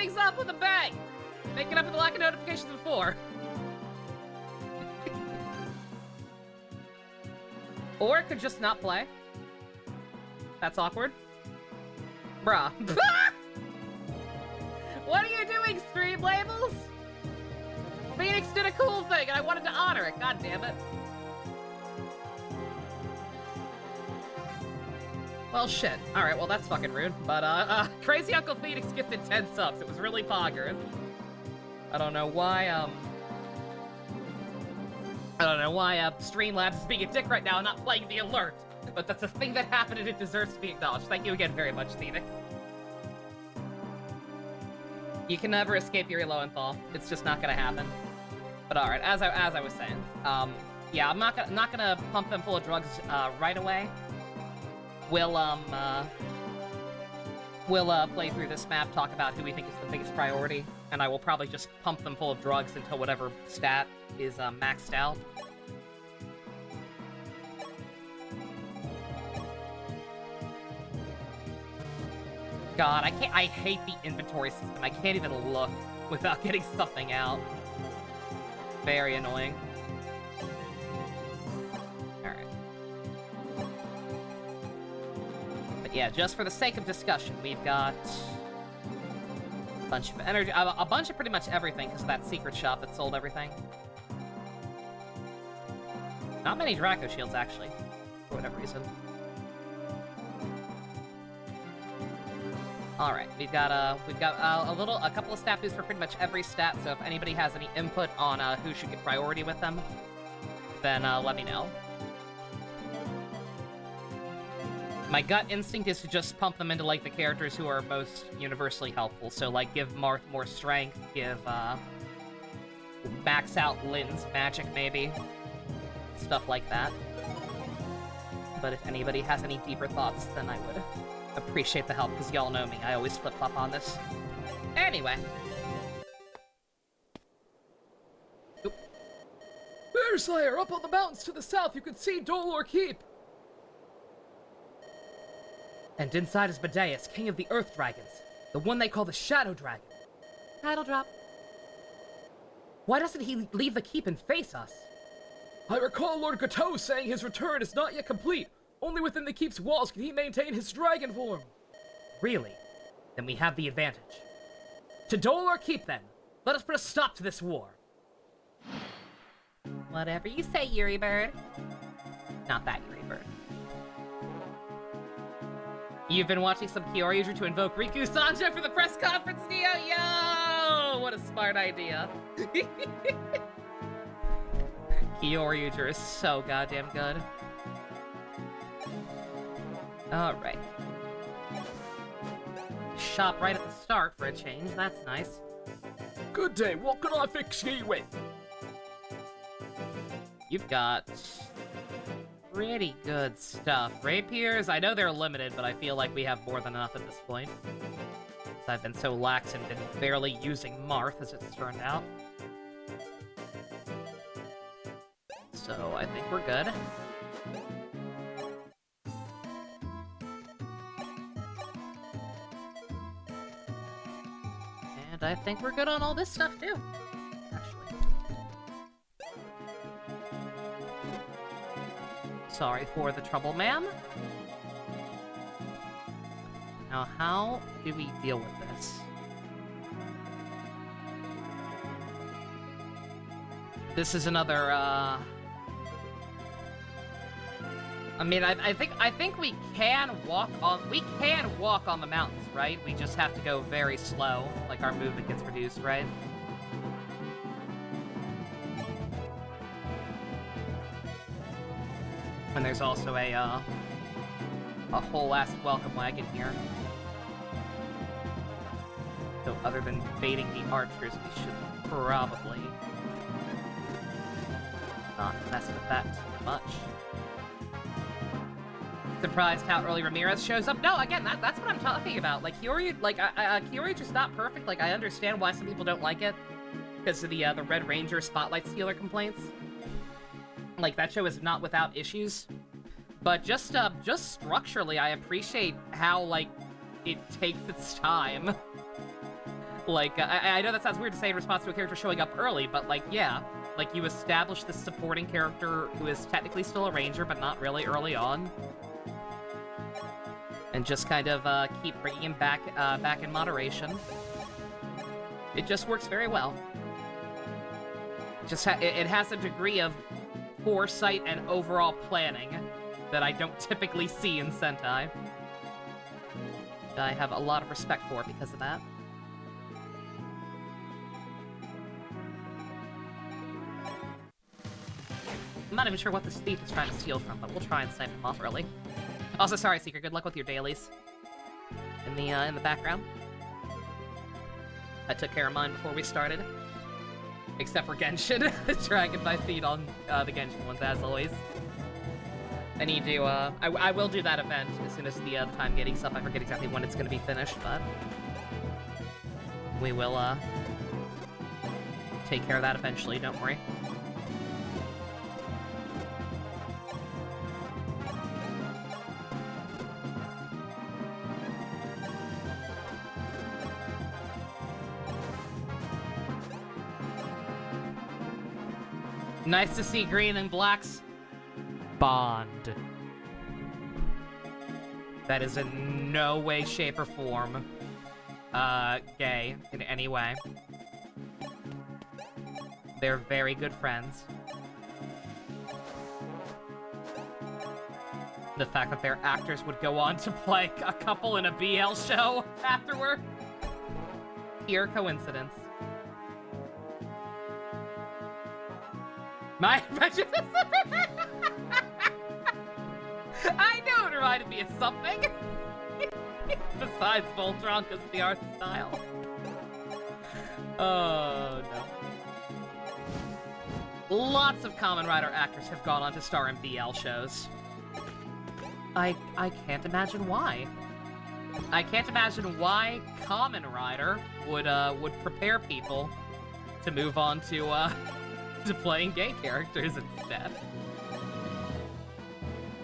things up with a bang! Making up for the lack of notifications before. Or it could just not play. That's awkward. Bruh. What are you doing, stream labels? Phoenix did a cool thing and I wanted to honor it, god damn it. Well, shit. Alright, well, that's fucking rude. But, Crazy Uncle Phoenix gifted 10 subs. It was really poggers. I don't know why, Streamlabs is being a dick right now and not playing the alert. But that's a thing that happened and it deserves to be acknowledged. Thank you again very much, Phoenix. You can never escape Yuri Lowenthal. It's just not gonna happen. But alright, as I was saying, yeah, I'm not gonna pump them full of drugs, right away. We'll play through this map, talk about who we think is the biggest priority, and I will probably just pump them full of drugs until whatever stat is maxed out. God, I hate the inventory system. I can't even look without getting something out. Very annoying. Alright. But yeah, just for the sake of discussion, we've got a bunch of energy, a bunch of pretty much everything because of that secret shop that sold everything. Not many Draco shields, actually, for whatever reason. All right, we've got a couple of stat boosts for pretty much every stat. So if anybody has any input on who should get priority with them, then let me know. My gut instinct is to just pump them into like the characters who are most universally helpful. So like give Marth more strength, give max out Lynn's magic maybe, stuff like that. But if anybody has any deeper thoughts, then I would appreciate the help, because y'all know me. I always flip-flop on this. Anyway. Oop. Bear Slayer, up on the mountains to the south, you can see Dolor Keep. And inside is Medeus, king of the Earth Dragons. The one they call the Shadow Dragon. Title drop. Why doesn't he leave the keep and face us? I recall Lord Gateau saying his return is not yet complete. Only within the keep's walls can he maintain his dragon form. Really? Then we have the advantage. To Dolor Keep, then. Let us put a stop to this war. Whatever you say, Yuri Bird. Not that Yuri Bird. You've been watching some Kyoryuger to invoke Riku Sanjo for the press conference, Neo? Yo! What a smart idea. Kyoryuger is so goddamn good. Alright. Shop right at the start for a change, that's nice. Good day, what can I fix ye with? You've got pretty good stuff. Rapiers, I know they're limited, but I feel like we have more than enough at this point. I've been so lax and been barely using Marth, as it's turned out. So I think we're good. And I think we're good on all this stuff, too. Actually. Sorry for the trouble, ma'am. Now, how do we deal with this? This is another, I mean, I think we can walk on the mountains, right? We just have to go very slow, like our movement gets reduced, right? And there's also a whole ass welcome wagon here. So other than baiting the archers, we should probably not mess with that too much. Surprised how early Ramirez shows up. No, again, that's what I'm talking about. Like, Kyoryu's just not perfect. Like, I understand why some people don't like it. Because of the Red Ranger Spotlight Stealer complaints. Like, that show is not without issues. But just structurally, I appreciate how, like, it takes its time. Like, I know that sounds weird to say in response to a character showing up early, but, like, yeah. Like, you establish this supporting character who is technically still a ranger, but not really early on. And just kind of, keep bringing him back in moderation. It just works very well. It has a degree of foresight and overall planning that I don't typically see in Sentai. I have a lot of respect for because of that. I'm not even sure what this thief is trying to steal from, but we'll try and snipe him off early. Also, sorry, Seeker, good luck with your dailies. In the background. I took care of mine before we started. Except for Genshin, dragging my feet on the Genshin ones, as always. I need to, I will do that event as soon as the time getting's up. I forget exactly when it's gonna be finished, but... we will, take care of that eventually, don't worry. Nice to see Green and Black's bond. That is in no way, shape, or form gay in any way. They're very good friends. The fact that their actors would go on to play a couple in a BL show afterward. Pure coincidence. My prejudice. I know it reminded me of something. Besides Voltron, because of the art style. Oh, no. Lots of Kamen Rider actors have gone on to star in BL shows. I can't imagine why. I can't imagine why Kamen Rider would prepare people to move on to playing gay characters instead.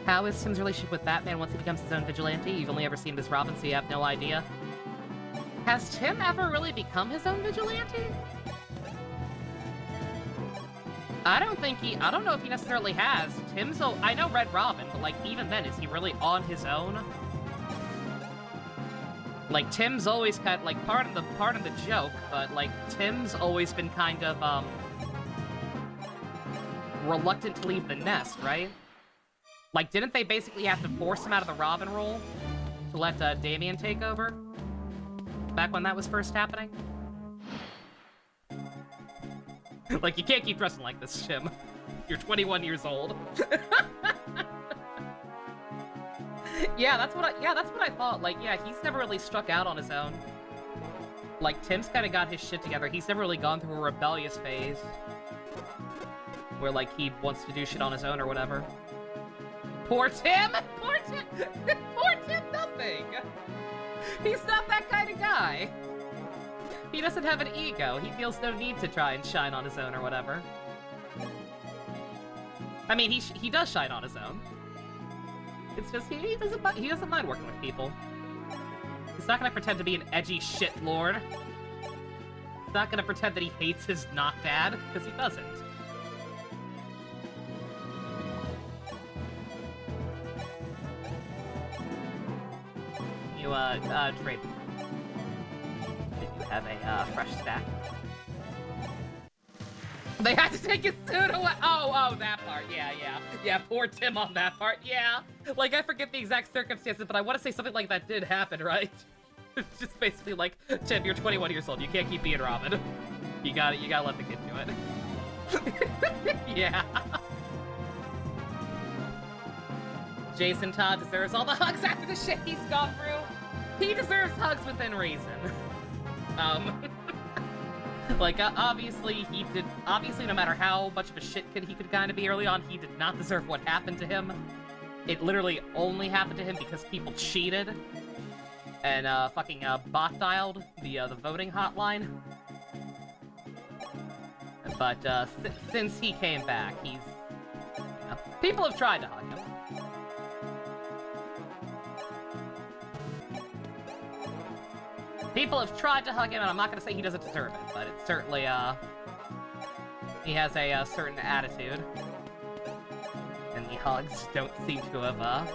How is Tim's relationship with Batman once he becomes his own vigilante? You've only ever seen him as Robin, so you have no idea. Has Tim ever really become his own vigilante? I don't know if he necessarily has. I know Red Robin, but like, even then, is he really on his own? Like, Tim's always kind of, like, pardon the joke, but like, Tim's always been kind of, reluctant to leave the nest, right? Like, didn't they basically have to force him out of the Robin role to let Damien take over? Back when that was first happening? Like, you can't keep dressing like this, Tim. You're 21 years old. Yeah, that's what I thought. Like, yeah, he's never really struck out on his own. Like, Tim's kind of got his shit together. He's never really gone through a rebellious phase where, like, he wants to do shit on his own or whatever. Poor Tim! Poor Tim! Poor Tim nothing! He's not that kind of guy. He doesn't have an ego. He feels no need to try and shine on his own or whatever. I mean, he does shine on his own. It's just, he doesn't mind working with people. He's not gonna pretend to be an edgy shit lord. He's not gonna pretend that he hates his not dad, because he doesn't. You, trade. Did you have a, fresh stack? They had to take his suit away! Oh, that part, yeah. Yeah, poor Tim on that part, yeah. Like, I forget the exact circumstances, but I want to say something like that did happen, right? It's just basically like, Tim, you're 21 years old, you can't keep being Robin. You gotta let the kid do it. Yeah. Jason Todd deserves all the hugs after the shit he's gone through. He deserves hugs within reason. Like, obviously, no matter how much of a shit kid he could kind of be early on, he did not deserve what happened to him. It literally only happened to him because people cheated and, fucking, bot-dialed the voting hotline. But, since he came back, he's, people have tried to hug him. People have tried to hug him, and I'm not gonna say he doesn't deserve it, but it's certainly, he has a certain attitude. And the hugs don't seem to have,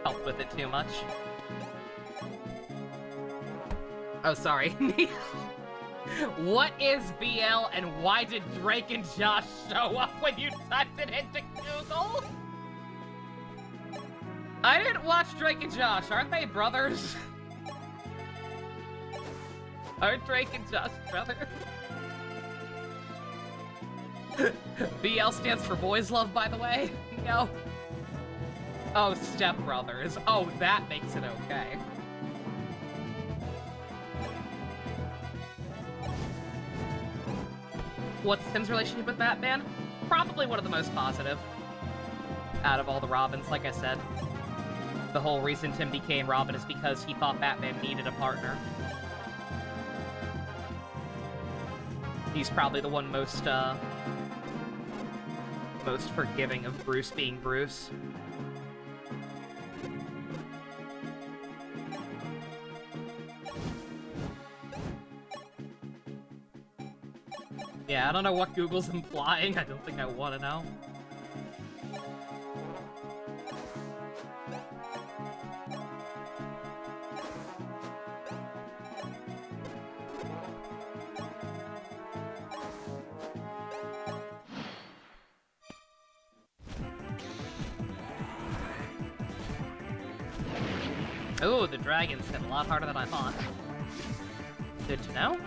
helped with it too much. Oh, sorry. What is BL, and why did Drake and Josh show up when you typed it into Google? I didn't watch Drake and Josh. Aren't they brothers? Aren't Drake and Josh brothers? BL stands for Boys Love, by the way. No. Oh, Step Brothers. Oh, that makes it okay. What's Tim's relationship with Batman? Probably one of the most positive out of all the Robins, like I said. The whole reason Tim became Robin is because he thought Batman needed a partner. He's probably the one most forgiving of Bruce being Bruce. Yeah, I don't know what Google's implying. I don't think I want to know. Ooh, the dragons hit a lot harder than I thought. Good to know.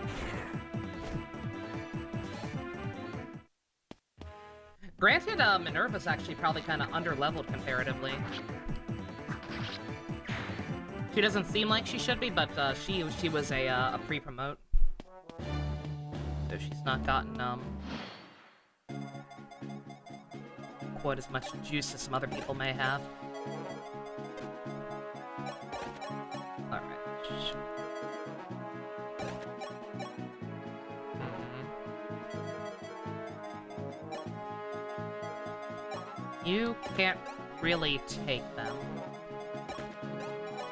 Granted, Minerva's actually probably kind of under-leveled comparatively. She doesn't seem like she should be, but she was a pre-promote. So she's not gotten, quite as much juice as some other people may have. Alright. You can't really take them.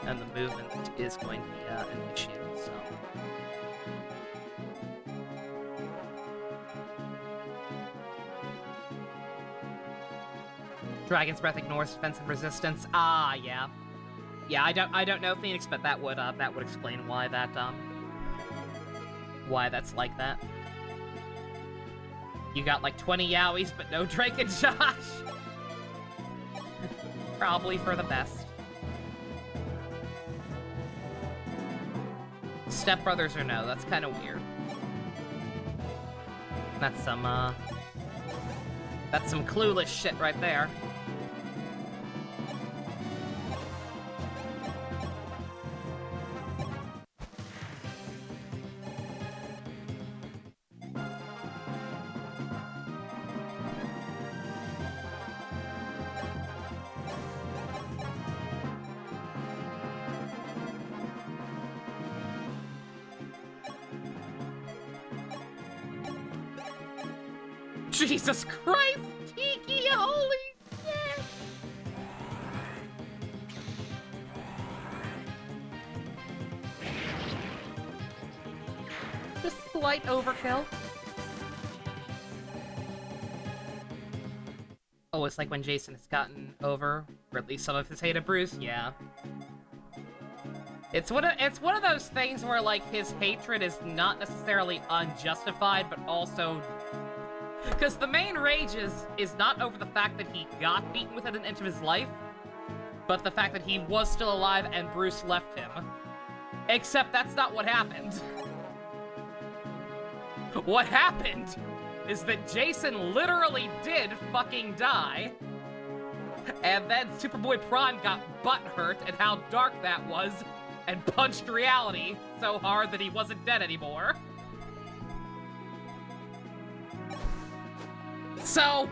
And the movement is going to be an issue, so... Dragon's Breath ignores defensive resistance. Ah, yeah. Yeah, I don't know, Phoenix, but that would explain why that's like that. You got like 20 Yowies, but no Drake and Josh. Probably for the best. Step Brothers or no, that's kind of weird. That's some clueless shit right there. Jesus Christ, Tiki, holy shit! Just slight overkill. Oh, it's like when Jason has gotten over, or at least some of his hate of Bruce? Yeah. It's one of those things where, like, his hatred is not necessarily unjustified, but also... Because the main rage is not over the fact that he got beaten within an inch of his life, but the fact that he was still alive and Bruce left him. Except that's not what happened. What happened is that Jason literally did fucking die, and then Superboy Prime got butthurt at how dark that was, and punched reality so hard that he wasn't dead anymore. So,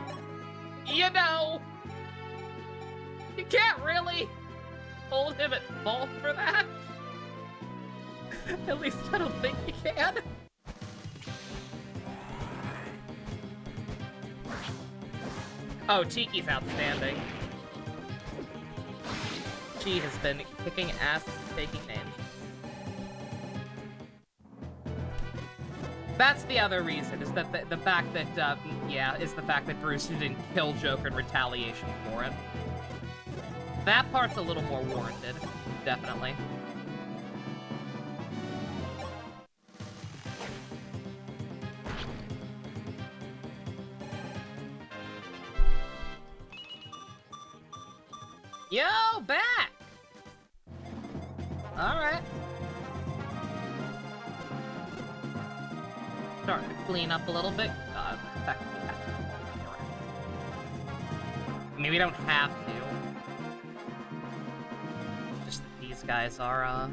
you know, you can't really hold him at fault for that. At least I don't think you can. Oh, Tiki's outstanding. She has been kicking ass and taking names. That's the other reason, is that the fact that, is the fact that Bruce didn't kill Joker in retaliation for it. That part's a little more warranted, definitely. Yo, back! Alright. Starting to clean up a little bit. In fact, we have to. I mean, we don't have to. Just that these guys are, a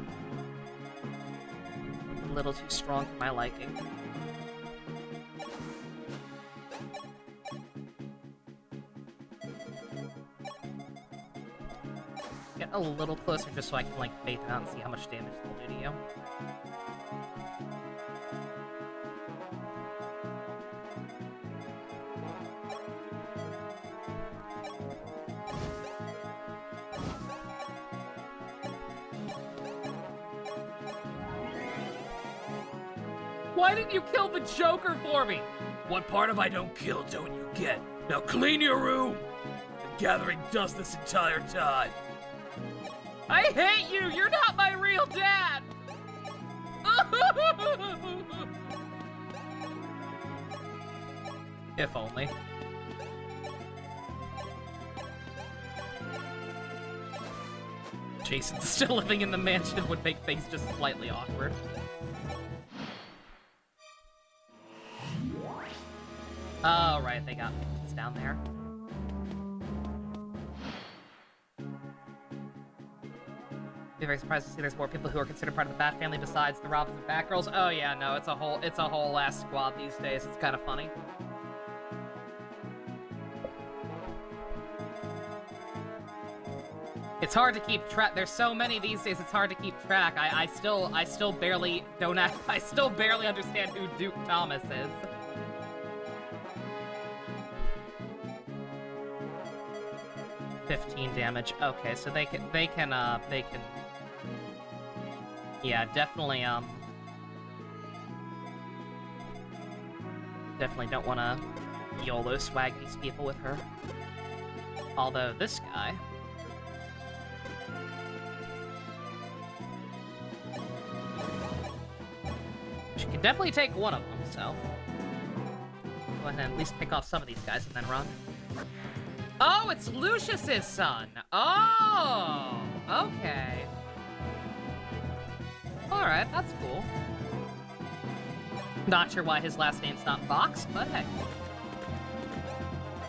little too strong for my liking. Get a little closer just so I can, like, bait them out and see how much damage they'll do to you. Why didn't you kill the Joker for me? What part of I don't kill don't you get? Now clean your room! Been gathering dust this entire time. I hate you! You're not my real dad! If only. Jason's still living in the mansion would make things just slightly awkward. Oh, right, they got it's down there. Be very surprised to see there's more people who are considered part of the Bat family besides the Robins and Batgirls. Oh yeah, no, it's a whole ass squad these days. It's kind of funny. It's hard to keep track. There's so many these days. It's hard to keep track. I still barely don't. I still barely understand who Duke Thomas is. $15 damage. Okay, so they can. Yeah, definitely. Definitely don't want to YOLO swag these people with her. Although this guy. She can definitely take one of them, so. Go ahead and at least pick off some of these guys and then run. Oh, it's Lucius's son! Oh! Okay. Alright, that's cool. Not sure why his last name's not Fox, but hey.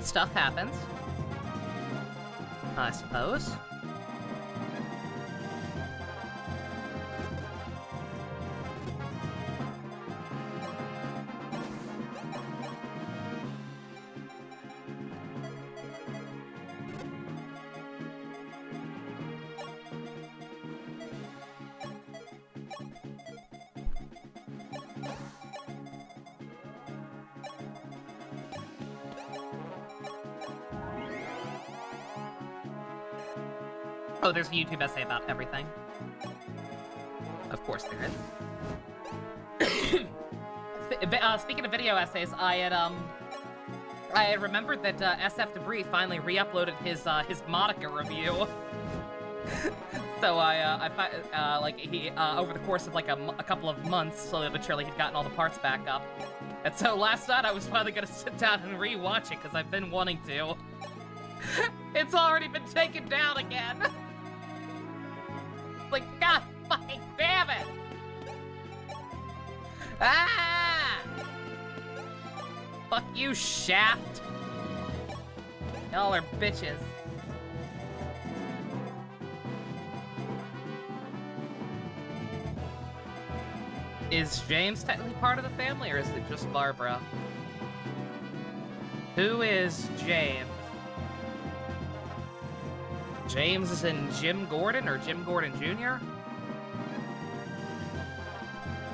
Stuff happens. I suppose. Oh, there's a YouTube essay about everything. Of course there is. Speaking of video essays, I had remembered that SF Debris finally re-uploaded his Monica review. So over the course of like a couple of months, slowly but surely he'd gotten all the parts back up. And so last night I was finally gonna sit down and re-watch it because I've been wanting to. It's already been taken down again. Like, god fucking damn it! Ah! Fuck you, Shaft. Y'all are bitches. Is James technically part of the family, or is it just Barbara? Who is James? James is in Jim Gordon, or Jim Gordon Jr.?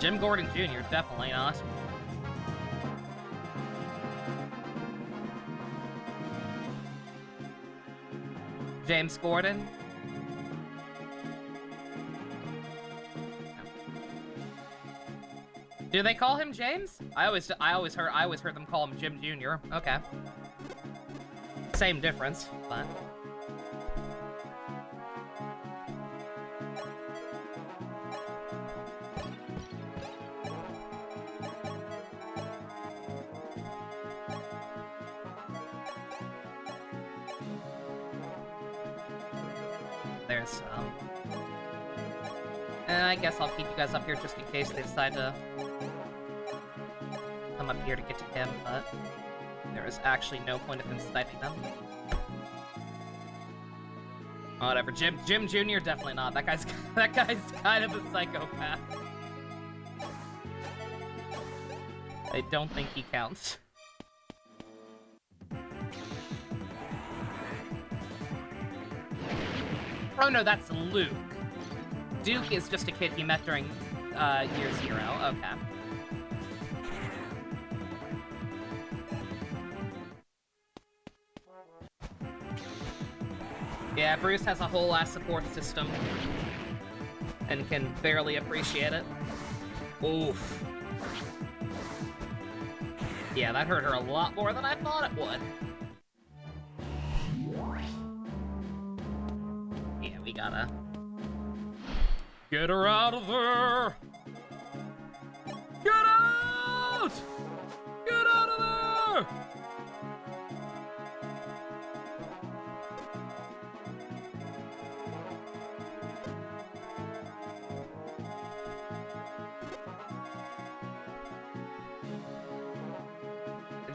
Jim Gordon Jr., definitely not. James Gordon? Do they call him James? I always heard them call him Jim Jr. Okay. Same difference, but... There's, I guess I'll keep you guys up here just in case they decide to come up here to get to him, but there is actually no point of him sniping them. Whatever, Jim Jr. definitely not. That guy's kind of a psychopath. I don't think he counts. Oh no, that's Luke. Duke is just a kid he met during year 0. Okay. Yeah, Bruce has a whole ass support system and can barely appreciate it. Oof. Yeah, that hurt her a lot more than I thought it would. Yeah, we gotta get her out of there! Get out! Get out of there!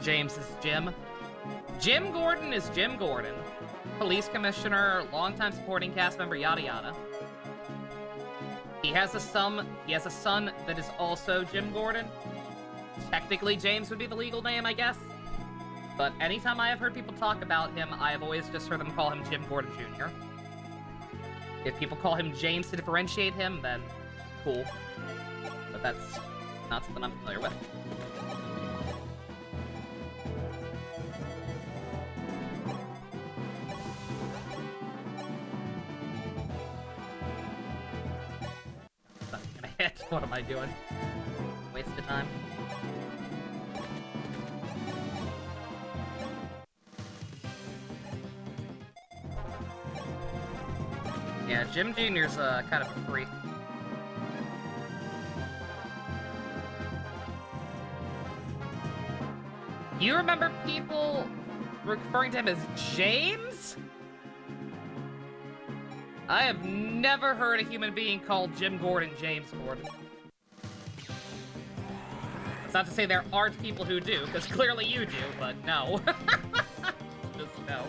James is Jim. Jim Gordon is Jim Gordon. Police commissioner, longtime supporting cast member, yada yada. He has a son that is also Jim Gordon. Technically, James would be the legal name, I guess. But anytime I have heard people talk about him, I have always just heard them call him Jim Gordon Jr. If people call him James to differentiate him, then cool. But that's not something I'm familiar with. What am I doing? Waste of time. Yeah, Jim Jr.'s kind of a freak. You remember people referring to him as James? I have never heard a human being called Jim Gordon James Gordon. It's not to say there aren't people who do, because clearly you do, but no. Just no.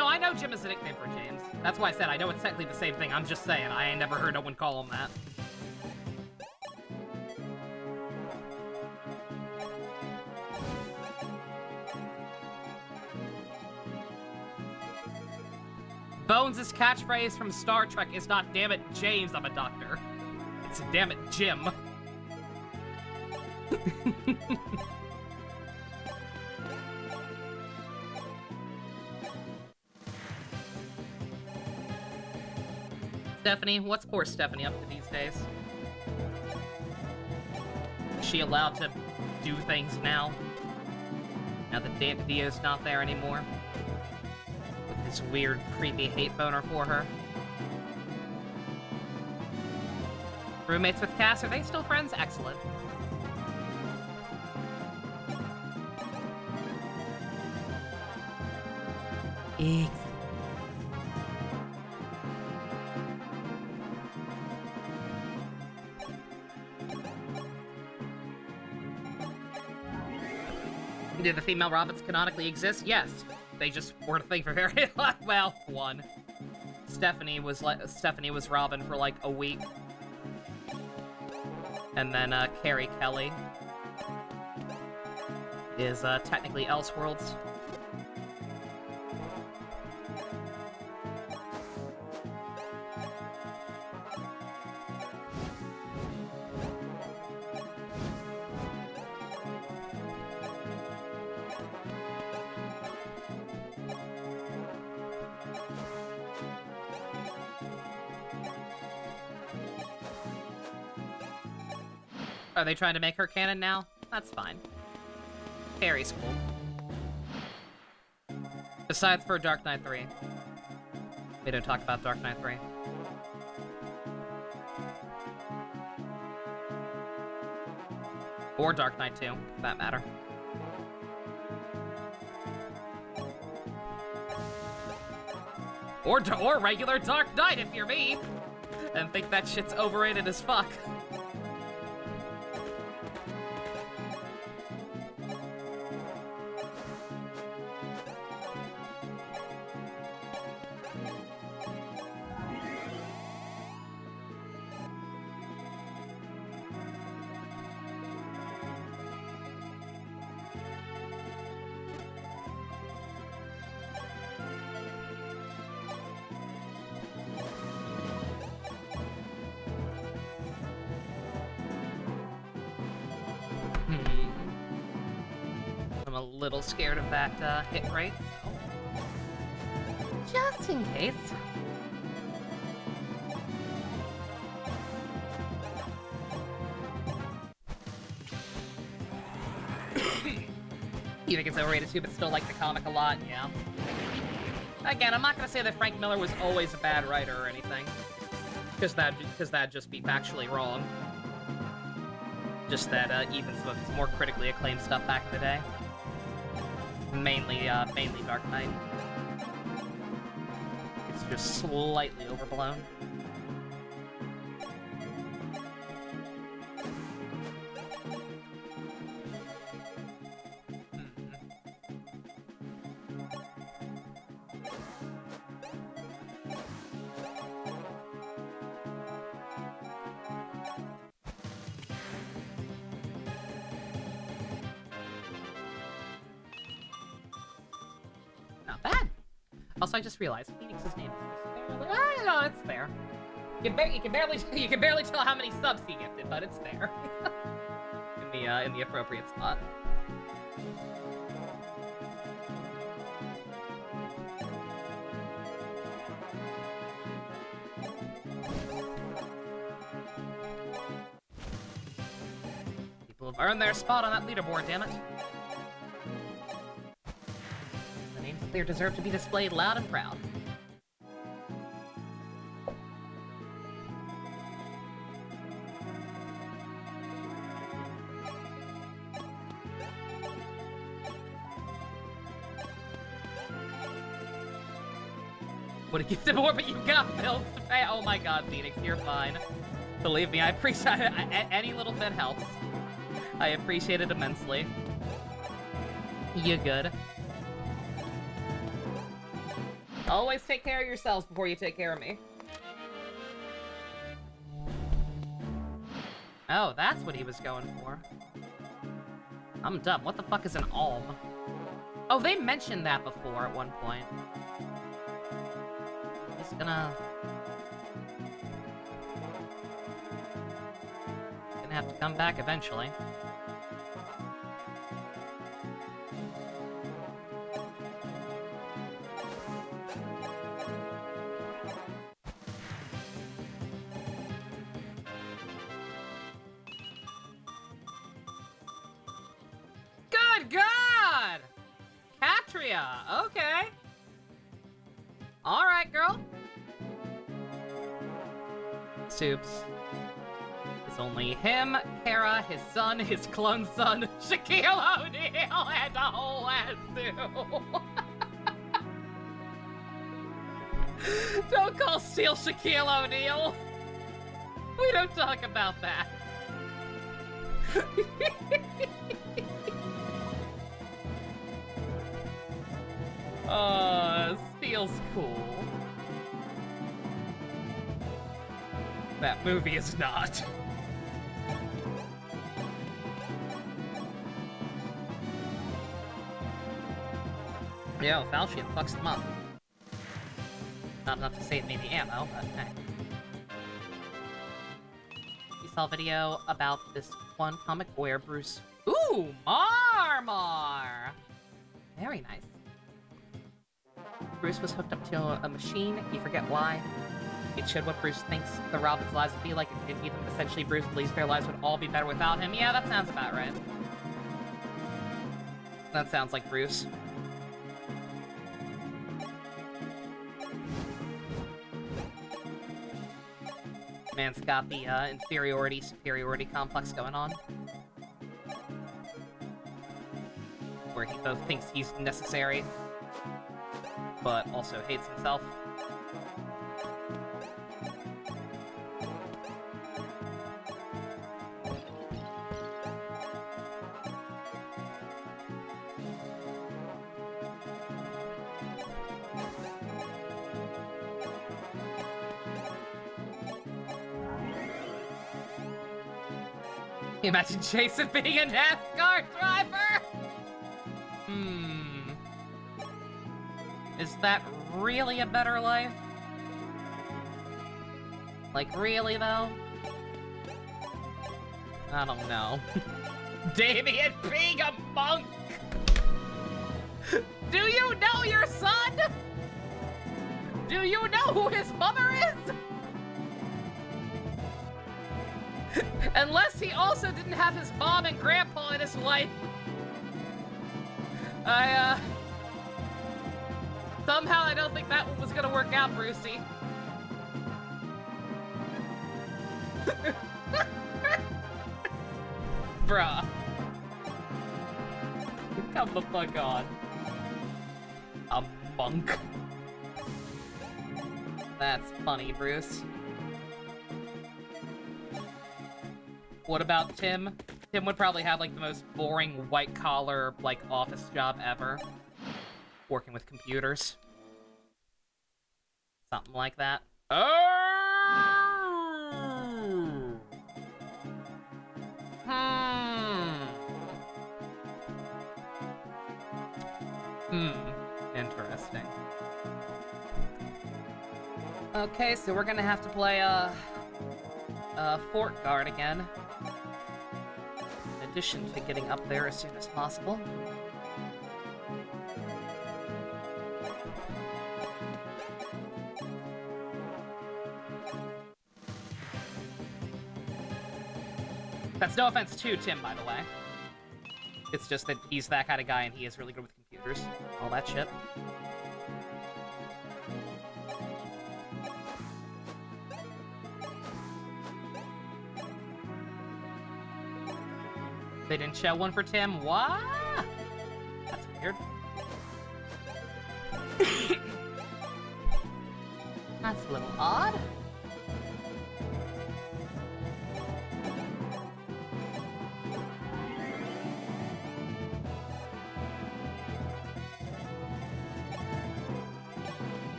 I know Jim is a nickname for James. That's why I said I know it's technically the same thing. I'm just saying, I ain't never heard no one call him that. Bones' catchphrase from Star Trek is not "damn it, James, I'm a doctor." It's "damn it, Jim." Stephanie? What's poor Stephanie up to these days? Is she allowed to do things now? Now that Dio's not there anymore? With his weird, creepy hate boner for her? Roommates with Cass, are they still friends? Excellent. Excellent. Do the female Robins canonically exist? Yes. They just weren't a thing for very long. Well, one. Stephanie was Robin for like a week. And then Carrie Kelly is technically Elseworlds. Are they trying to make her canon now? That's fine. Carrie's cool. Besides for Dark Knight 3. We don't talk about Dark Knight 3. Or Dark Knight 2, for that matter. Or regular Dark Knight, if you're me! And think that shit's overrated as fuck. I'm a little scared of that hit rate. Just in case. You think it's overrated too, but still like the comic a lot? Yeah. Again, I'm not gonna say that Frank Miller was always a bad writer or anything. Because that'd just be factually wrong. Just that even some of his more critically acclaimed stuff back in the day. Mainly Dark Knight. It's just slightly overblown. Not bad. Also, I just realized Phoenix's name is fairly. Ah, no, it's fair. You can barely tell how many subs he gifted, but it's there. in the appropriate spot. People have earned their spot on that leaderboard, damn it. The names of clear deserve to be displayed loud and proud. Would have gifted more, but you got bills to pay. Oh my god, Phoenix, you're fine. Believe me, I appreciate it. Any little bit helps. I appreciate it immensely. You good. Always take care of yourselves before you take care of me. Oh, that's what he was going for. I'm dumb. What the fuck is an alm? Oh, they mentioned that before at one point. Gonna have to come back eventually. Good God! Katria, okay. All right, girl. Soups. It's only him, Kara, his son, his clone son, Shaquille O'Neal, and a whole ass zoo. Don't call Steel Shaquille O'Neal. We don't talk about that. Steel's cool. That movie is not. Yo, Falchion fucks them up. Not enough to save me the ammo, but hey. You saw a video about this one comic where Bruce... Ooh! Marmar! Very nice. Bruce was hooked up to a machine. You forget why. It showed what Bruce thinks the Robins' lives would be like if he didn't need them. Essentially, Bruce believes their lives would all be better without him. Yeah, that sounds about right. That sounds like Bruce. Man's got the inferiority-superiority complex going on. Where he both thinks he's necessary, but also hates himself. Imagine Jason being a NASCAR driver! Is that really a better life? Like, really, though? I don't know. Damien being a monk! Do you know your son? Do you know who his mother is? Unless he also didn't have his mom and grandpa in his life. Somehow I don't think that one was gonna work out, Brucey. Bruh. Come the fuck on. A monk. That's funny, Bruce. What about Tim? Tim would probably have, like, the most boring white-collar, like, office job ever. Working with computers. Something like that. Oh! Interesting. Okay, so we're gonna have to play, Fort Guard again. In addition to getting up there as soon as possible. That's no offense to Tim, by the way. It's just that he's that kind of guy and he is really good with computers. All that shit. They didn't show one for Tim? What? That's weird. That's a little odd.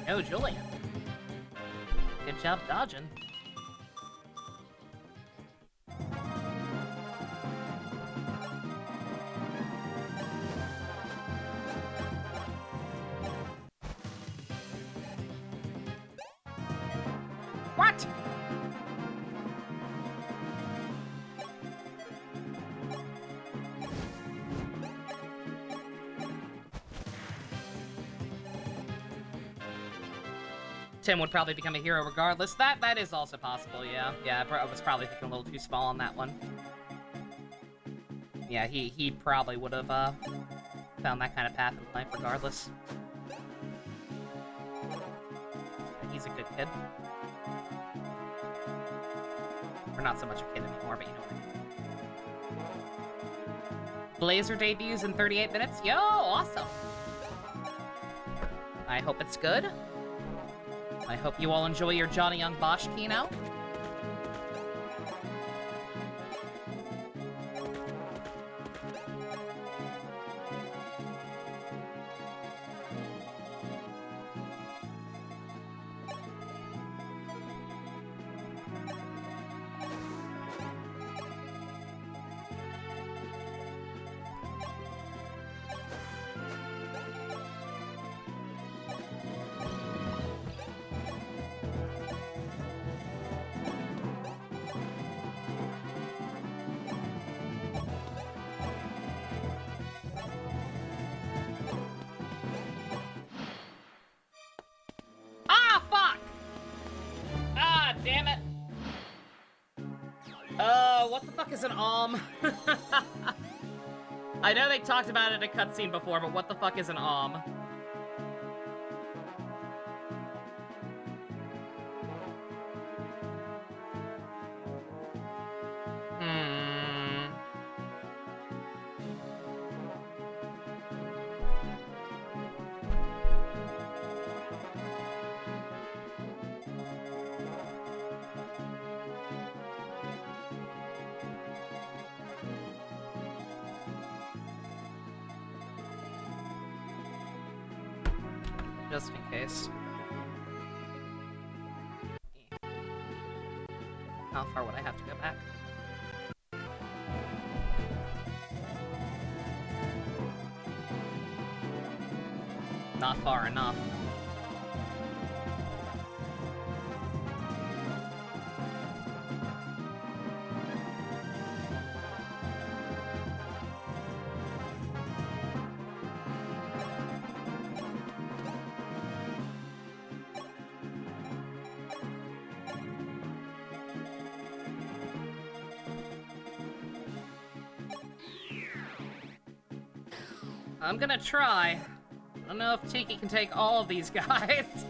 No, Julian. Good job dodging. What? Tim would probably become a hero regardless. That is also possible, yeah. Yeah, I was probably thinking a little too small on that one. Yeah, he probably would have found that kind of path in life regardless. But he's a good kid. Or not so much a kid anymore, but you know what I mean. Blazer debuts in 38 minutes? Yo, awesome! I hope it's good. I hope you all enjoy your Johnny Young Bosch keynote. damn it! What the fuck is an alm? I know they talked about it in a cutscene before, but what the fuck is an alm? Just in case. How far would I have to go back? Not far enough. I'm gonna try. I don't know if Tiki can take all of these guys.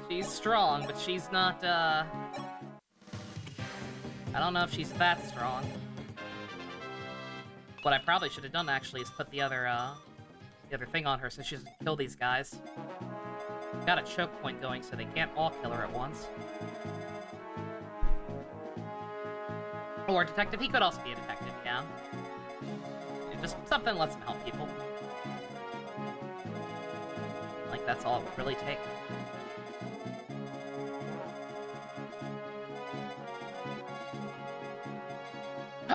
She's strong, but she's not, I don't know if she's that strong. What I probably should have done, actually, is put the other thing on her so she doesn't kill these guys. Got a choke point going so they can't all kill her at once. Or a detective. He could also be a detective, yeah. Just something that lets him help people. Like, that's all it would really take.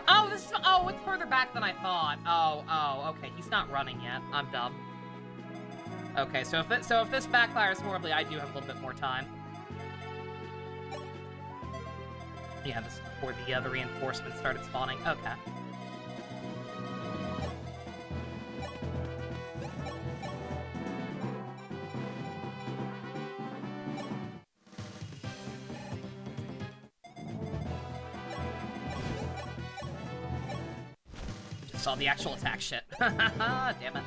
Oh, this is- oh, it's further back than I thought. Oh, okay, he's not running yet. I'm dumb. Okay, so if this backfires horribly, I do have a little bit more time. Yeah, this is before the reinforcements started spawning. Okay. Saw the actual attack shit. Damn it.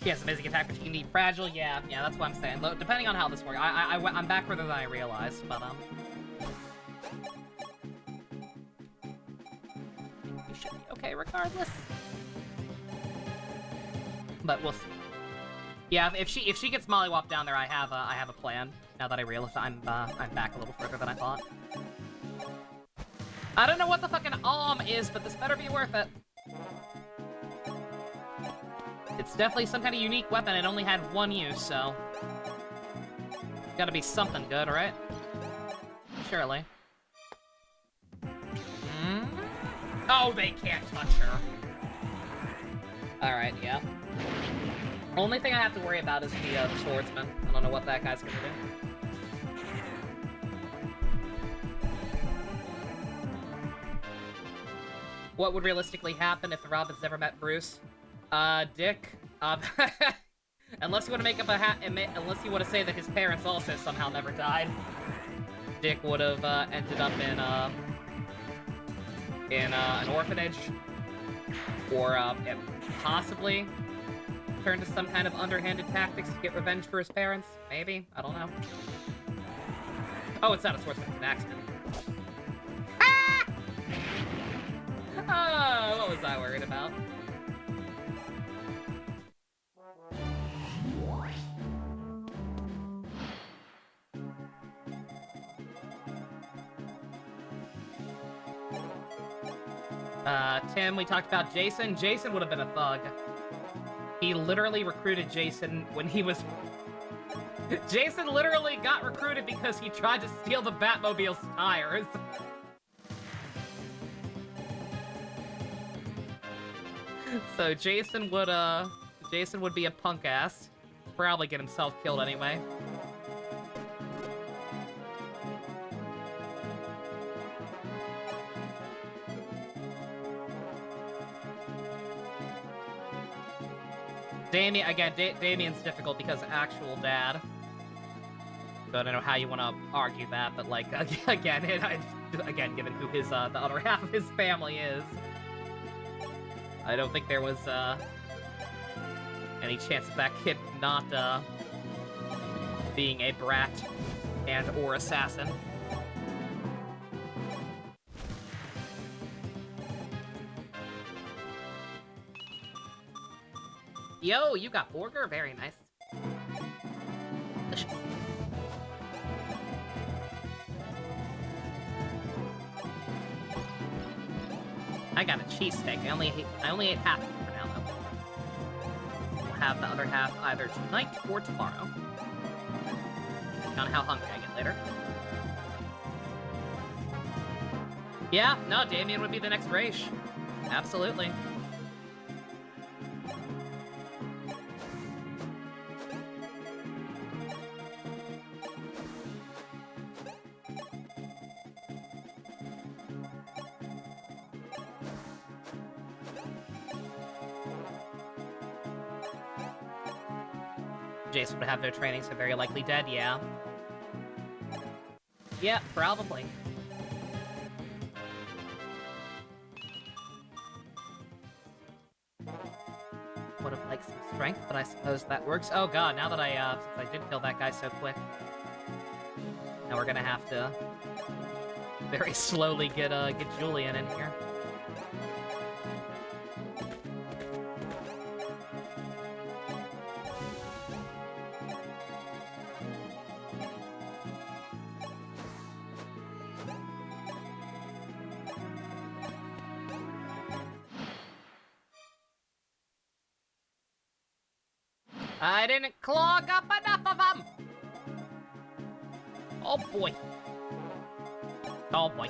Yes, amazing attack, but you can be fragile. Yeah, that's what I'm saying. Look, depending on how this works, I'm back further than I realized, but we should be okay regardless. But we'll see. Yeah, if she gets mollywopped down there, I have a plan. Now that I realize I'm back a little further than I thought. I don't know what the fucking alm is, but this better be worth it. It's definitely some kind of unique weapon. It only had one use, so... Gotta be something good, right? Surely. Oh, they can't touch her. Alright, yeah. Only thing I have to worry about is the swordsman. I don't know what that guy's gonna do. What would realistically happen if the Robins never met Bruce? Dick, unless you want to make up unless you want to say that his parents also somehow never died, Dick would have ended up in an orphanage, or possibly turned to some kind of underhanded tactics to get revenge for his parents. Maybe, I don't know. Oh, it's not a swordsman, it's an axeman. Ah! Oh, what was I worried about? Tim, we talked about Jason. Jason would have been a thug. He literally recruited Jason when he was... Jason literally got recruited because he tried to steal the Batmobile's tires. So Jason would Jason would be a punk ass. Probably get himself killed anyway. Damien, again, Damien's difficult because actual dad. So I don't know how you want to argue that, but like, again, given who his, the other half of his family is, I don't think there was, any chance of that kid not, being a brat and/or assassin. Yo, you got burger? Very nice. Delicious. I got a cheesesteak. I only ate half of it for now, though. We'll have the other half either tonight or tomorrow. Depending on how hungry I get later. Yeah, no, Damien would be the next Raish. Absolutely. Jason would have no training, so very likely dead, yeah. Yeah, probably. Would have liked some strength, but I suppose that works. Oh god, now that since I did kill that guy so quick. Now we're gonna have to very slowly get Julian in here. I didn't clog up enough of them! Oh boy. Oh boy.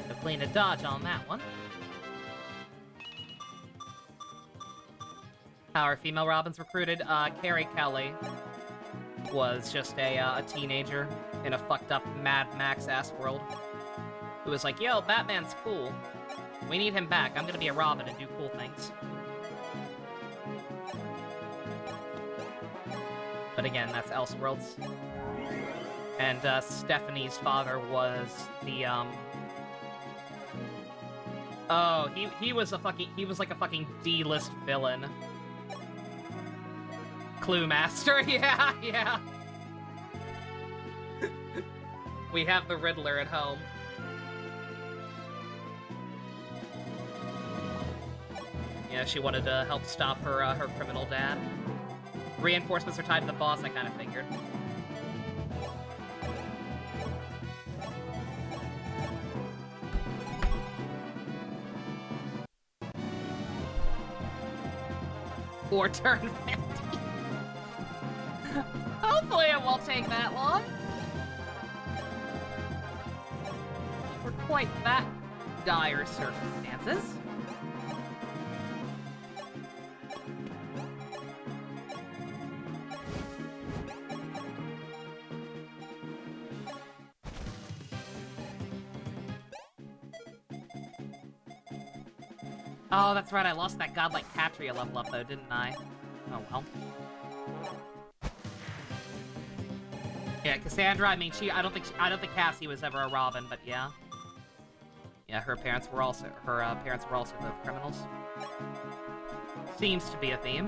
So clean a dodge on that one. How are female Robins recruited? Carrie Kelly was just a teenager in a fucked up Mad Max-ass world who was like, yo, Batman's cool. We need him back. I'm gonna be a Robin and do cool things. But again, that's Elseworlds. And, Stephanie's father was the, Oh, he was like a fucking D-list villain. Clue Master, yeah, yeah. We have the Riddler at home. Yeah, she wanted to help stop her her criminal dad. Reinforcements are tied to the boss, I kind of figured. Or turn 50. Hopefully it won't take that long. For quite that dire circumstances. Oh, that's right, I lost that godlike Catria level up though, didn't I? Oh well. Yeah, Cassandra, I mean, I don't think Cassie was ever a Robin, but yeah. Yeah, her parents were also both criminals. Seems to be a theme.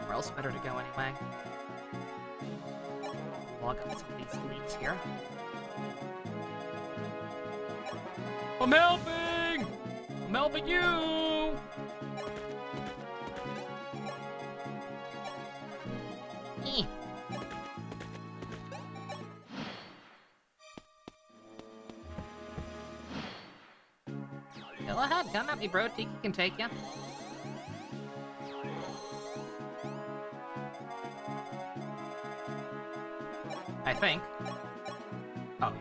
Where else better to go anyway? Log up some of these leaks here. I'm helping! I'm helping you! Go ahead, come at me, bro. Tiki can take ya. I think. Oh,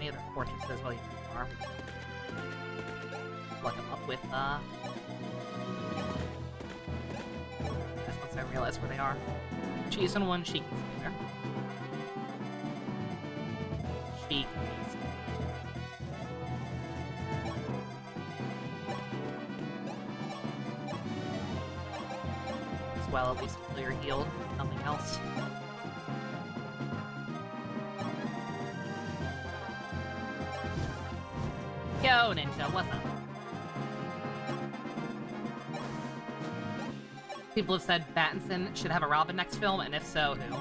any other fortresses while you are. Plug them up with, That's once I realize where they are. She's in one, she can see there. She can see. As well, at least clear healed, nothing else. Yo, Ninja, what's up? People have said Pattinson should have a Robin next film, and if so, who?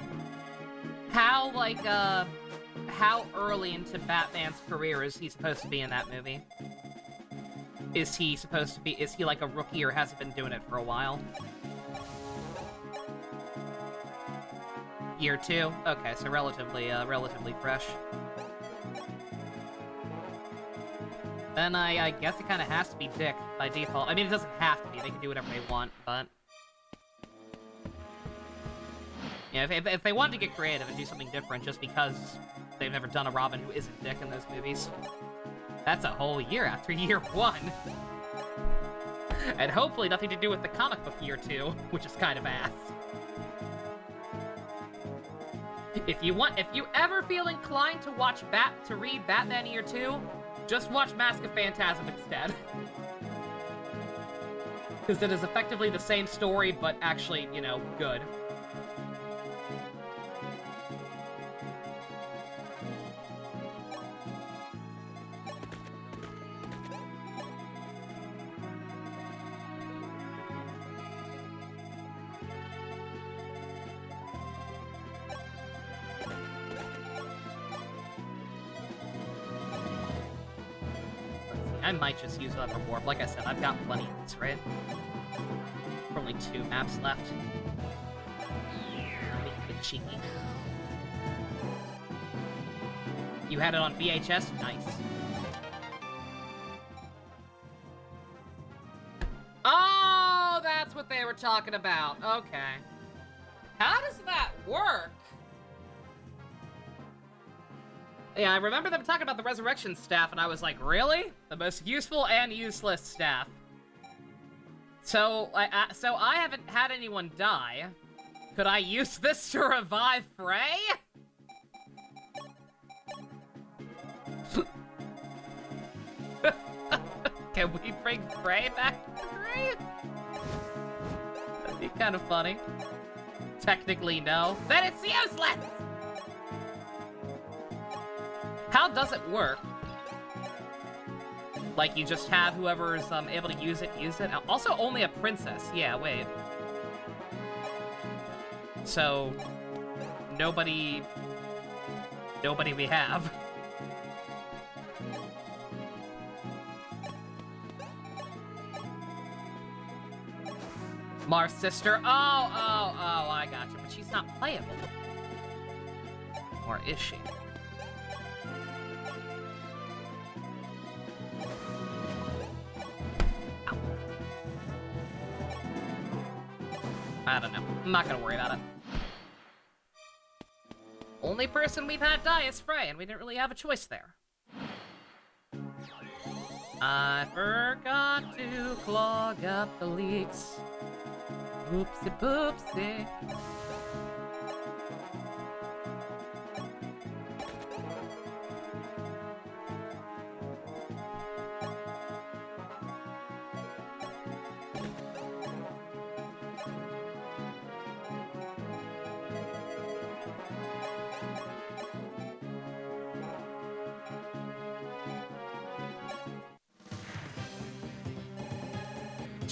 How, like, how early into Batman's career is he supposed to be in that movie? Is he supposed to be, is he like a rookie or has he been doing it for a while? Year 2? Okay, so relatively fresh. Then I guess it kind of has to be Dick by default. I mean, it doesn't have to be. They can do whatever they want, but... Yeah, if they wanted to get creative and do something different just because they've never done a Robin who isn't Dick in those movies, that's a whole year after year 1. And hopefully nothing to do with the comic book year 2, which is kind of ass. If you ever feel inclined to read Batman year 2, just watch Mask of Phantasm instead. Because it is effectively the same story, but actually, you know, good. I might just use Lever Warp. Like I said, I've got plenty of this, right? Only 2 maps left. Let me get cheeky. You had it on VHS? Nice. Oh, that's what they were talking about. Okay. How does that work? Yeah, I remember them talking about the Resurrection staff, and I was like, really? The most useful and useless staff. So I haven't had anyone die. Could I use this to revive Frey? Can we bring Frey back to the grave? That'd be kind of funny. Technically, no. Then it's useless! How does it work? Like, you just have whoever's able to use it, use it? Also, only a princess. Yeah, wait. So, nobody we have. Mars' sister. Oh, I gotcha. But she's not playable. Or is she? I don't know. I'm not gonna worry about it. Only person we've had die is Frey, and we didn't really have a choice there. I forgot to clog up the leaks. Oopsie poopsie.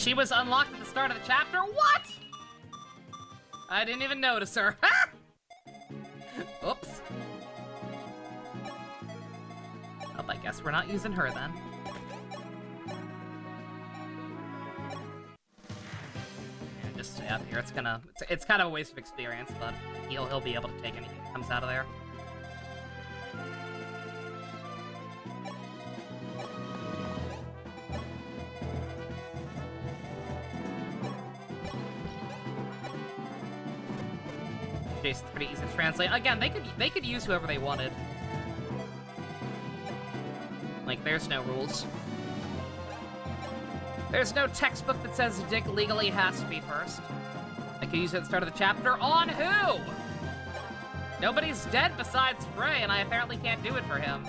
She was unlocked at the start of the chapter? What? I didn't even notice her. Oops. Well, I guess we're not using her then. Yeah, just stay up here. It's kind of a waste of experience, but he'll be able to take anything that comes out of there. Jason's pretty easy to translate. Again, they could use whoever they wanted. Like, there's no rules. There's no textbook that says Dick legally has to be first. I could use it at the start of the chapter. On who? Nobody's dead besides Frey, and I apparently can't do it for him.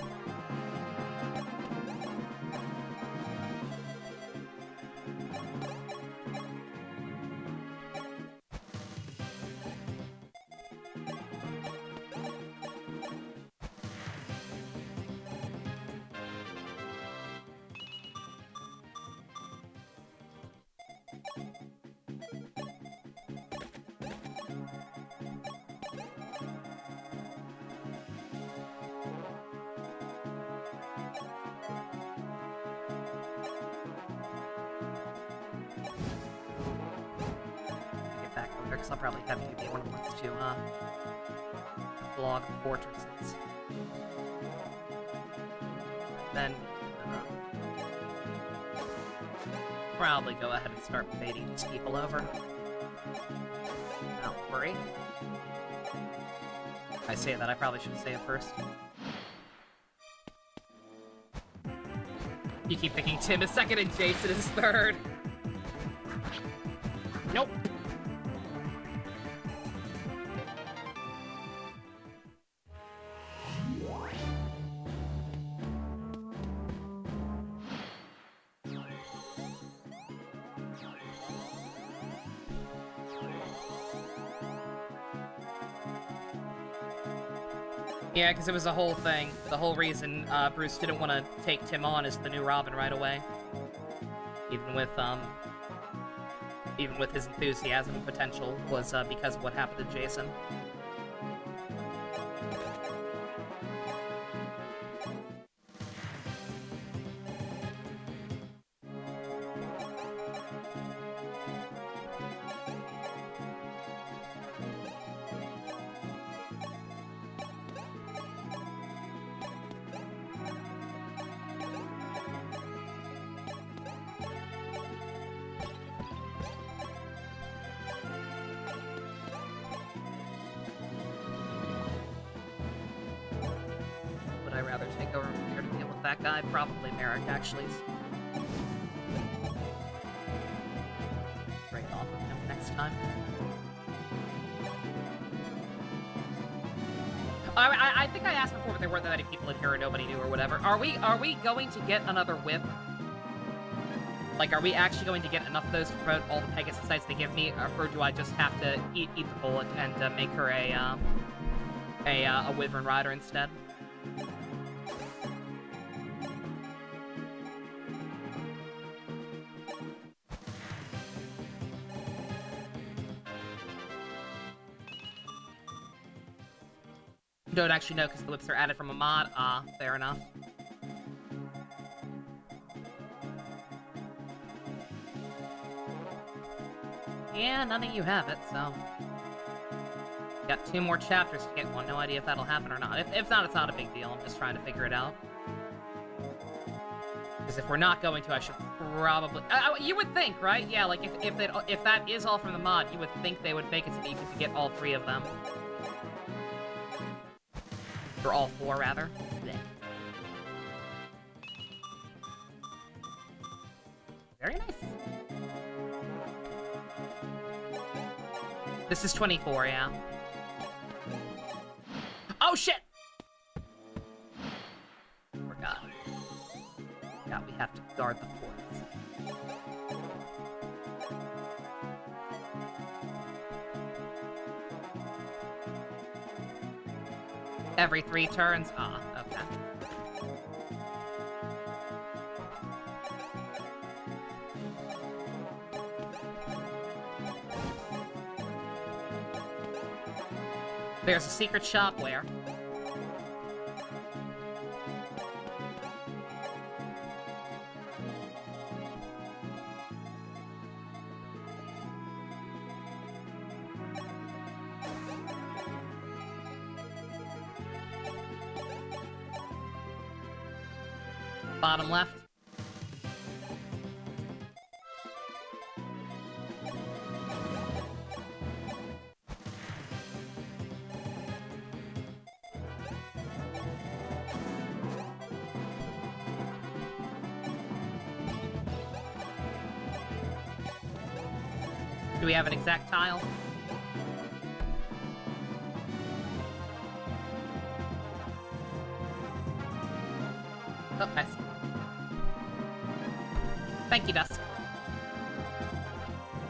I'll probably have you be one who wants to, blog fortresses. Then, probably go ahead and start baiting these people over. Don't worry. I say that, I probably should say it first. You keep thinking Tim is second and Jason is third. Nope. Yeah, because it was a whole thing. The whole reason Bruce didn't want to take Tim on as the new Robin right away. Even with his enthusiasm and potential was because of what happened to Jason. I'd rather take over here to deal with that guy. Probably Merrick, actually. Break off of him next time. I think I asked before, but there weren't that many people in here or nobody knew or whatever. Are we going to get another whip? Like, are we actually going to get enough of those to promote all the Pegasusites they give me, or do I just have to eat the bullet and make her a Wyvern Rider instead? Don't actually know because the whips are added from a mod. Ah, fair enough. Yeah, none of you have it, so... Got 2 more chapters to get one. No idea if that'll happen or not. If not, it's not a big deal. I'm just trying to figure it out. Because if we're not going to, I should probably... you would think, right? Yeah, like, if that is all from the mod, you would think they would make it so that you could get all 3 of them. Or all 4, rather. Blech. Very nice. This is 24, yeah. Oh, shit! Forgot. We have to guard the forts. Every 3 turns? Ah, okay. There's a secret shop where... Bottom left. Do we have an exact tile? Oh, nice. Thank you, Dusk.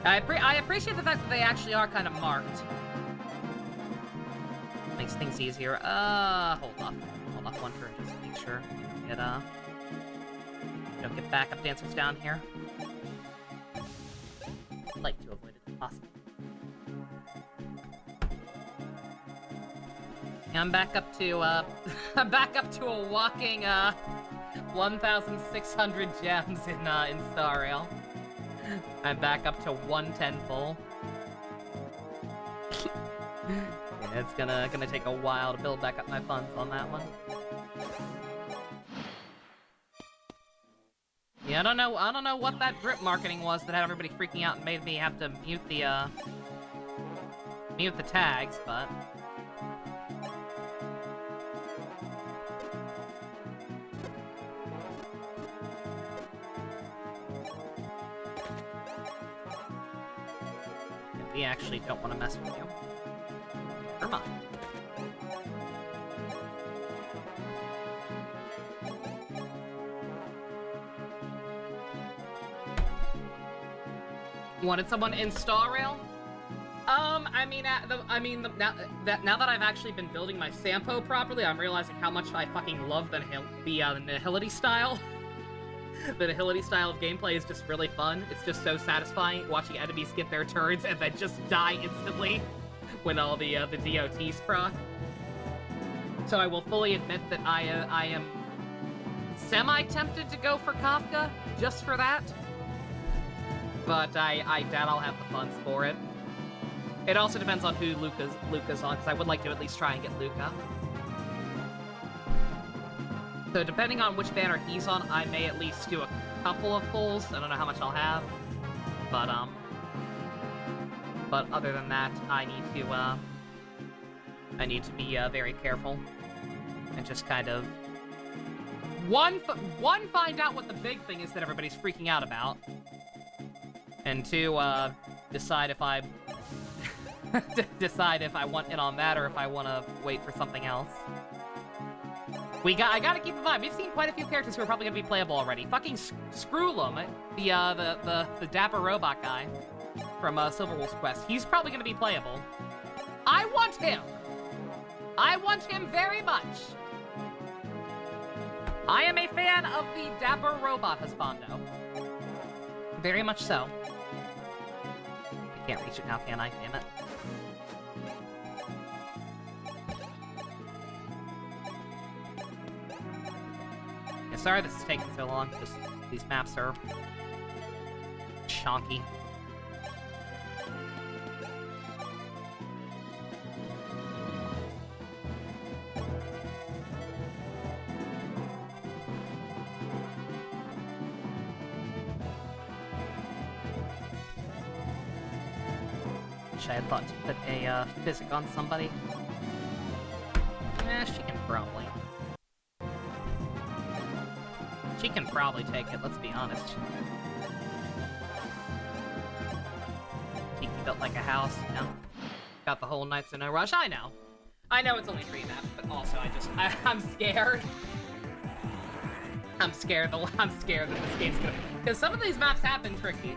I appreciate the fact that they actually are kind of marked. Makes things easier. Hold off. Hold off one turn just to make sure it, don't get backup dancers down here. I'd like to avoid it if possible. Yeah, I'm back up to, I'm back up to a walking, 1,600 gems in Star Rail. I'm back up to 110 full. Yeah, it's gonna take a while to build back up my funds on that one. Yeah, I don't know what that drip marketing was that had everybody freaking out and made me have to mute the tags, but... We actually don't want to mess with you. Never mind. You wanted someone in Star Rail? Now that I've actually been building my Sampo properly, I'm realizing how much I fucking love the Nihility style. The Nihility style of gameplay is just really fun. It's just so satisfying watching enemies get their turns and then just die instantly when all the DOTs proc. So I will fully admit that I am semi-tempted to go for Kafka, just for that. But I doubt I'll have the funds for it. It also depends on who Luca's on, because I would like to at least try and get Luca. So depending on which banner he's on, I may at least do a couple of pulls. I don't know how much I'll have, but other than that, I need to be very careful and just kind of one find out what the big thing is that everybody's freaking out about, and two decide if I want in on that or if I want to wait for something else. I gotta keep in mind, we've seen quite a few characters who are probably gonna be playable already. Fucking Screwlum, the dapper robot guy from Silverwolf's Quest. He's probably gonna be playable. I want him! I want him very much! I am a fan of the dapper robot husbando. Very much so. I can't reach it now, can I? Damn it. Sorry this is taking so long, just these maps are chonky. Wish I had thought to put a physic on somebody. She can probably. She can probably take it, let's be honest. She built like a house, you know? Got the whole Nights in No Rush, I know. I know it's only 3 maps, but also I'm scared. I'm scared that this game's gonna... Because some of these maps have been tricky.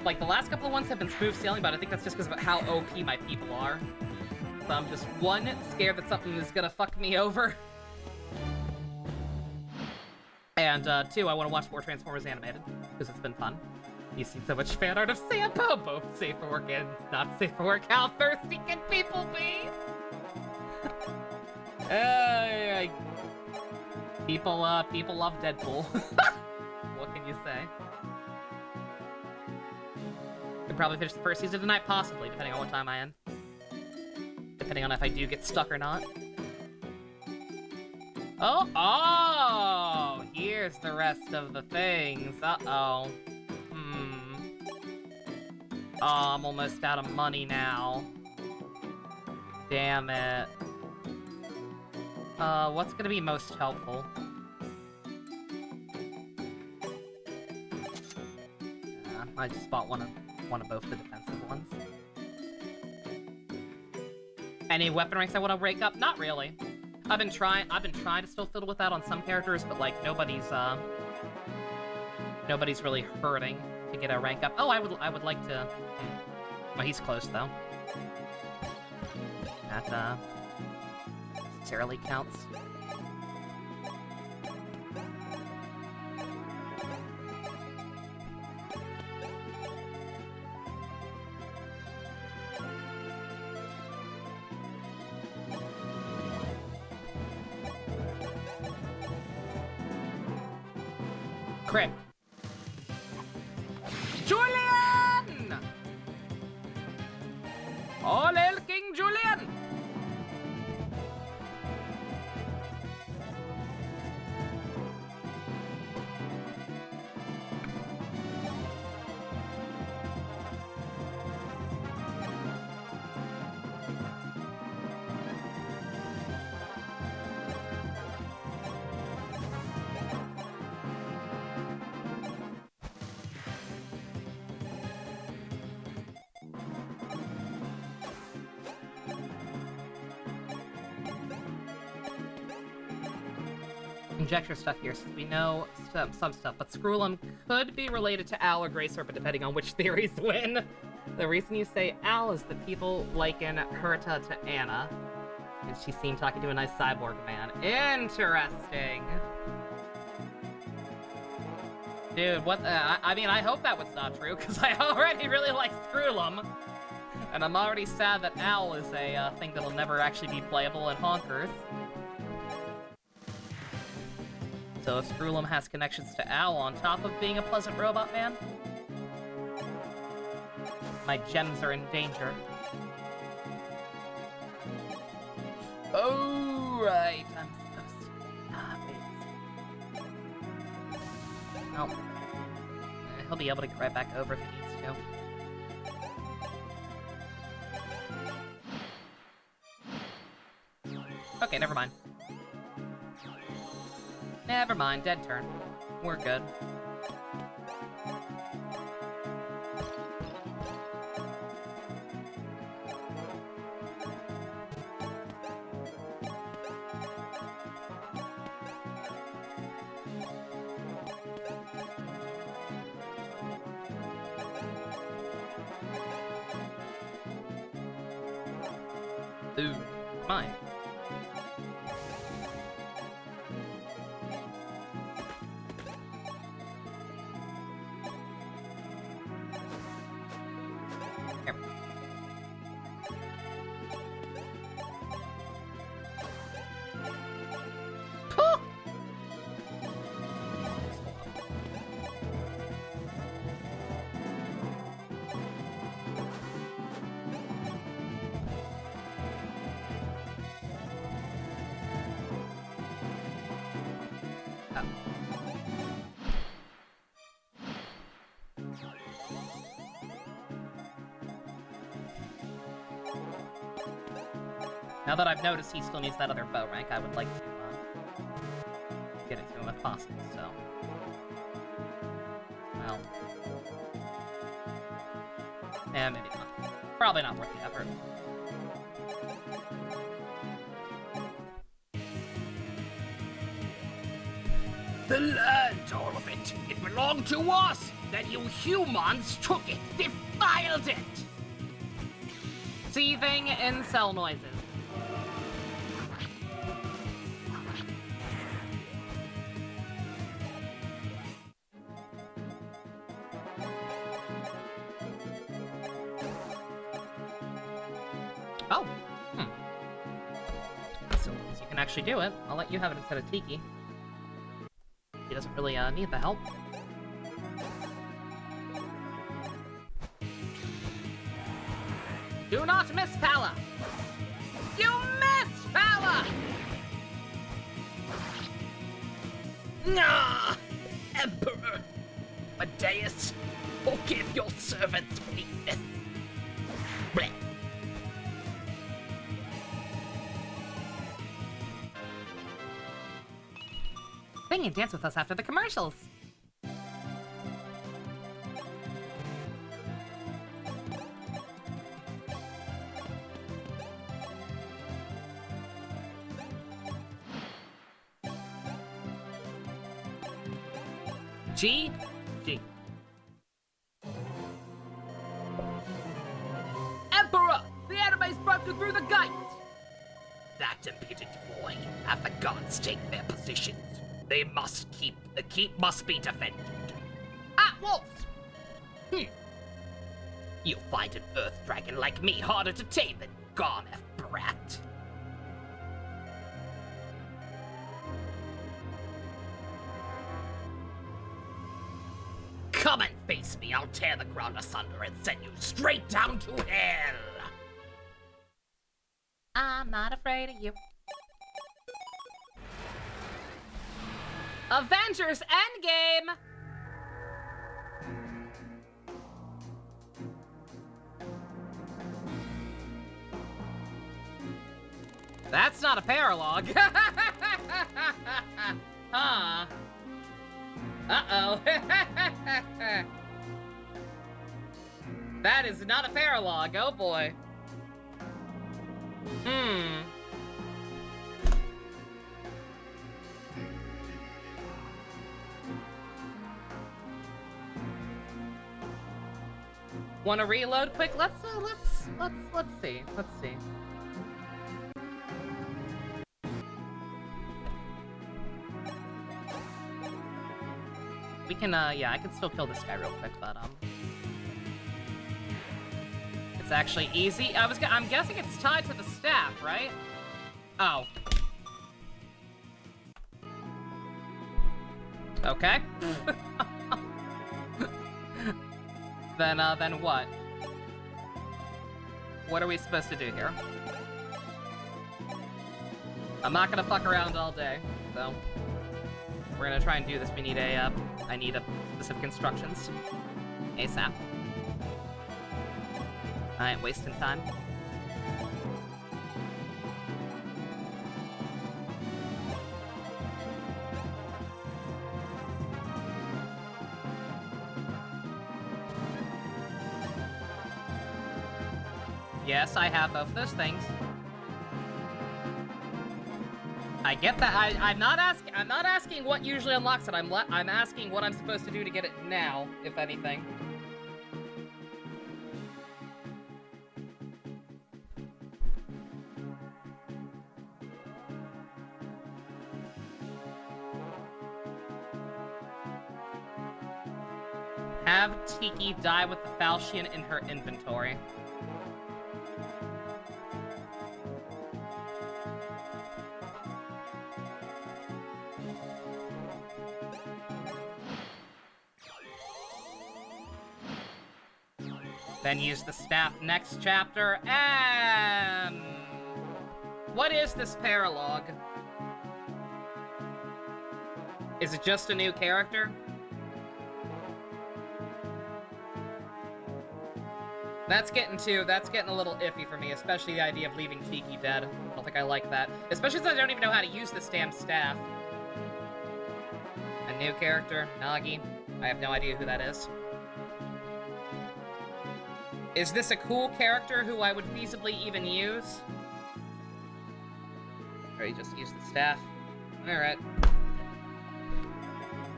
Like, the last couple of ones have been smooth sailing, but I think that's just because of how OP my people are. So I'm just, 1, scared that something is gonna fuck me over. And 2, I want to watch more Transformers animated, because it's been fun. You've seen so much fan art of Sampo, both safe for work and not safe for work. How thirsty can people be? People love Deadpool. What can you say? Could probably finish the first season tonight, possibly, depending on what time I end. Depending on if I do get stuck or not. Oh, here's the rest of the things. Uh-oh. Oh, I'm almost out of money now. Damn it. What's gonna be most helpful? I just bought one of both the defensive ones. Any weapon ranks I want to rank up? Not really. I've been trying to still fiddle with that on some characters, but like nobody's really hurting to get a rank up. Oh, I would like to. Well, he's close though. That necessarily counts. Crit. Julian! All hail King Julian! Conjecture stuff here, since we know some stuff, but Screw'em could be related to Al or Grey Serpent, depending on which theories win. The reason you say Al is that people liken Herta to Anna, and she's seen talking to a nice cyborg man. Interesting. Dude, what? I mean, I hope that was not true, because I already really like Screw'em, and I'm already sad that Al is a thing that'll never actually be playable in Honkers. So if Screw'em has connections to Al on top of being a pleasant robot man, my gems are in danger. Oh, right, I'm supposed to... Oh. He'll be able to get right back over if he needs to. Okay, never mind. Never mind, dead turn. We're good. Ooh, mine. Now that I've noticed he still needs that other bow rank, I would like to get it to him if possible, so... Well... maybe not. Probably not worth the effort. The land, all of it. It belonged to us. Then you humans took it, defiled it. Seething incel noises. Oh. So you can actually do it. I'll let you have it instead of Tiki. He doesn't really need the help. Do not miss, Pala! You missed, Pala! Ah! Emperor! Amadeus, forgive your servant's weakness. Blech. Sing and dance with us after the commercials. G. Emperor! The enemy's broken through the gate! That impudent boy. Have the guards take their positions. They must the keep must be defended. At once! You'll find an earth dragon like me harder to tame than Garmeth, brat. Come and face me, I'll tear the ground asunder and send you straight down to hell! I'm not afraid of you. Avengers Endgame! That's not a paralogue. Huh. Uh-oh. That is not a paralogue, oh boy. Want to reload quick? Let's see. We can, yeah, I can still kill this guy real quick, but, it's actually easy. I'm guessing it's tied to the staff, right? Oh. Okay. Then what? What are we supposed to do here? I'm not gonna fuck around all day, so we're gonna try and do this. We need I need specific instructions. ASAP. I ain't wasting time. Yes, I have both of those things. I get that. I'm not asking what usually unlocks it. I'm asking what I'm supposed to do to get it now, if anything. Have Tiki die with the falchion in her inventory. Then use the staff next chapter, and... What is this paralogue? Is it just a new character? That's getting a little iffy for me, especially the idea of leaving Tiki dead. I don't think I like that. Especially since I don't even know how to use this damn staff. A new character, Nagi. I have no idea who that is. Is this a cool character who I would feasibly even use? Or you just use the staff? Alright.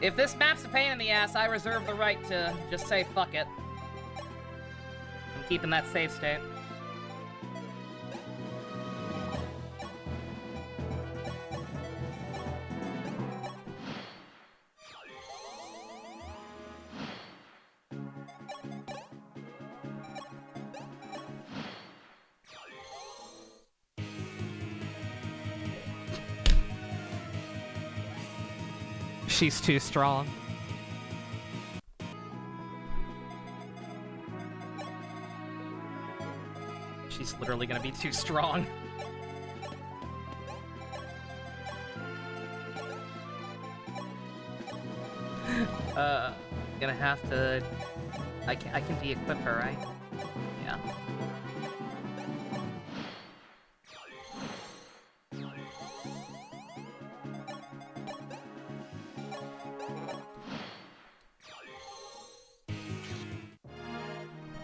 If this map's a pain in the ass, I reserve the right to just say fuck it. I'm keeping that save state. She's too strong. She's literally gonna be too strong. Gonna have to... I can de-equip her, right? Yeah.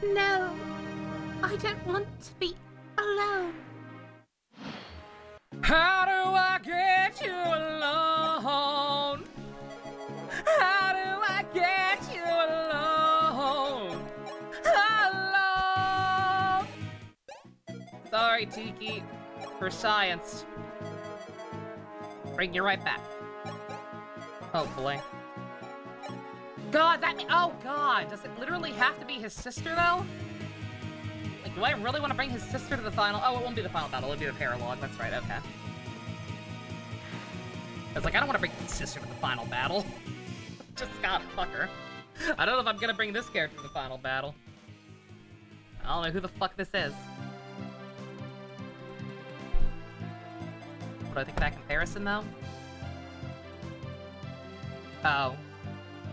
No, I don't want to be alone. How do I get you alone? How do I get you alone? Alone. Sorry, Tiki, for science. Bring you right back. Hopefully. God, oh God, does it literally have to be his sister though? Like, do I really want to bring his sister to the final? Oh, it won't be the final battle, it'll be the paralogue, that's right, okay. I was like, I don't want to bring his sister to the final battle. Just gotta fuck her. I don't know if I'm gonna bring this character to the final battle. I don't know who the fuck this is. What do I think of that comparison though? Oh.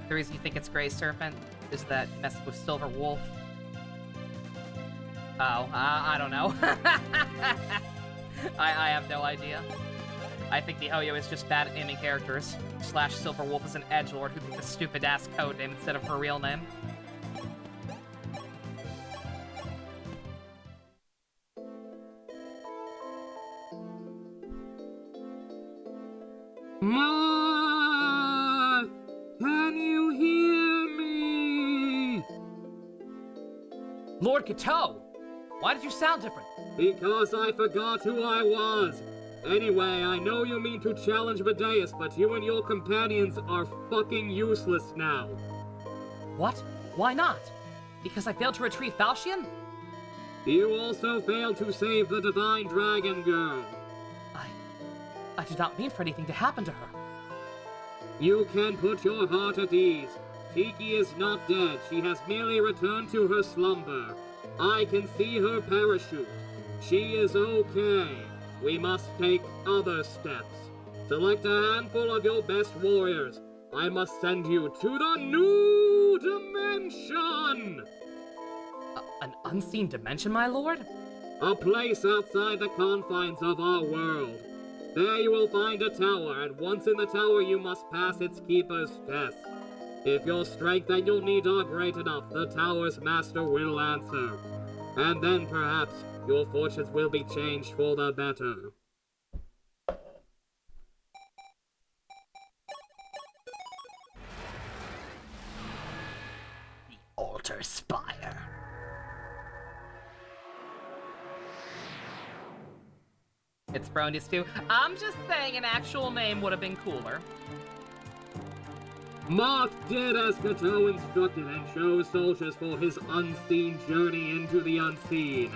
The reason you think it's Grey Serpent is that you messed with Silver Wolf. Oh, I don't know. I have no idea. I think the Hoyo is just bad at naming characters. / Silver Wolf is an edgelord who picked a stupid-ass code name instead of her real name. Moth! Can you hear me? Lord Kato! Why did you sound different? Because I forgot who I was. Anyway, I know you mean to challenge Medeus, but you and your companions are fucking useless now. What? Why not? Because I failed to retrieve Falchion? You also failed to save the Divine Dragon Girl. I did not mean for anything to happen to her. You can put your heart at ease. Tiki is not dead. She has merely returned to her slumber. I can see her parachute. She is okay. We must take other steps. Select a handful of your best warriors. I must send you to the new dimension! An unseen dimension, my lord? A place outside the confines of our world. There you will find a tower, and once in the tower you must pass its keeper's test. If your strength and your need are great enough, the tower's master will answer. And then perhaps your fortunes will be changed for the better. The Altar Spire. It's Bronius too. I'm just saying an actual name would have been cooler. Moth did as Kato instructed and chose soldiers for his unseen journey into the unseen.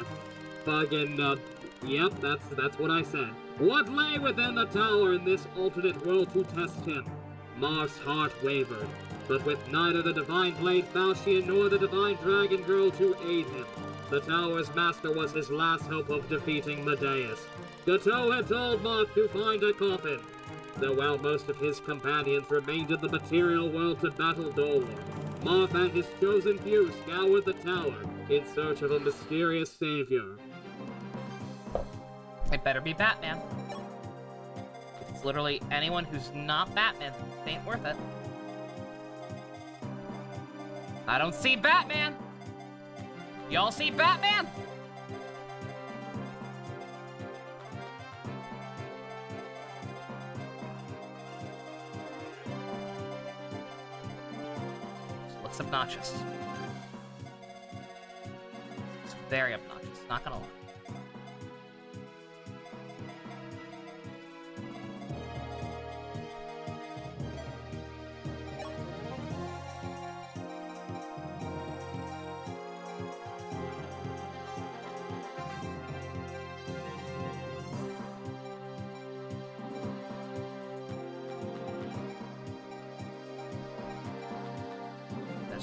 Yep, that's what I said. What lay within the tower in this alternate world to test him? Marth's heart wavered, but with neither the Divine Blade Falchion nor the Divine Dragon Girl to aid him, the tower's master was his last hope of defeating Medeus. Kato had told Marth to find a coffin, though while most of his companions remained in the material world to battle Dolor, Marth and his chosen few scoured the tower in search of a mysterious savior. It better be Batman. It's literally anyone who's not Batman. It ain't worth it. I don't see Batman! Y'all see Batman? Looks obnoxious. It's very obnoxious, not gonna lie.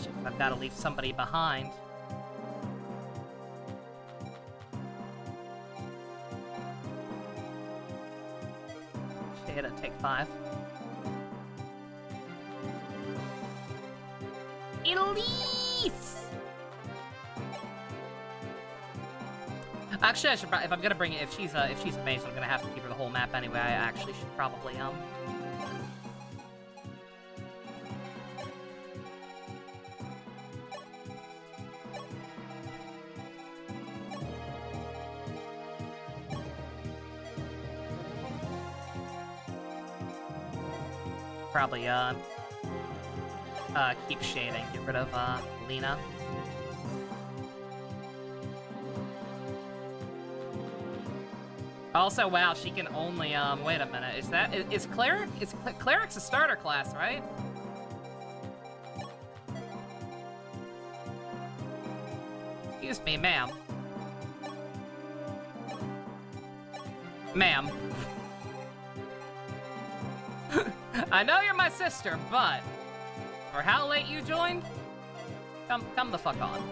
question. I've got to leave somebody behind. Shada, take 5. Elise! Actually, I should. If I'm gonna bring it, if she's a mage, I'm gonna have to keep her the whole map anyway. I actually should probably probably keep shading, get rid of Lena. Also, wow, she can only wait a minute. Is Cleric's a starter class, right? Excuse me, ma'am. Ma'am. I know you're my sister, but or how late you joined? Come the fuck on.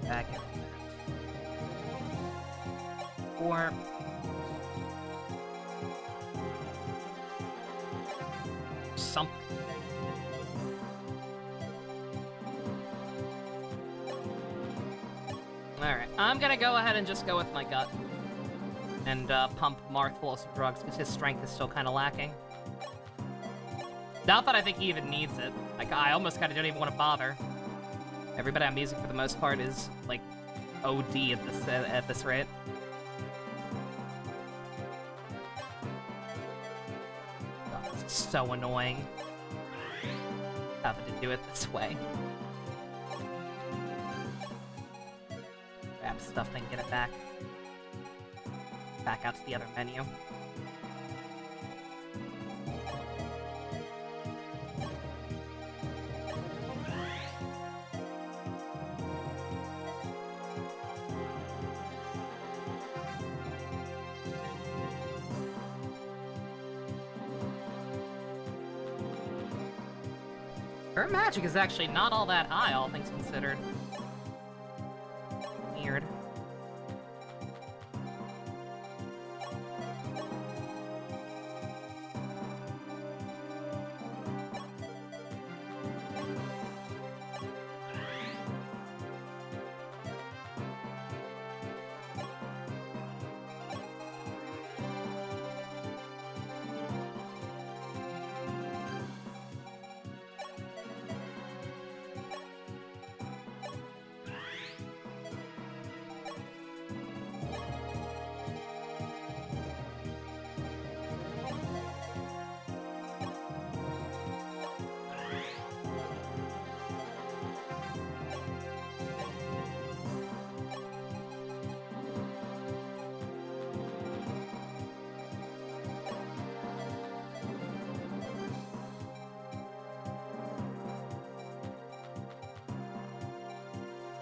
Back in. Or something. Alright, I'm gonna go ahead and just go with my gut. And pump Marth full of some drugs, because his strength is still kind of lacking. Not that I think he even needs it. Like, I almost kind of don't even want to bother. Everybody I'm using for the most part is, like, OD at this rate. God, this is so annoying. Having to do it this way. Grab stuff, then get it back. Back out to the other menu. Her magic is actually not all that high, all things considered. Weird.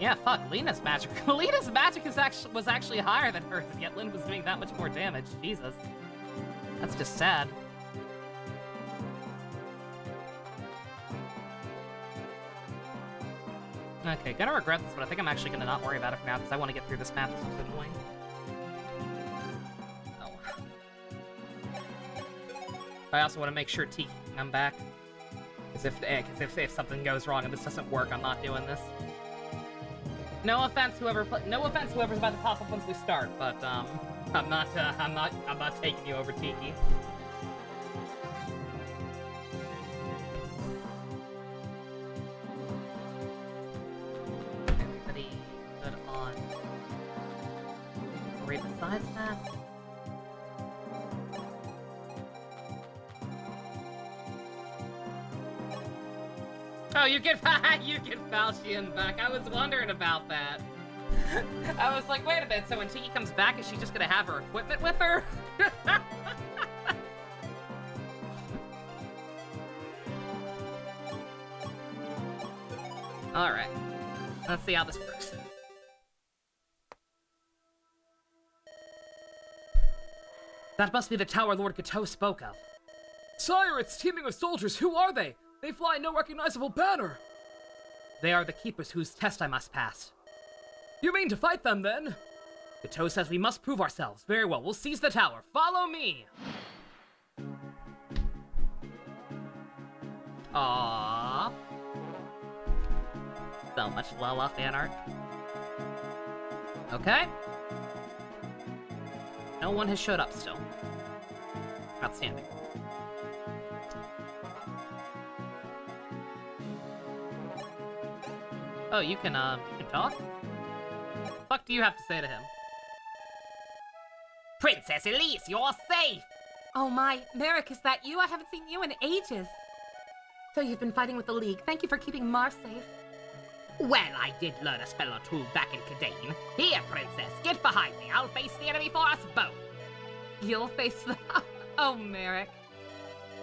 Yeah, fuck, Lena's magic. Lena's magic was actually higher than hers, and yet Lynn was doing that much more damage. Jesus. That's just sad. Okay, gonna regret this, but I think I'm actually gonna not worry about it for now, because I want to get through this map. This is annoying. Oh. I also want to make sure Tiki can come back. Because if something goes wrong and this doesn't work, I'm not doing this. No offense, whoever's about to pop up once we start, but I'm not taking you over, Tiki. Everybody good on. Right besides that. Oh, you get Falchion back. I was wondering about that. I was like, wait a minute, so when Tiki comes back, is she just gonna have her equipment with her? Alright. Let's see how this works. That must be the tower Lord Gateau spoke of. Sire, it's teeming with soldiers. Who are they? They fly no recognizable banner. They are the keepers whose test I must pass. You mean to fight them, then? Gateau says we must prove ourselves. Very well, we'll seize the tower. Follow me! Aww. So much Lala fan art. Okay. No one has showed up still. Outstanding. Oh, you can talk? What the fuck do you have to say to him? Princess Elise, you're safe! Oh my, Merrick, is that you? I haven't seen you in ages. So you've been fighting with the League. Thank you for keeping Mar safe. Well, I did learn a spell or two back in Cadane. Here, Princess, get behind me. I'll face the enemy for us both. You'll face the... Oh, Merrick.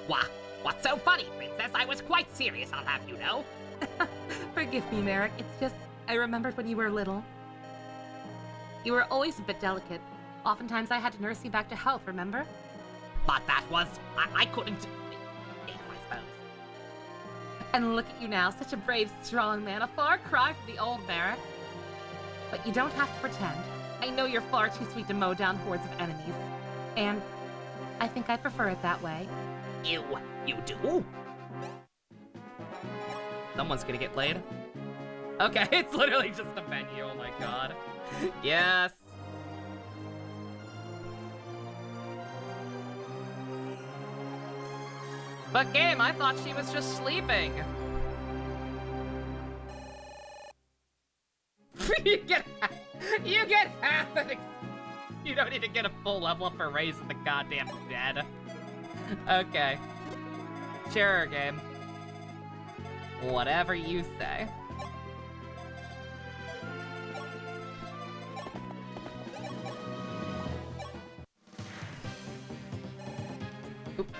What's so funny, Princess? I was quite serious, I'll have you know. Forgive me, Merrick. It's just, I remembered when you were little. You were always a bit delicate. Oftentimes I had to nurse you back to health, remember? But that was... I couldn't... Yes, I suppose. And look at you now, such a brave, strong man, a far cry from the old Merrick. But you don't have to pretend. I know you're far too sweet to mow down hordes of enemies. And I think I prefer it that way. You do? Someone's gonna get laid. Okay, it's literally just a menu, oh my god. Yes. But game, I thought she was just sleeping. you get half an You don't need to get a full level up for raising the goddamn dead. Okay. Sure, game. Whatever you say. Oop.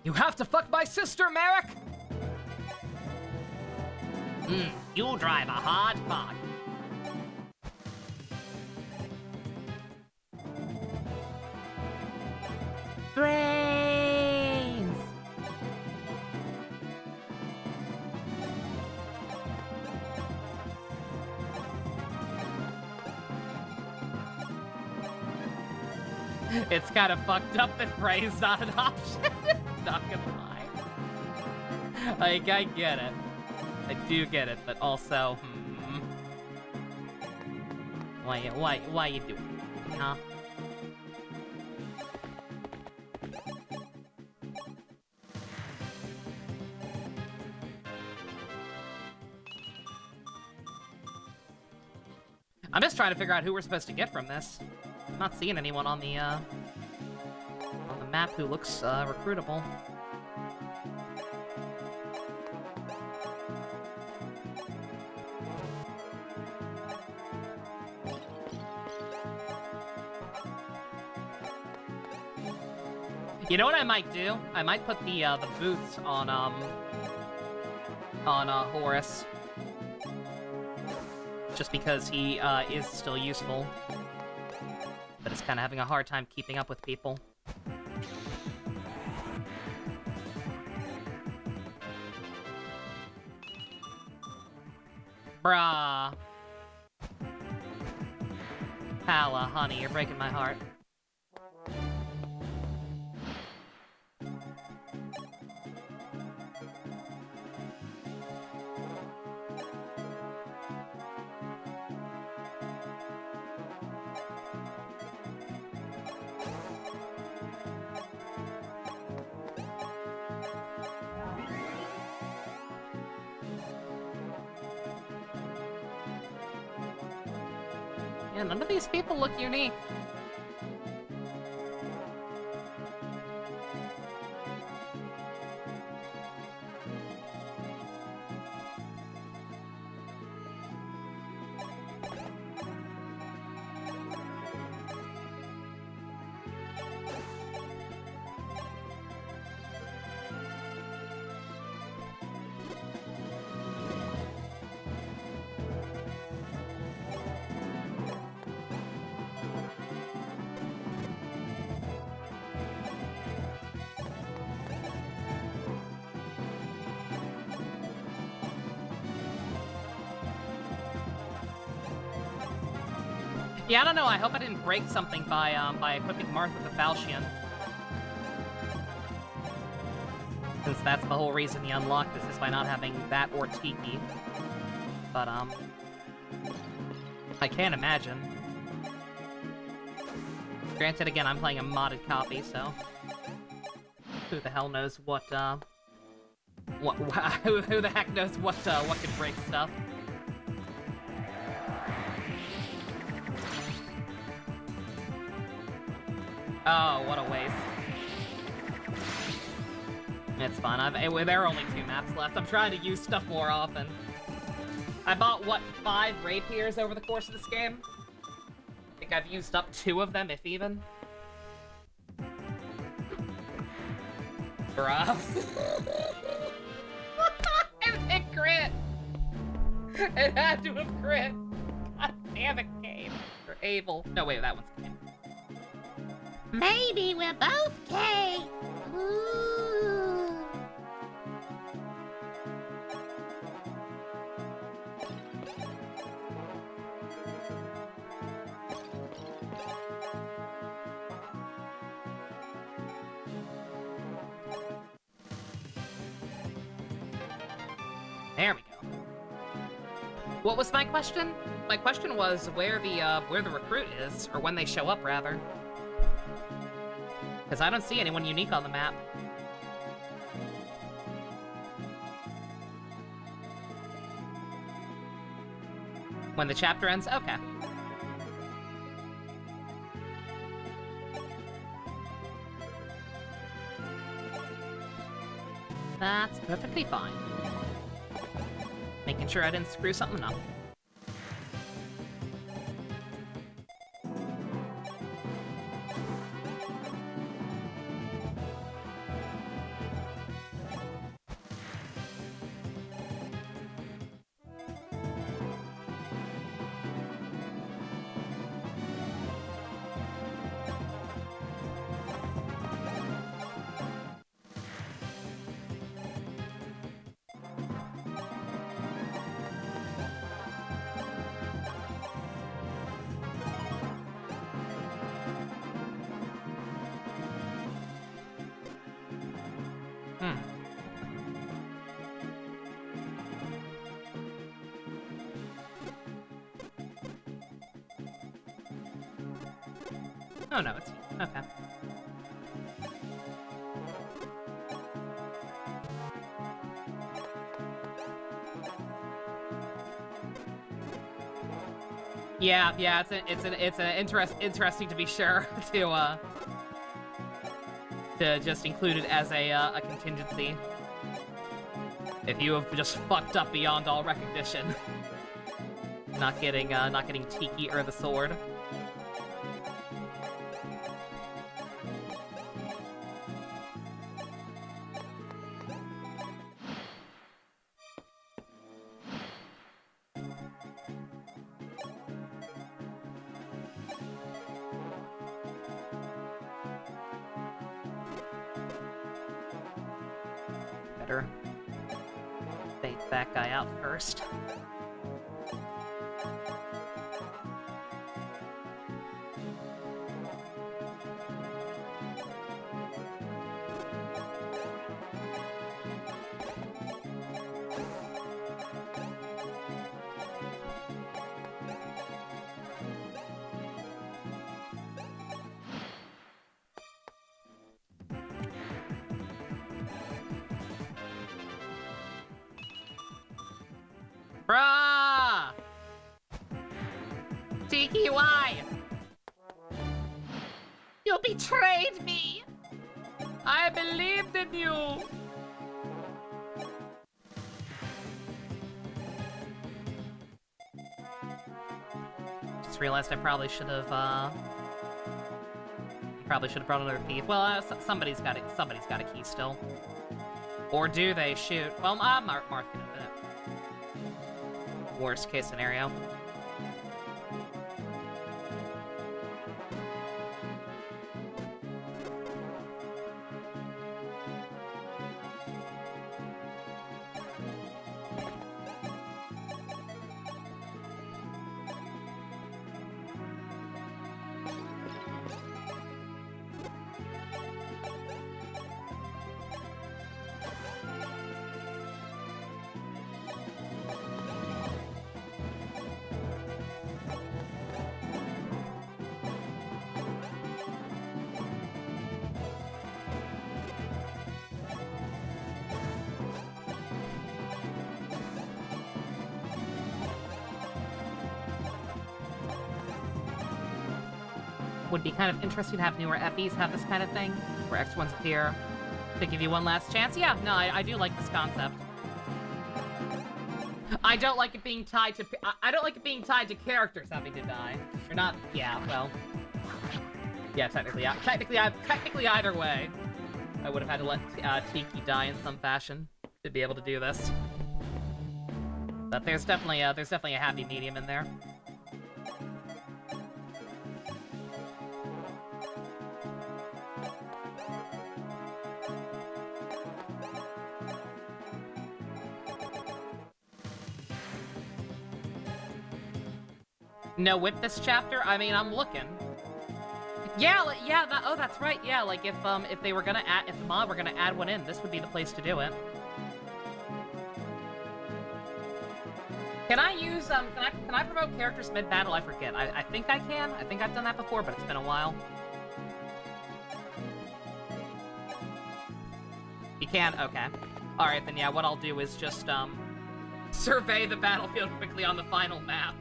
You have to fuck my sister, Merrick! You drive a hard bargain. Brains! It's kind of fucked up that brain's not an option. Not gonna lie. Like, I get it. I do get it, but also, why you doing it, huh? I'm just trying to figure out who we're supposed to get from this. I'm not seeing anyone on the map who looks recruitable. You know what I might do? I might put the boots on Horus. Just because he is still useful. But is kind of having a hard time keeping up with people. Bruh. Pala, honey, you're breaking my heart. Yeah, none of these people look unique. Yeah, I don't know. I hope I didn't break something by equipping Marth with the Falchion. Since that's the whole reason you unlock this, is by not having that or Tiki. But, I can't imagine. Granted, again, I'm playing a modded copy, so... Who the hell knows what, who the heck knows what could break stuff? Oh, what a waste. It's fine. There are only 2 maps left. I'm trying to use stuff more often. I bought, what, 5 rapiers over the course of this game? I think I've used up 2 of them, if even. Bruh. It crit! It had to have crit! God damn it, game. Or Abel. No, wait, that one's game. Maybe we're both gay. Ooh. There we go. What was my question? My question was where the recruit is, or when they show up, rather. Because I don't see anyone unique on the map. When the chapter ends? Okay. That's perfectly fine. Making sure I didn't screw something up. Oh no, it's okay. Yeah, it's an interesting to be sure to just include it as a contingency. If you have just fucked up beyond all recognition, not getting Tiki or the sword. Better bait that guy out first. Bruh! Tiki, why? You betrayed me! I believed in you! Just realized I probably should have brought another thief. Well, somebody's got a key still. Or do they? Shoot. Well, Marth can open it. Worst case scenario. would be kind of interesting to have newer FEs have this kind of thing, where extra ones appear to give you one last chance. Yeah, no, I do like this concept. I don't like it being tied to... I don't like it being tied to characters having to die. Or not... Yeah, well... Yeah, technically either way. I would have had to let Tiki die in some fashion to be able to do this. But there's definitely a happy medium in there. No whip this chapter? I mean, I'm looking. Yeah, oh, that's right. Yeah, like if they were gonna add, if the mod were gonna add one in, this would be the place to do it. Can I use, can I promote characters mid-battle? I forget. I think I can. I think I've done that before, but it's been a while. You can? Okay. Alright, then yeah, what I'll do is just, survey the battlefield quickly on the final map.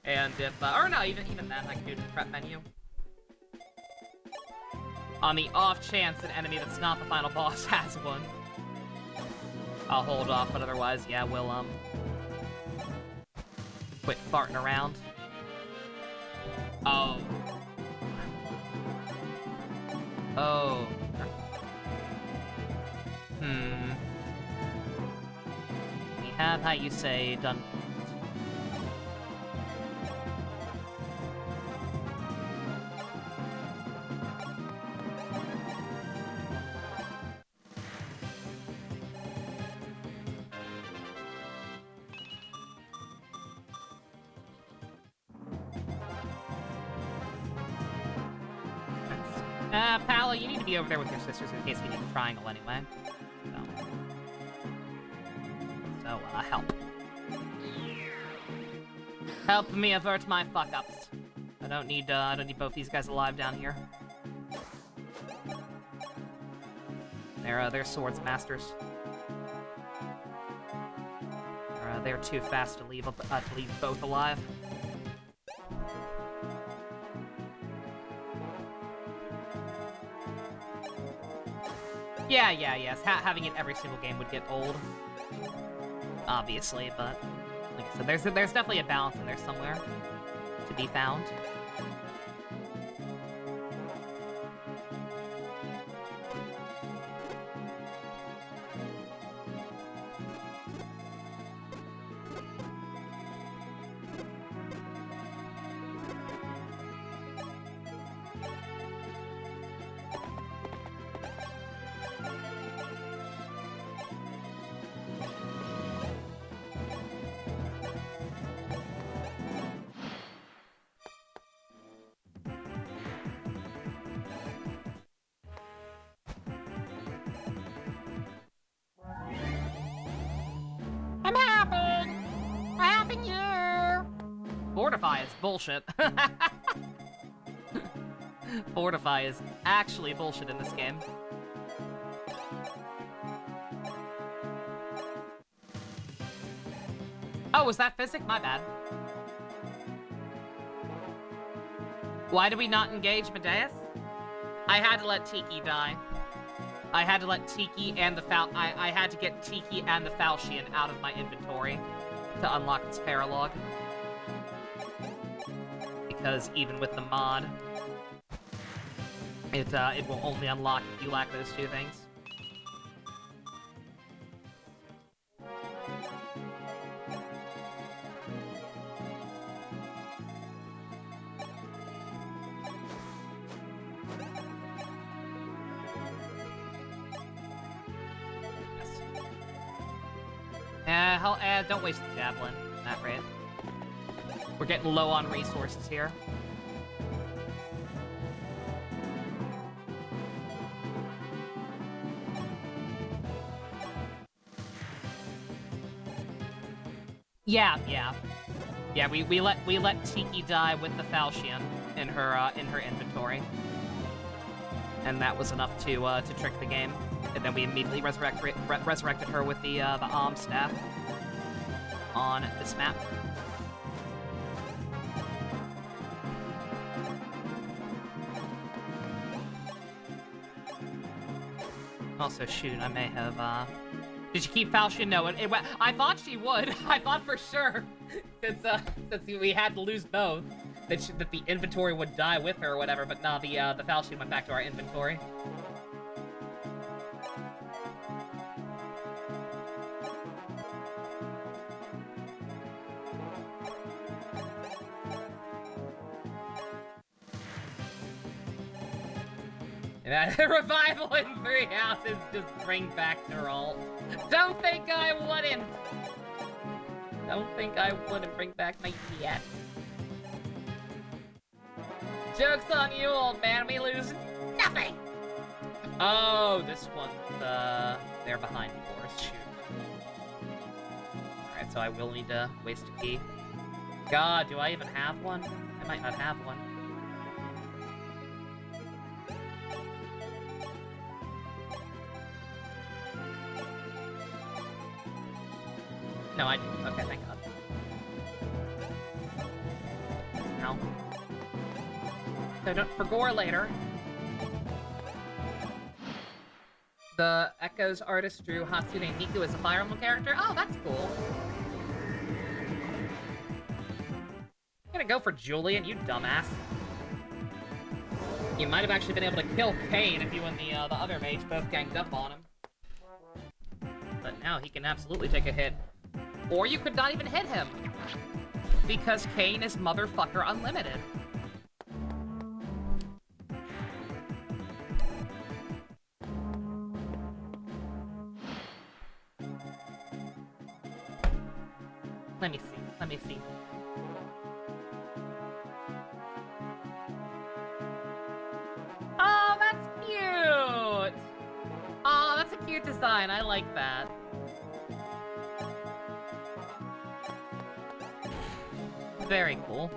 And if, or no, even then, I can do it in the prep menu. On the off chance an enemy that's not the final boss has one. I'll hold off, but otherwise, yeah, we'll, quit farting around. Oh. Oh. We have, how you say, done... Paolo, you need to be over there with your sisters in case we need a triangle anyway. So, help. Help me avert my fuck-ups. I don't need both these guys alive down here. They're swords masters. They're too fast to leave both alive. Yeah, yes. Having it every single game would get old. Obviously, but like I said, there's definitely a balance in there somewhere to be found. Fortify is bullshit. Fortify is actually bullshit in this game. Oh, was that Physic? My bad. Why did we not engage Medeus? I had to let Tiki die. I had to let Tiki and the I had to get Tiki and the Falchion out of my inventory to unlock its paralog. Because even with the mod, it will only unlock if you lack those two things. Yes. Don't waste the javelin at that rate. We're getting low on resources here. Yeah. We let Tiki die with the Falchion in her inventory, and that was enough to trick the game. And then we immediately resurrected her with the Alm staff on this map. Also, shoot, I may have, Did she keep Falchion? No, I thought she would. I thought for sure, since we had to lose both, that the inventory would die with her or whatever, but no, the Falchion went back to our inventory. Revival in 3 houses, just bring back Geralt. Don't think I wouldn't. Don't think I wouldn't bring back my yet. Joke's on you, old man. We lose nothing. Oh, this one's they're behind doors. Shoot. All right, so I will need to waste a key. God, do I even have one? I might not have one. No, I do. Okay, thank God. No. So don't for gore later. The Echoes artist drew Hatsune Miku as a Fire Emblem character. Oh, that's cool. I'm gonna go for Julian, you dumbass. You might have actually been able to kill Kane if you and the other mage both ganged up on him. But now he can absolutely take a hit. Or you could not even hit him. Because Kane is motherfucker unlimited. Let me see. Let me see. Oh, that's cute! Oh, that's a cute design. I like that. Very cool.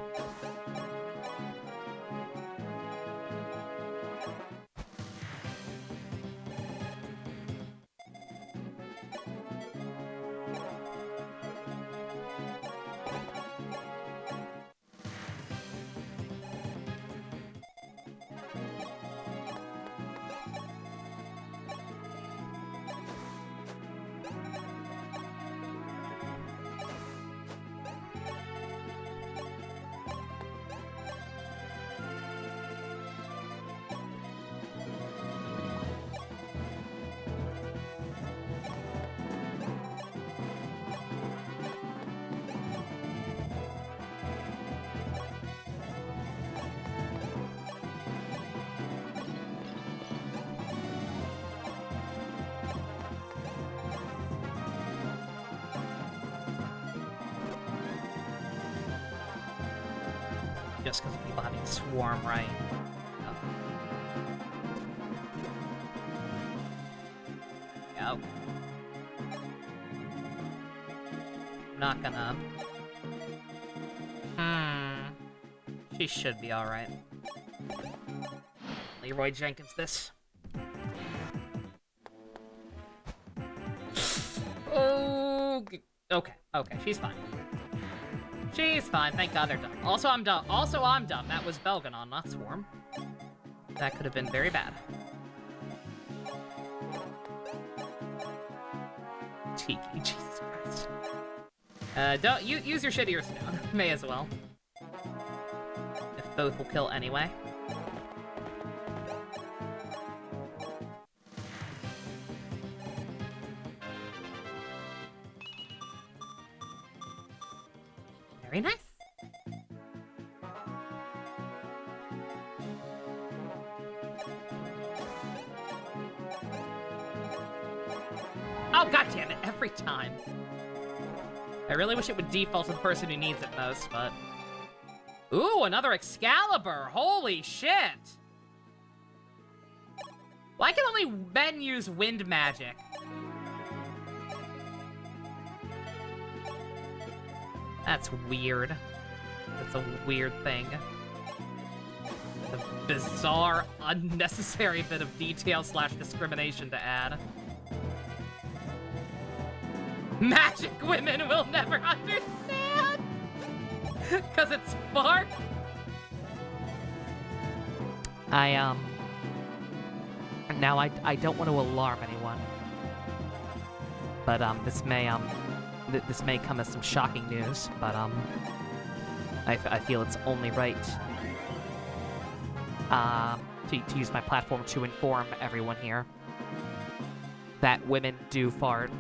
Just because people having swarm, right? Yep. Not gonna. She should be alright. Leroy Jenkins this. Oh, okay, she's fine. She's fine, thank God they're dumb. Also, I'm dumb. That was Belganon, not Swarm. That could have been very bad. Tiki, Jesus Christ. Don't use your shittier stone. May as well. If both will kill anyway. Very nice. Oh, god damn it, every time. I really wish it would default to the person who needs it most, but... Ooh, another Excalibur! Holy shit! Why can only men use wind magic? That's weird. That's a weird thing. A bizarre, unnecessary bit of detail / discrimination to add. Magic women will never understand! Cause it's spark? Now, I don't want to alarm anyone, but this may come as some shocking news, but I feel it's only right to use my platform to inform everyone here that women do fart.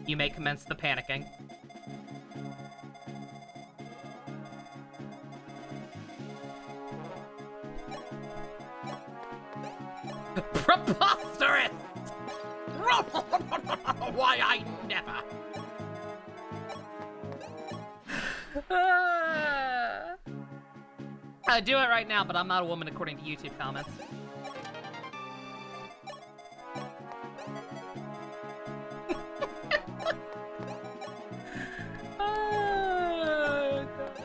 You may commence the panicking. Preposterous! Why, I never. I do it right now, but I'm not a woman according to YouTube comments. Oh, God.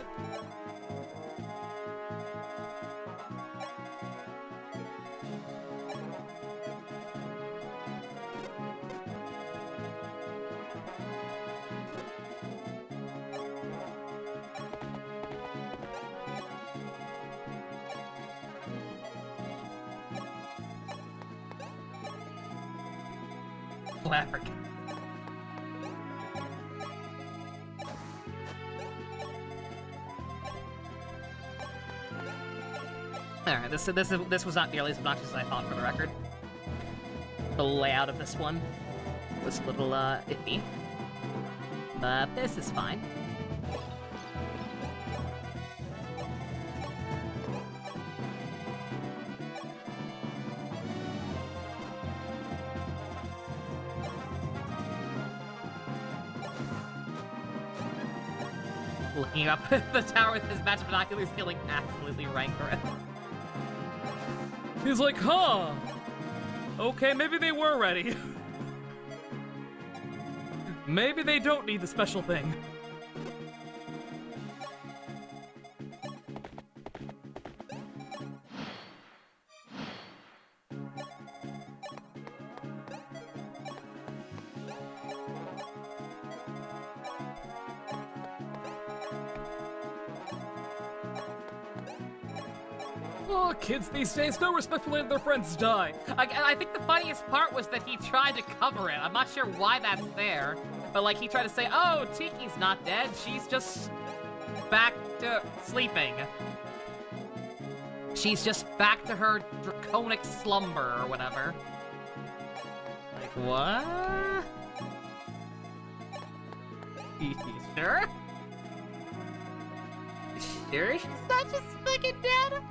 Africa. Alright, this was not nearly as obnoxious as I thought, for the record. The layout of this one was a little iffy, but this is fine. Looking up the tower with his magic binoculars, feeling absolutely rancorous. He's like, huh? Okay, maybe they were ready. Maybe they don't need the special thing. Oh, kids these days, no respect for letting their friends die. I think the funniest part was that he tried to cover it. I'm not sure why that's there, but like he tried to say, oh, Tiki's not dead, she's just back to sleeping. She's just back to her draconic slumber or whatever. Like, what? You sure? Sure she's not just fucking dead?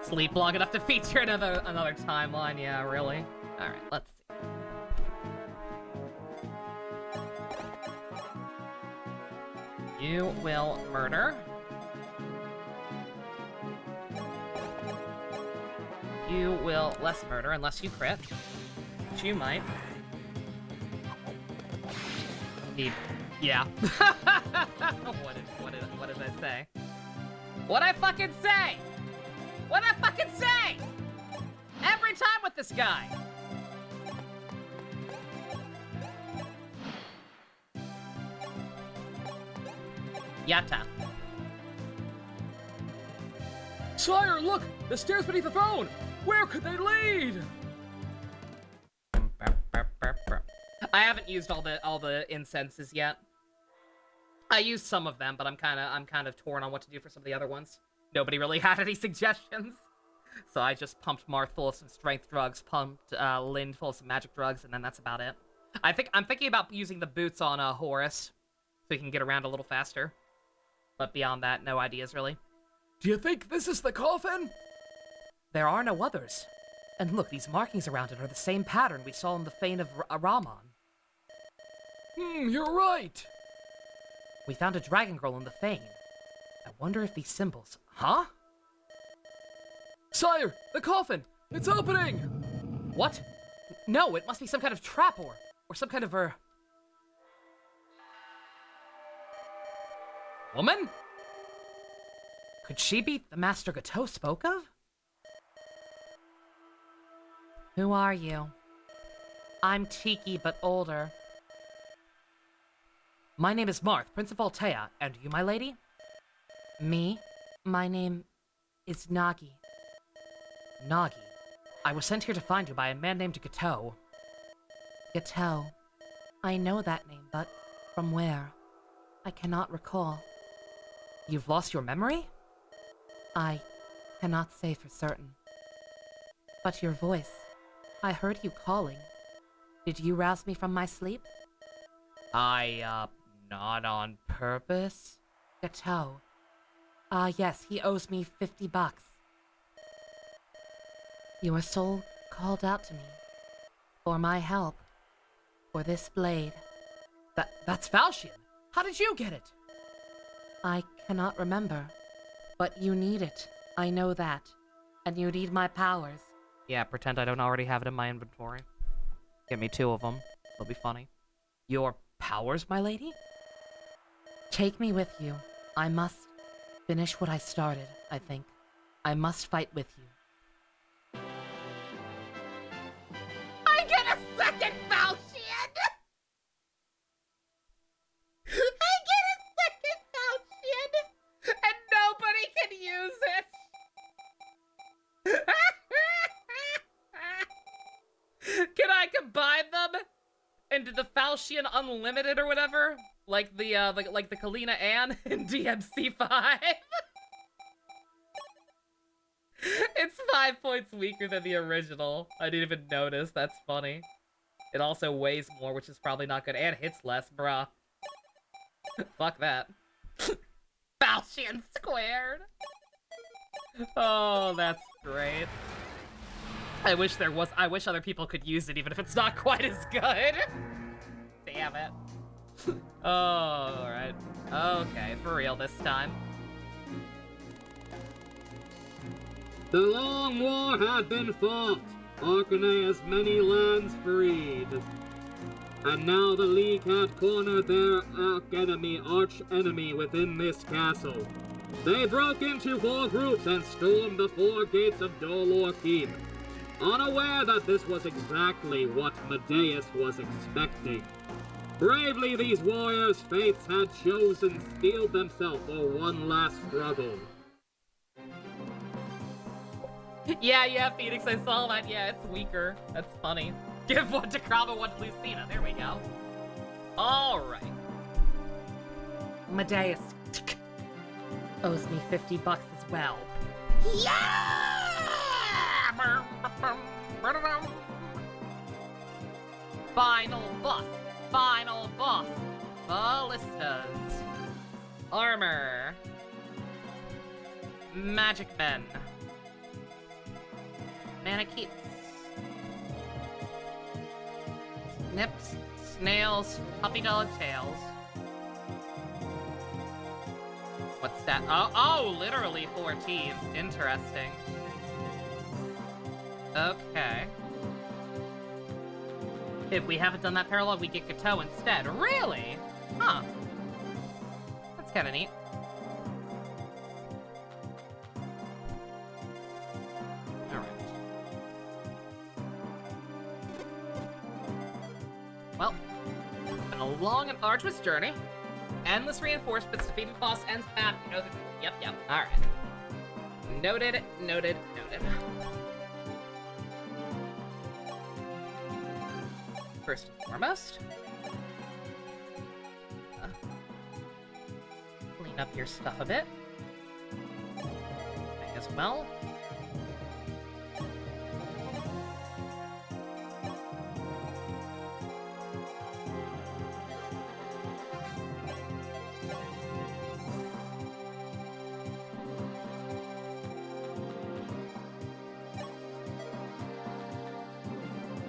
Sleep long enough to feature another timeline, yeah, really? Alright, let's see. You will murder. You will less murder unless you crit. Which you might. Yeah. What did I say? What'd I fucking say? What'd I fucking say? Every time with this guy. Yatta. Sire, look! The stairs beneath the throne! Where could they lead? I haven't used all the incenses yet. I used some of them, but I'm kind of torn on what to do for some of the other ones. Nobody really had any suggestions, so I just pumped Marth full of some strength drugs, pumped Lind full of some magic drugs, and then that's about it. I'm thinking about using the boots on Horus, so he can get around a little faster. But beyond that, no ideas really. Do you think this is the coffin? There are no others. And look, these markings around it are the same pattern we saw in the fane of Raman. You're right. We found a dragon girl in the fane. I wonder if these symbols... Huh? Sire, the coffin! It's opening! What? No, it must be some kind of trap or some kind of Woman? Could she be the Master Gateau spoke of? Who are you? I'm Tiki, but older. My name is Marth, Prince of Altea, and you, my lady? Me? My name is Nagi. Nagi? I was sent here to find you by a man named Gateau. Gateau. I know that name, but from where? I cannot recall. You've lost your memory? I cannot say for certain. But your voice. I heard you calling. Did you rouse me from my sleep? Not on purpose? Gateau. Yes, he owes me $50. Your soul called out to me. For my help. For this blade. That's Falchion! How did you get it? I cannot remember. But you need it. I know that. And you need my powers. Yeah, pretend I don't already have it in my inventory. Give me 2 of them. It'll be funny. Your powers, my lady? Take me with you. I must finish what I started, I think. I must fight with you. I get a second Falchion! I get a second Falchion! And nobody can use it! Can I combine them into the Falchion Unlimited or whatever? Like the Kalina Ann in DMC5? It's 5 points weaker than the original. I didn't even notice. That's funny. It also weighs more, which is probably not good, and hits less, bruh. Fuck that. Falchion squared! Oh, that's great. I wish other people could use it, even if it's not quite as good. Damn it. Oh, alright. Okay, for real this time. The long war had been fought, Arcanea's many lands freed. And now the League had cornered their arch-enemy within this castle. They broke into 4 groups and stormed the 4 gates of Dolor Keep, unaware that this was exactly what Medeus was expecting. Bravely these warriors' fates had chosen steeled themselves for one last struggle. Yeah, Phoenix, I saw that. Yeah, it's weaker. That's funny. Give 1 to Krava, 1 to Lucina. There we go. Alright. Medeus owes me $50 as well. Final boss. Final boss. Ballistas. Armor. Magic Men. Mannequins. Snips. Snails. Puppy dog tails. What's that? Oh, literally 4 T's. Interesting. Okay. If we haven't done that parallel, we get Gateau instead. Really? Huh. That's kind of neat. Alright. Well, it's been a long and arduous journey. Endless reinforcements, defeated boss, and spam. You know the... Yep. Alright. Noted. First and foremost, clean up your stuff a bit. May as well.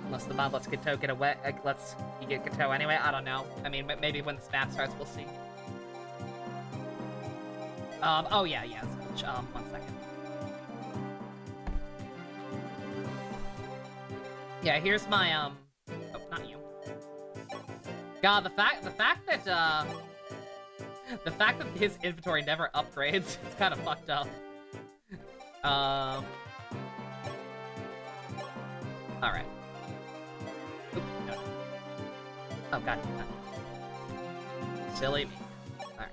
Unless the mod lets Gateau get away, lets you get Gateau anyway. I don't know. I mean, maybe when the map starts, we'll see. Oh yeah. 1 second. Yeah, here's my oh, not you. God, the fact that The fact that his inventory never upgrades is kind of fucked up. Alright. Oop, no. Oh, god. No. Silly me. Alright.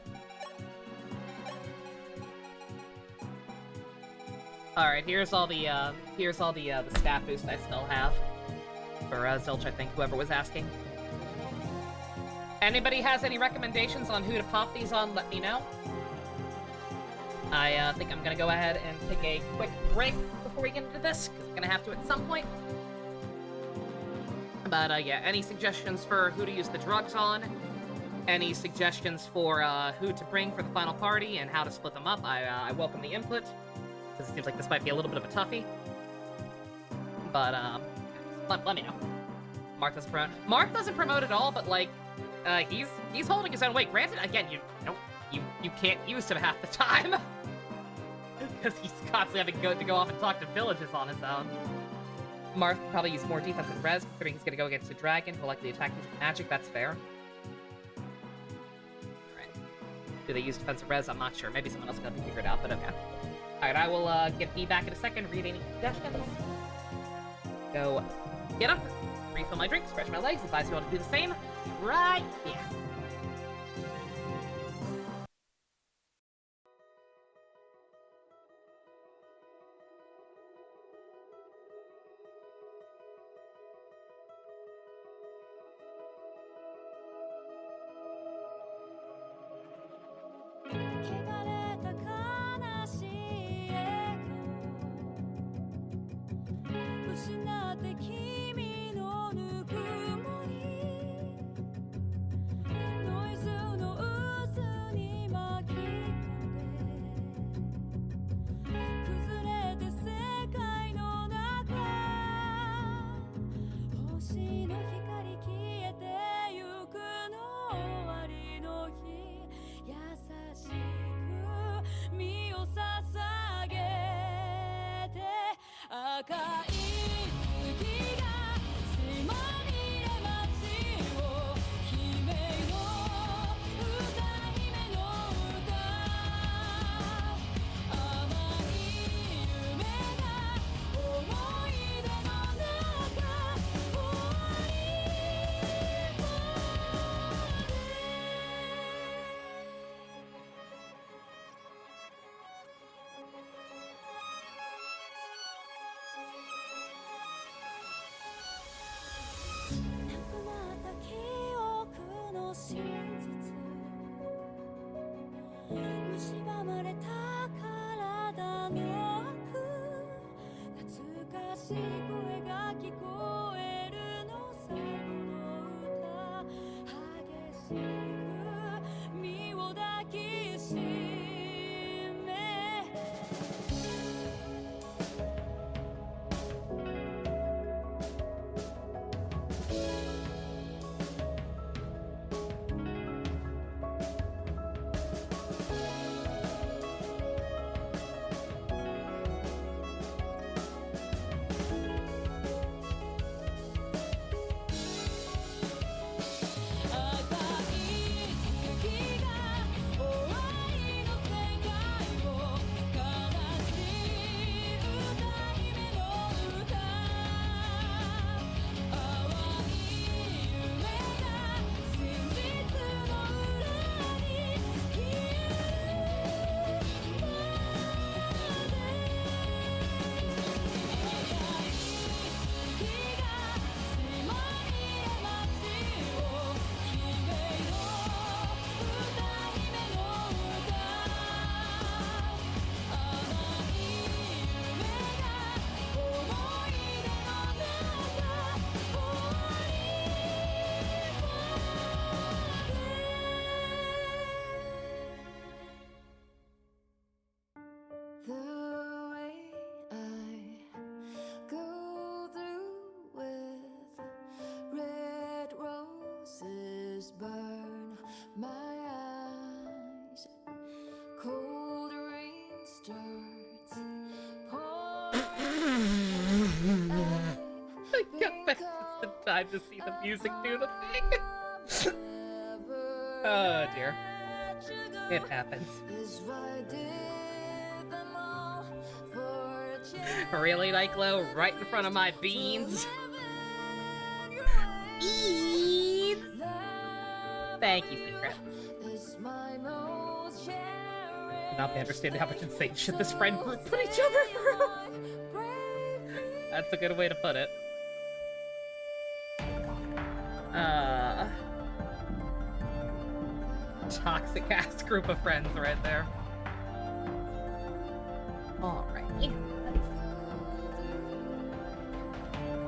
Alright, here's all the stat boost I still have. For, Zilch, I think, whoever was asking. Anybody has any recommendations on who to pop these on, let me know. I think I'm gonna go ahead and take a quick break before we get into this, because I'm gonna have to at some point. But, yeah, any suggestions for who to use the drugs on? Any suggestions for, who to bring for the final party and how to split them up? I welcome the input, because it seems like this might be a little bit of a toughie. But, let me know. Mark doesn't promote at all, but, like, he's holding his own weight. Granted, again, you can't use him half the time. Because he's constantly having to go off and talk to villages on his own. Marth probably use more defensive res, considering he's gonna go against a dragon who'll likely attack using magic, that's fair. Alright. Do they use defensive res? I'm not sure. Maybe someone else got me figured out, but okay. Alright, I will get me back in a second, read any suggestions. Go get up, refill my drink, stretch my legs, advise you all to do the same right here. Time to see the music do the thing. Oh dear. It happens. Really, Nyclo? Right in front of my beans? Beans! Thank you, Secret. Not understanding how much insane shit this friend group put each other through. That's a good way to put it. Toxic ass group of friends right there. Alrighty.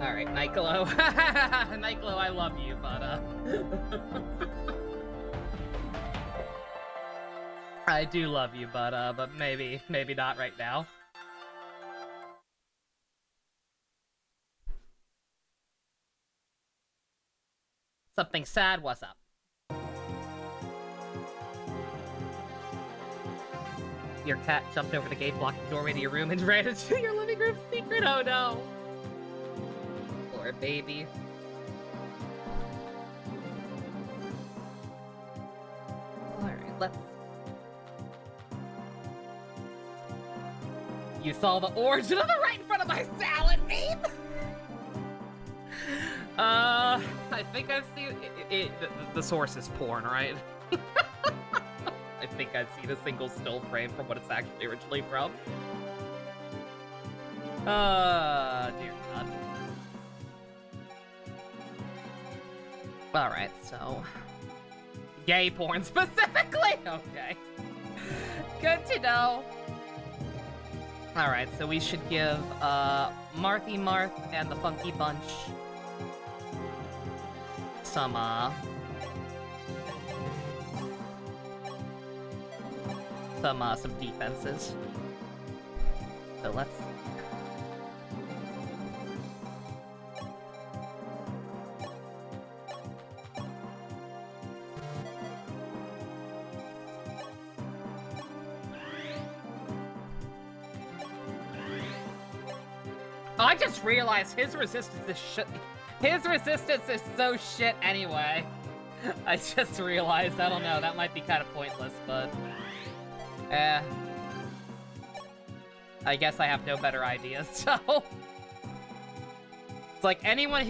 Alright, Nyclo. Nyclo, I love you, but I do love you, but maybe not right now. Something sad, what's up? Your cat jumped over the gate blocking doorway to your room and ran into your living room secret, oh no! Poor baby. Alright, let's... You saw the origin of the right in front of my salad meme? I think I've seen the source is porn, right? I think I've seen a single still frame from what it's actually originally from. Dear God. Alright, so... Gay porn specifically? Okay. Good to know. Alright, so we should give, Marthy Marth and the Funky Bunch some defenses. So let's... Oh, I just realized his resistance is shit. His resistance is so shit anyway. I just realized, I don't know, that might be kind of pointless, but... I guess I have no better ideas, so... It's like, anyone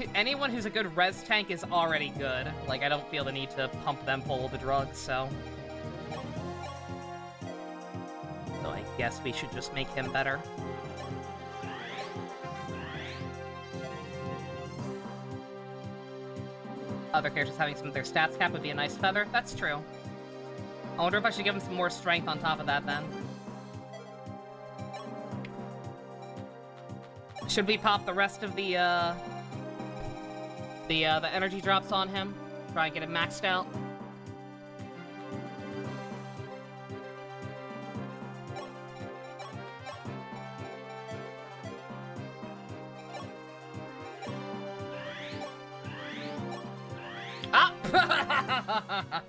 who's a good res tank is already good. Like, I don't feel the need to pump them full of the drugs, so... So I guess we should just make him better. Other characters having some of their stats cap would be a nice feather. That's true. I wonder if I should give him some more strength on top of that, then. Should we pop the rest of the energy drops on him? Try and get him maxed out?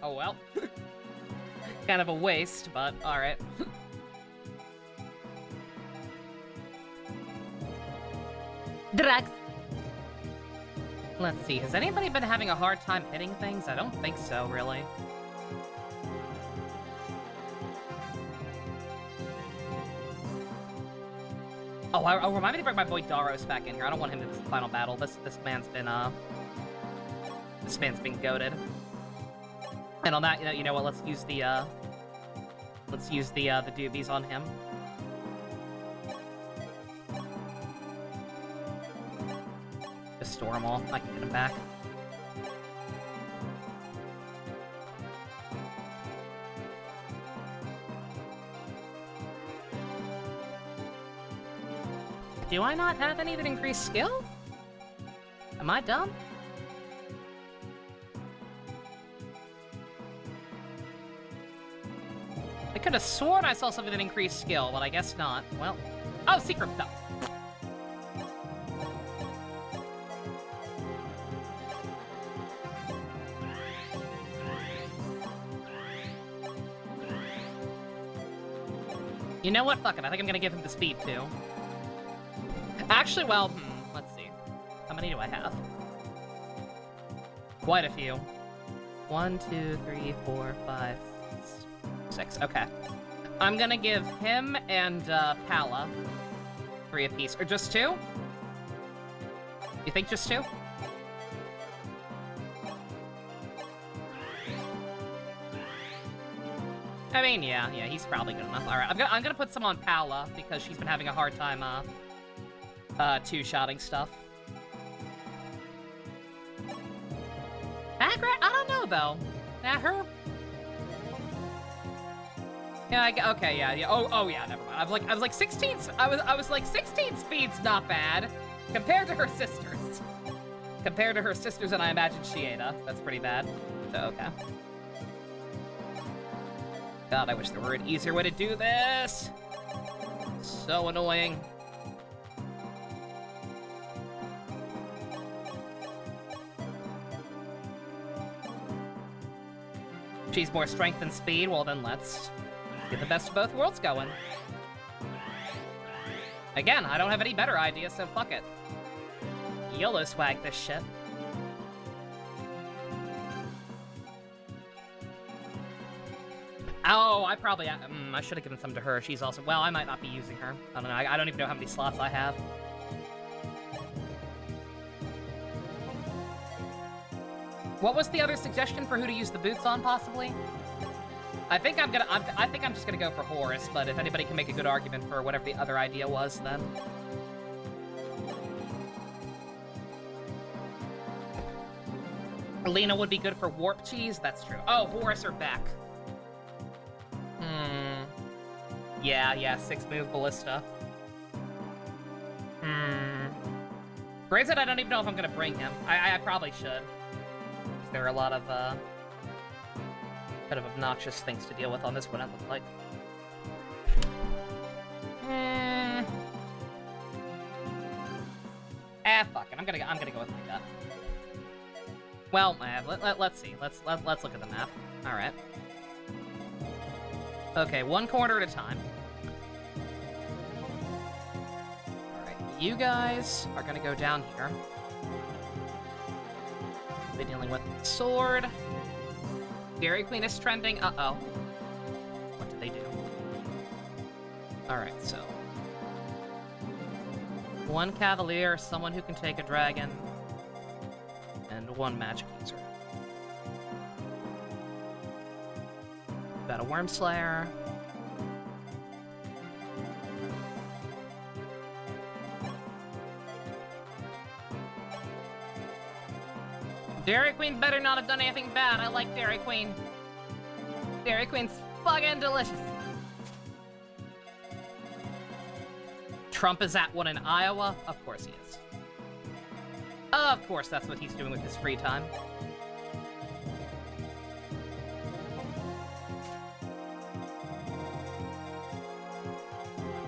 Oh well. Kind of a waste, but alright. Drugs! Let's see, has anybody been having a hard time hitting things? I don't think so, really. Oh, remind me to bring my boy Daros back in here. I don't want him in this final battle. This man's been, This man's been goated. And on that, you know what? Let's use the doobies on him. Just store them all. I can get them back. Do I not have any that increase skill? Am I dumb? I could have sworn I saw something that increased skill, but I guess not. Well... Oh, secret stuff! You know what? Fuck it. I think I'm gonna give him the speed, too. Actually, well, let's see. How many do I have? Quite a few. 1, 2, 3, 4, 5, 6, okay. I'm gonna give him and Pala 3 apiece. Or just 2? You think just 2? I mean, yeah, he's probably good enough. All right, I'm gonna put some on Paula because she's been having a hard time, two-shotting stuff. I don't know though. Yeah, her. Yeah, okay, yeah. Oh, yeah. Never mind. I was like 16. I was like 16 speed's not bad compared to her sisters. Compared to her sisters, and I imagine Shieda. That's pretty bad. So okay. God, I wish there were an easier way to do this. So annoying. She's more strength than speed. Well, then let's get the best of both worlds going. Again, I don't have any better ideas, so fuck it. YOLO swag this shit. Oh, I probably... I should have given some to her. She's also... Well, I might not be using her. I don't know. I don't even know how many slots I have. What was the other suggestion for who to use the boots on, possibly? I think I'm just gonna go for Horus, but if anybody can make a good argument for whatever the other idea was, then... Lena would be good for Warp Cheese? That's true. Oh, Horus or Beck. Yeah, 6-move Ballista. Granted, I don't even know if I'm gonna bring him. I probably should. There are a lot of, kind of obnoxious things to deal with on this one, it looks like. Fuck it. I'm gonna go with my gut. Well, let's see. Let's look at the map. All right. Okay, one corner at a time. All right, you guys are gonna go down here. They're dealing with the sword. Dairy Queen is trending. Uh-oh. What did they do? Alright, so... one Cavalier, someone who can take a dragon, and one Magic User. Got a Worm Slayer. Dairy Queen better not have done anything bad. I like Dairy Queen. Dairy Queen's fucking delicious. Trump is at one in Iowa? Of course he is. Of course that's what he's doing with his free time.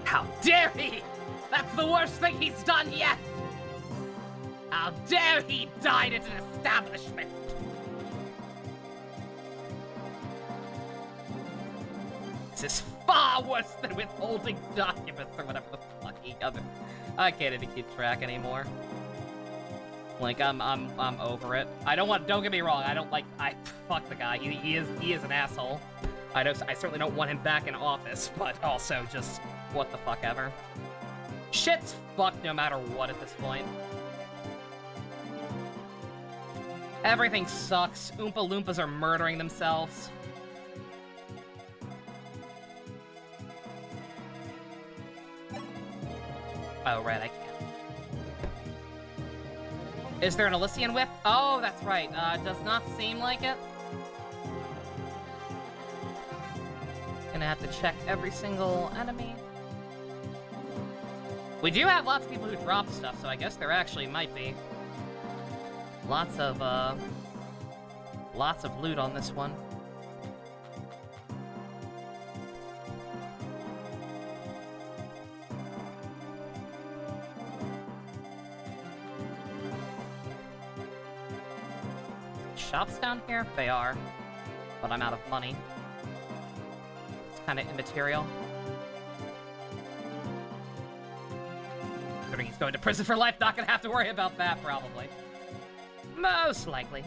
How dare he! That's the worst thing he's done yet! How dare he dine at an establishment! This is far worse than withholding documents or whatever the fuck he does. I can't even keep track anymore. Like, I'm over it. Don't get me wrong, fuck the guy. He is an asshole. I certainly don't want him back in office, but also just, what the fuck ever. Shit's fucked no matter what at this point. Everything sucks. Oompa Loompas are murdering themselves. Oh, right, I can't. Is there an Elysian Whip? Oh, that's right. Does not seem like it. Gonna have to check every single enemy. We do have lots of people who drop stuff, so I guess there actually might be. Lots of loot on this one. Shops down here? They are. But I'm out of money. It's kind of immaterial. Considering he's going to prison for life, not gonna have to worry about that, probably. Most likely.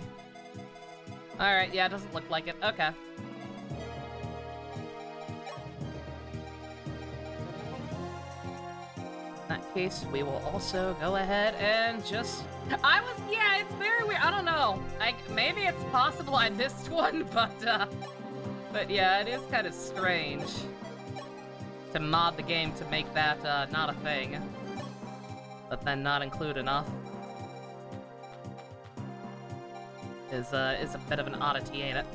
Alright, yeah, it doesn't look like it. Okay. In that case, we will also go ahead and just... yeah, it's very weird. I don't know. Maybe it's possible I missed one, but yeah, it is kind of strange to mod the game to make that not a thing, but then not include enough. Is a bit of an oddity, ain't it?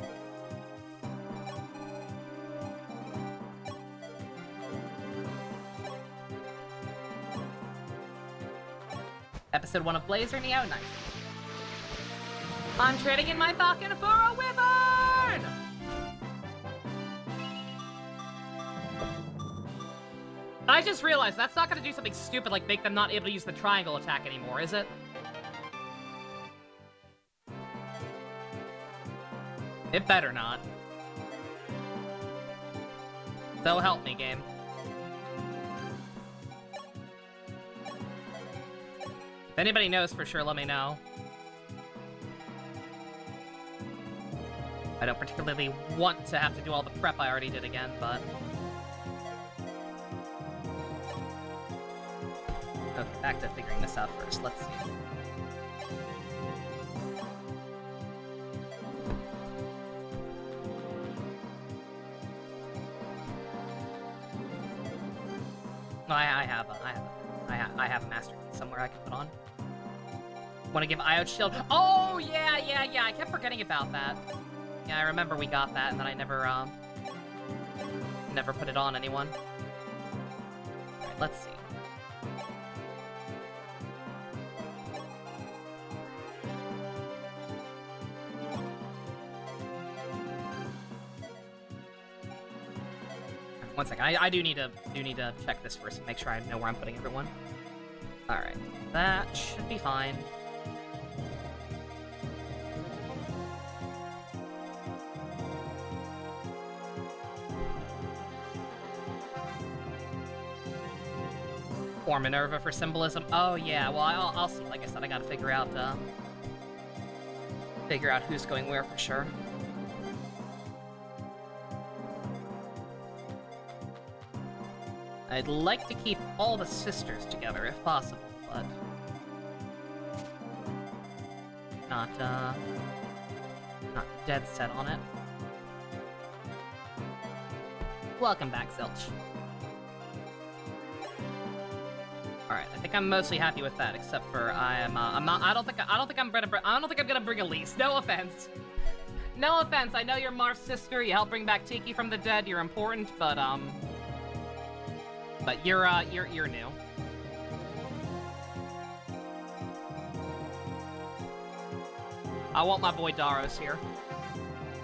Episode 1 of Blazer Neo, nice. I'm trading in my Falcon for a Wyvern! I just realized that's not gonna do something stupid like make them not able to use the triangle attack anymore, is it? It better not. So help me, game. If anybody knows for sure, let me know. I don't particularly want to have to do all the prep I already did again, but... Okay, back to figuring this out first. Let's see. No, I have a master key somewhere I can put on. Want to give Io shield? Oh yeah. I kept forgetting about that. Yeah, I remember we got that, and then I never put it on anyone. All right, let's see. One second. I do need to check this first and make sure I know where I'm putting everyone. All right, that should be fine. Or Minerva for symbolism. Oh yeah. Well, I'll see. Like I said, I gotta figure out who's going where for sure. I'd like to keep all the sisters together if possible, but not dead set on it. Welcome back, Zilch. All right, I think I'm mostly happy with that, except for I don't think I'm gonna bring Elise. No offense. No offense. I know you're Marth's sister. You helped bring back Tiki from the dead. You're important, but you're new. I want my boy Daros here.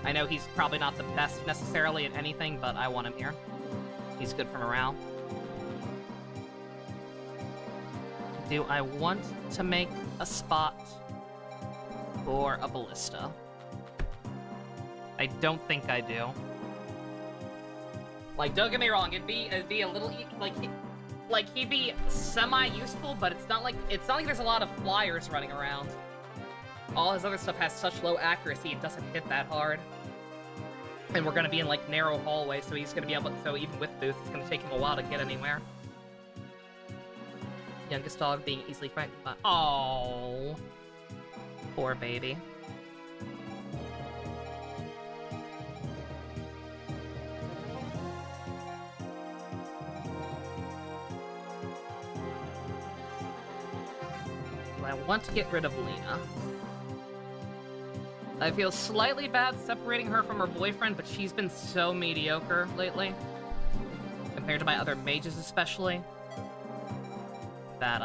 I know he's probably not the best necessarily at anything, but I want him here. He's good for morale. Do I want to make a spot for a ballista? I don't think I do. Like, don't get me wrong, it'd be a little he'd be semi-useful, but it's not like there's a lot of flyers running around. All his other stuff has such low accuracy, it doesn't hit that hard. And we're gonna be in like narrow hallways, so he's gonna be able. So even with boost, it's gonna take him a while to get anywhere. Youngest dog being easily frightened by. Oh, poor baby. I want to get rid of Lena. I feel slightly bad separating her from her boyfriend, but she's been so mediocre lately. Compared to my other mages especially. That,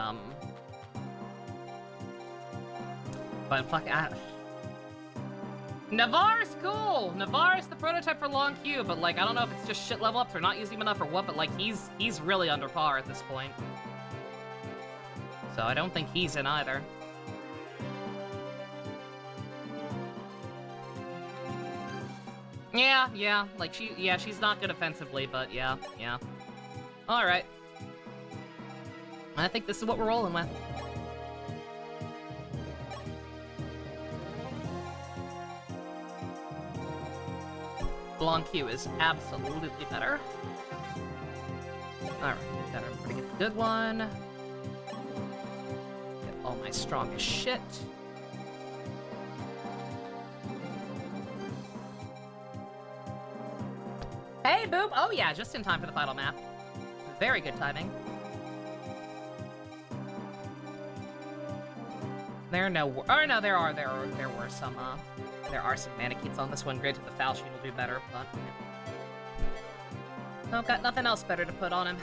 but fuck, Navarre's cool! Navarre's the prototype for long queue, but like, I don't know if it's just shit level ups or not using him enough or what, but like, he's really under par at this point. So I don't think he's in either. Yeah, like she's not good offensively, but yeah. Alright. I think this is what we're rolling with. Long queue is absolutely better. Alright, got a pretty good one. all my strongest shit. Hey, Boop! Oh yeah, just in time for the final map. Very good timing. There are no, or no, there were some, there are some mannequins on this one. Granted, the foul sheet will do better, but yeah. I've got nothing else better to put on him.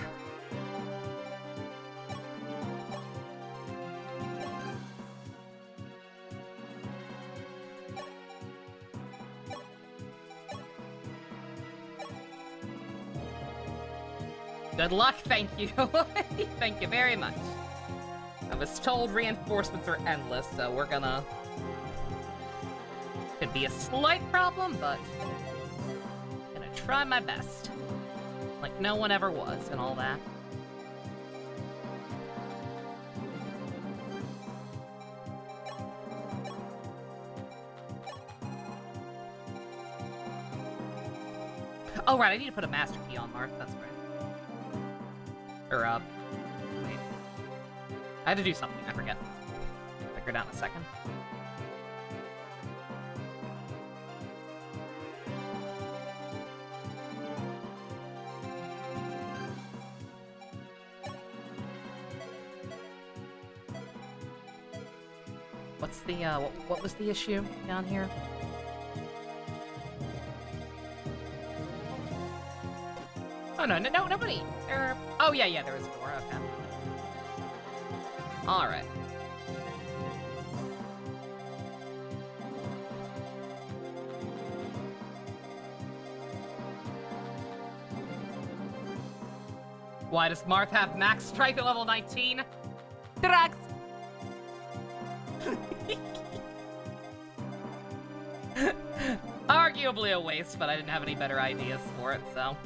Good luck, thank you. Thank you very much. I was told reinforcements are endless, so we're gonna... Could be a slight problem, but... Gonna try my best. Like no one ever was, and all that. Oh right, I need to put a master key on Marth, that's right. Or, wait. I had to do something, I forget. Figure it out in a second. What's the, what was the issue down here? Oh, no, nobody. Oh, yeah, there was a door, okay. Alright. Why does Marth have max strength at level 19? Drax! Arguably a waste, but I didn't have any better ideas for it, so...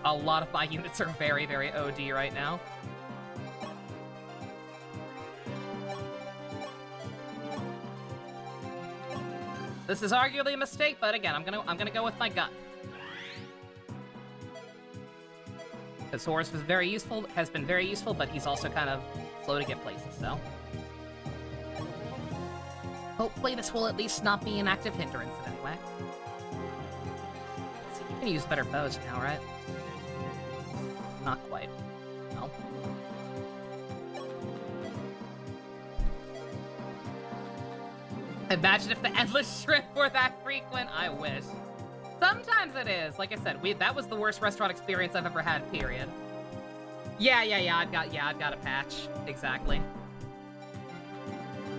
A lot of my units are very, very OD right now. This is arguably a mistake, but again, I'm gonna go with my gut. Because Horus was very useful, has been very useful, but he's also kind of slow to get places, so. Hopefully this will at least not be an active hindrance in any way. Let's see, you can use better bows now, right? Not quite. No. Imagine if the endless shrimp were that frequent. I wish. Sometimes it is. Like I said, that was the worst restaurant experience I've ever had, period. Yeah, I've got a patch. Exactly.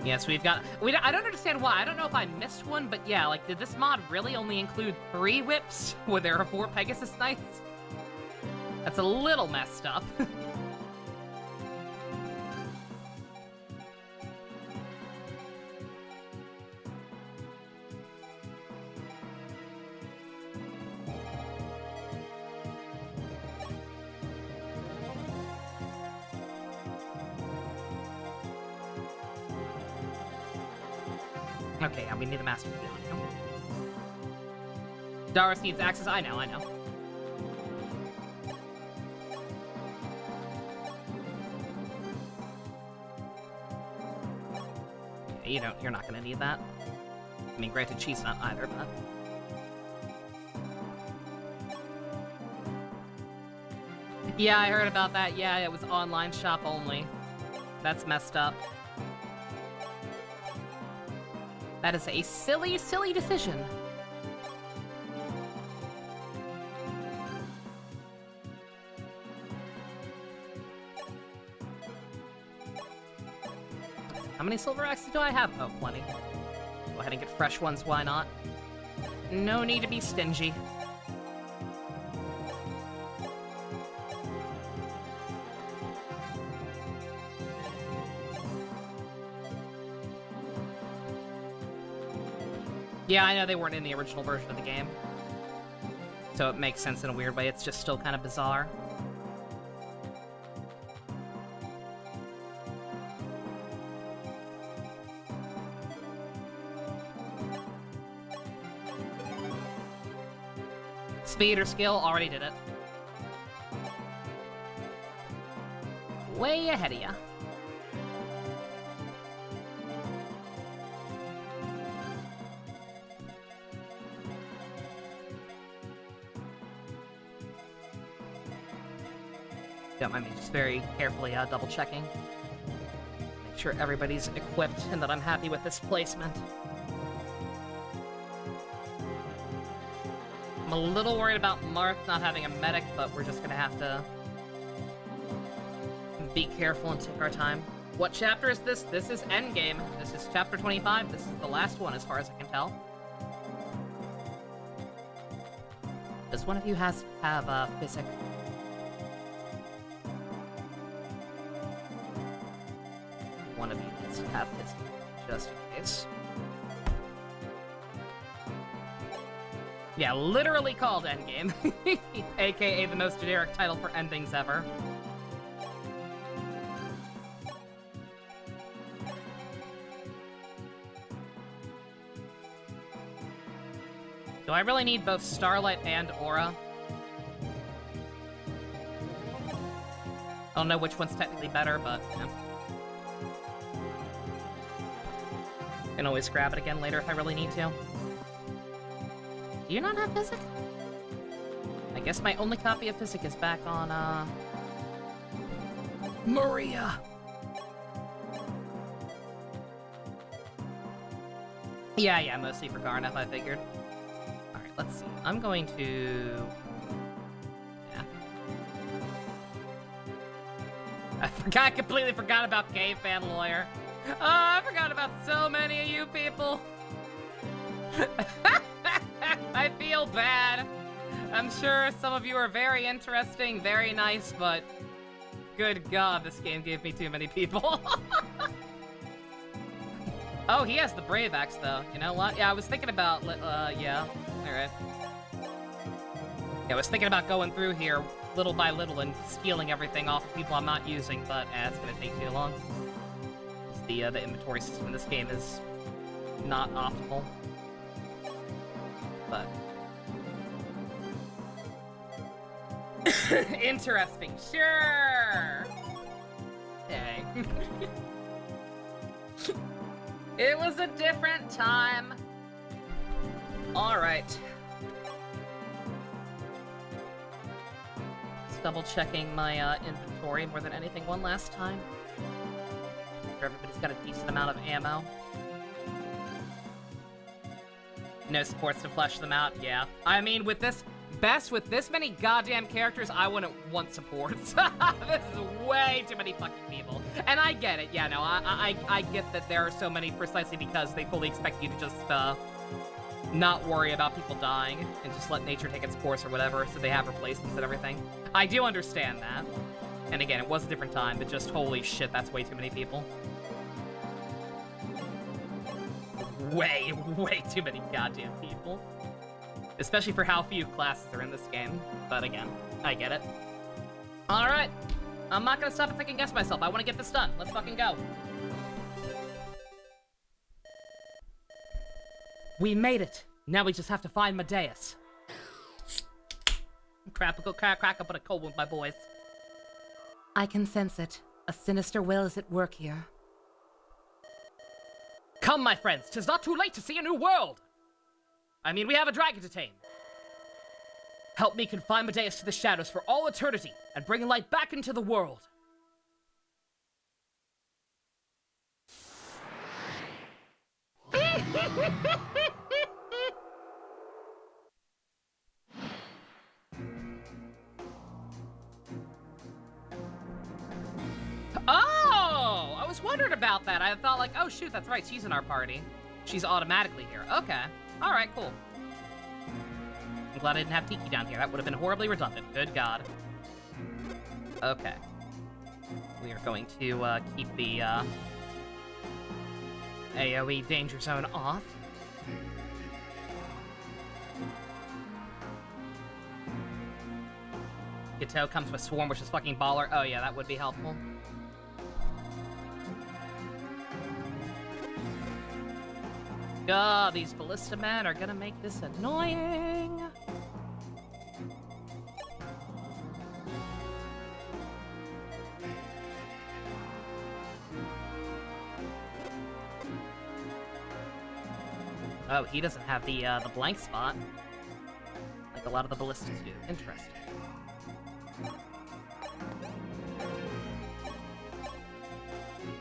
Yes, I don't understand why. I don't know if I missed one, but yeah, like, did this mod really only include 3 whips when there are 4 Pegasus Knights? That's a little messed up. Okay, yeah, we need the master key on him. Darius needs access. I know. You're not gonna need that. I mean, granted, she's not either, but... Yeah, I heard about that. Yeah, it was online shop only. That's messed up. That is a silly, silly decision. How many silver axes do I have? Oh, plenty. Go ahead and get fresh ones, why not? No need to be stingy. Yeah, I know they weren't in the original version of the game. So it makes sense in a weird way, it's just still kind of bizarre. Speed or skill, already did it. Way ahead of ya. Don't mind me just very carefully double checking. Make sure everybody's equipped and that I'm happy with this placement. I'm a little worried about Marth not having a medic, but we're just gonna have to be careful and take our time. What chapter is this? This is Endgame. This is chapter 25. This is the last one as far as I can tell. Does one of you have physic? One of you needs to have physic, just in case. Yeah, literally called Endgame. AKA the most generic title for endings ever. Do I really need both Starlight and Aura? I don't know which one's technically better, but yeah. Can always grab it again later if I really need to. Do you not have Physic? I guess my only copy of Physic is back on, Maria! Yeah, mostly for Garneth, I figured. Alright, let's see. I'm going to... Yeah. I completely forgot about Gay Fan Lawyer. Oh, I forgot about so many of you people. I feel bad. I'm sure some of you are very interesting, very nice, but good God, this game gave me too many people. Oh, he has the Brave Axe, though. You know what? Yeah, I was thinking about, yeah. Alright. Yeah, I was thinking about going through here little by little and stealing everything off of people I'm not using, but it's gonna take too long. The inventory system in this game is not optimal. But... interesting, sure! Okay. It was a different time. Alright. Just double checking my inventory more than anything one last time. Make sure everybody's got a decent amount of ammo. No supports to flesh them out, yeah. I mean, with this many goddamn characters, I wouldn't want supports. This is way too many fucking people. And I get it, yeah, no, I get that there are so many precisely because they fully expect you to just, not worry about people dying and just let nature take its course or whatever, so they have replacements and everything. I do understand that. And again, it was a different time, but just holy shit, that's way too many people. Way too many goddamn people. Especially for how few classes are in this game. But again, I get it. Alright. I'm not gonna stop and second guess myself. I want to get this done. Let's fucking go. We made it. Now we just have to find Medeus. Crap, go crack up on a cold one, my boys. I can sense it. A sinister will is at work here. Come, my friends. 'Tis not too late to see a new world. I mean, we have a dragon to tame. Help me confine Medeus to the shadows for all eternity and bring light back into the world. Oh! I was wondering about that. I thought like, oh shoot, that's right, she's in our party. She's automatically here. Okay. Alright, cool. I'm glad I didn't have Tiki down here. That would have been horribly redundant. Good God. Okay. We are going to keep the AoE danger zone off. Gato comes with Swarm, which is fucking baller. Oh yeah, that would be helpful. God, these ballista men are gonna make this annoying. Oh, he doesn't have the blank spot, like a lot of the ballistas do. Interesting.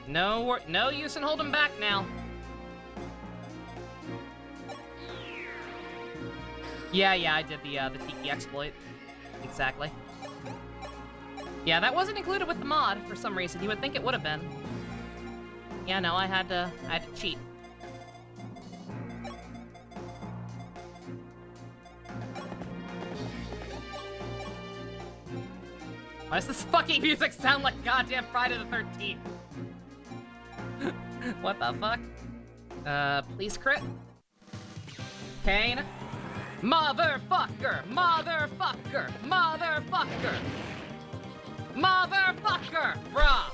No use in holding back now. Yeah, I did the Tiki exploit. Exactly. Yeah, that wasn't included with the mod for some reason. You would think it would have been. Yeah, no, I had to cheat. Why does this fucking music sound like goddamn Friday the 13th? What the fuck? Please crit. Kane. Motherfucker! Motherfucker! Motherfucker! Motherfucker! Bruh!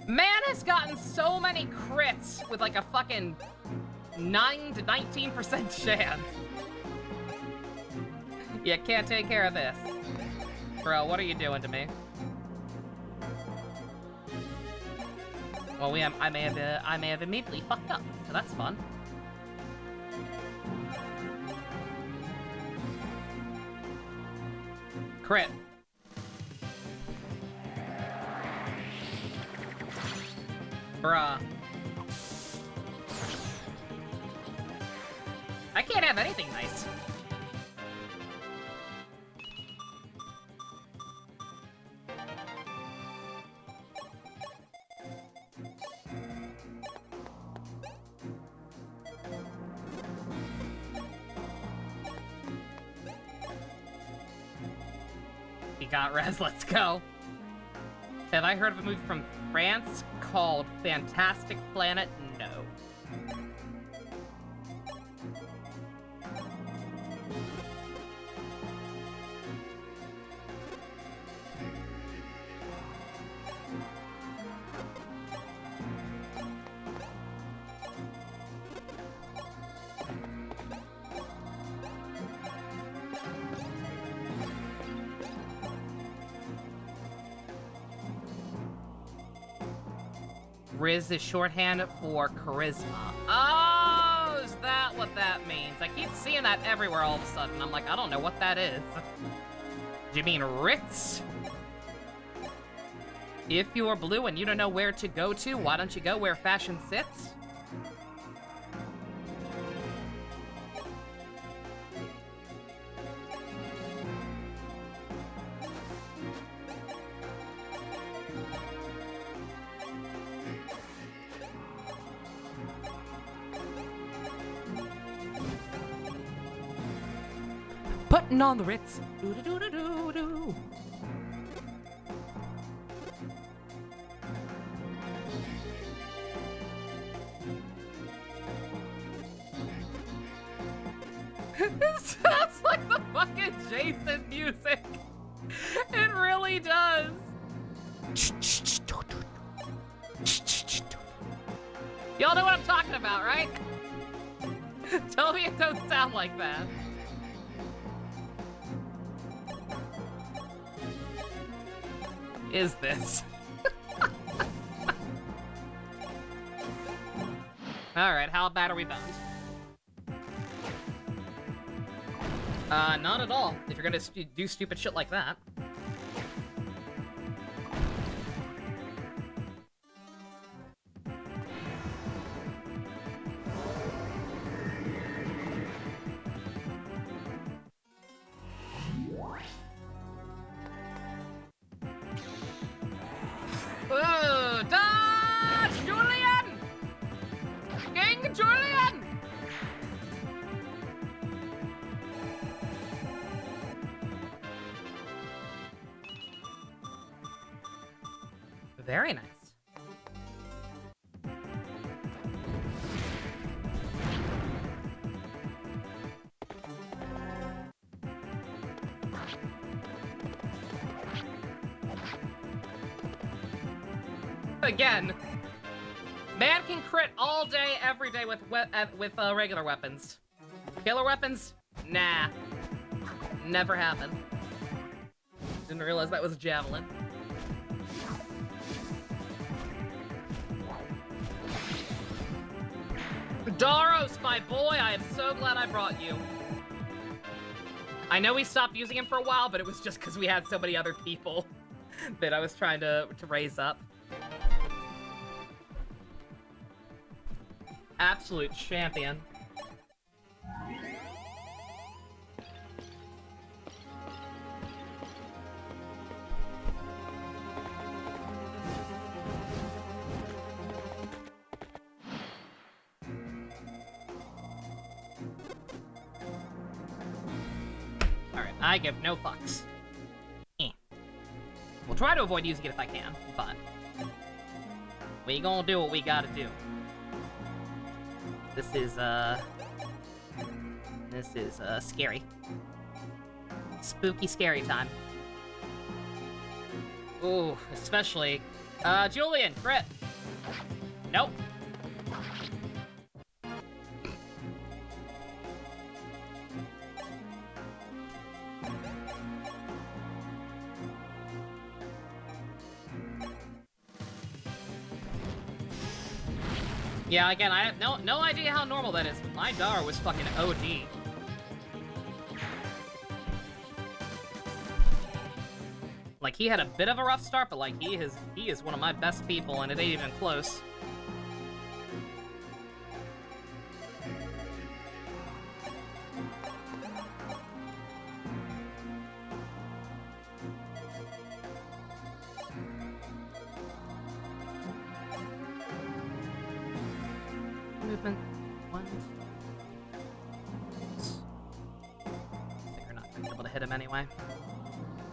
Man has gotten so many crits with like a fucking 9 to 19% chance. You can't take care of this. Bro, what are you doing to me? Well, I may have immediately fucked up, so that's fun. Crit. Bruh. I can't have anything nice. Got res, let's go. Have I heard of a movie from France called Fantastic Planet? No. Riz is shorthand for charisma. Oh, is that what that means? I keep seeing that everywhere all of a sudden. I'm like, I don't know what that is. Do you mean Ritz? If you're blue and you don't know where to go to, why don't you go where fashion sits? Putting on the Ritz. Doo -doo -doo -doo -doo -doo. It sounds like the fucking Jason music. It really does. Y'all know what I'm talking about, right? Tell me it don't sound like that. Is this? Alright, how bad are we bound? Not at all, if you're gonna do stupid shit like that. Ooh, dodge, Julian! King Julian! Very nice. Again, man can crit all day, every day with regular weapons. Killer weapons? Nah. Never happened. Didn't realize that was a javelin. Daros, my boy, I am so glad I brought you. I know we stopped using him for a while, but it was just because we had so many other people. that I was trying to raise up. Absolute champion. Alright, I give no fucks. We'll try to avoid using it if I can, but we gonna do what we gotta do. This is scary. Spooky scary time. Ooh, especially, Julian, crit. Nope. Yeah, again, I have no idea how normal that is, but my Dar was fucking OD. Like, he had a bit of a rough start, but like, he is one of my best people, and it ain't even close. Movement. One. I think we're not gonna be able to hit him anyway.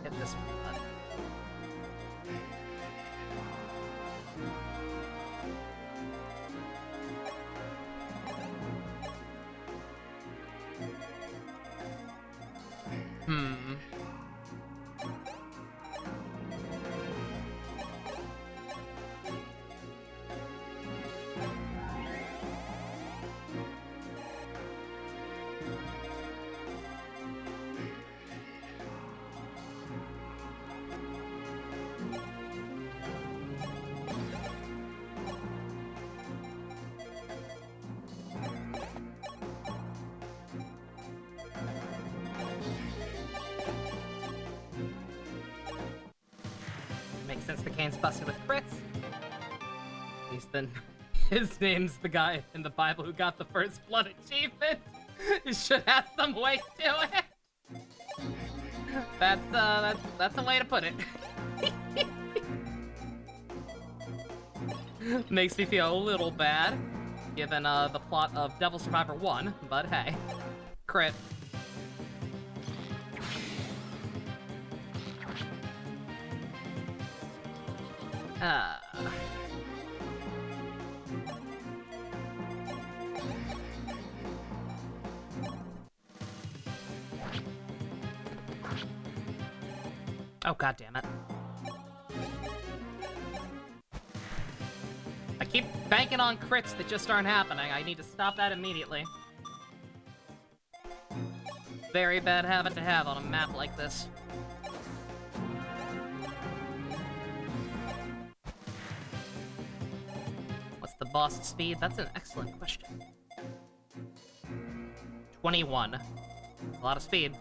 Hit this one. Hmm. Makes sense the Kane's busted with crits. He's the... His name's the guy in the Bible who got the first blood achievement. It should have some weight to it. That's a way to put it. Makes me feel a little bad, given the plot of Devil Survivor 1, but hey. Crit. Oh, god damn it. I keep banking on crits that just aren't happening. I need to stop that immediately. Very bad habit to have on a map like this. What's the boss speed? That's an excellent question. 21. A lot of speed.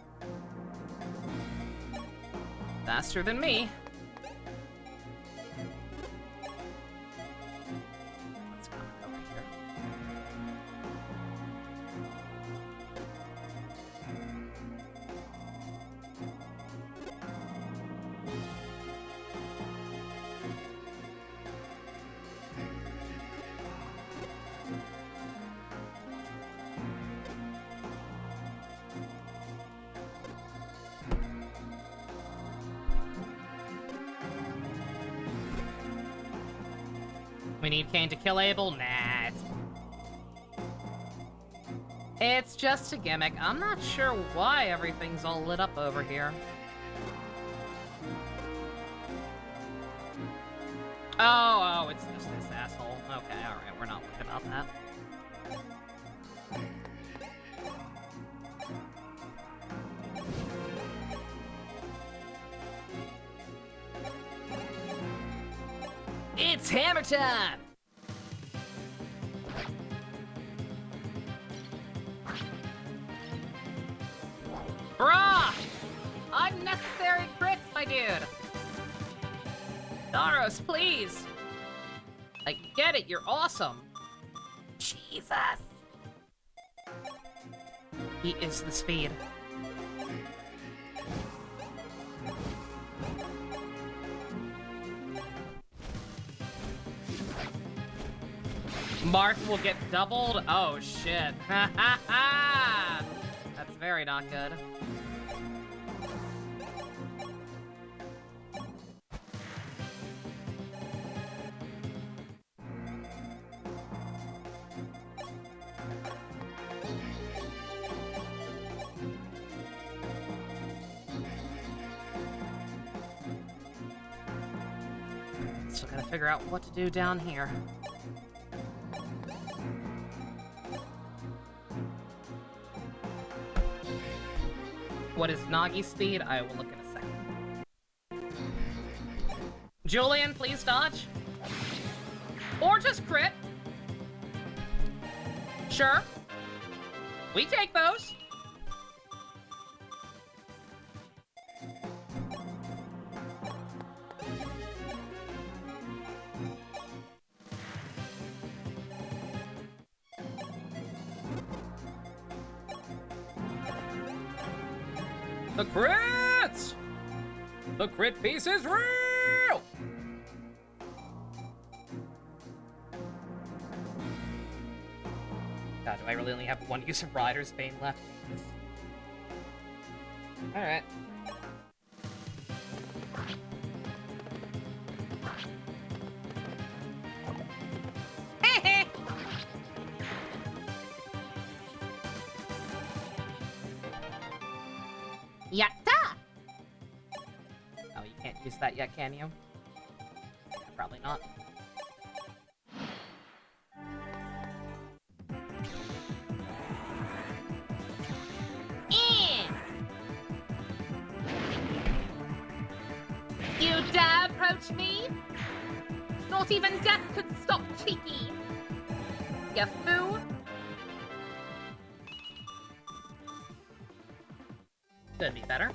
Faster than me. What's coming over here? We need Kane to kill Abel? Nah, it's just a gimmick. I'm not sure why everything's all lit up over here. Oh, it's just this asshole. Okay, alright, we're not worried about that. It's hammer time! Bruh! Unnecessary crits, my dude! Daros, please! I get it, you're awesome. Jesus. He is the speed. Marth will get doubled? Oh shit. Ha ha ha! That's very not good. Still gotta figure out what to do down here. What is Nagi's speed? I will look in a second. Julian, please dodge. Or just crit. Sure. We take those. The crits! The crit piece is real! God, do I really only have one use of Rider's Bane left? Alright. Yatta! Oh, you can't use that yet, can you? Yeah, probably not. You dare approach me? Not even death could stop Cheeky. You fool. Could be better.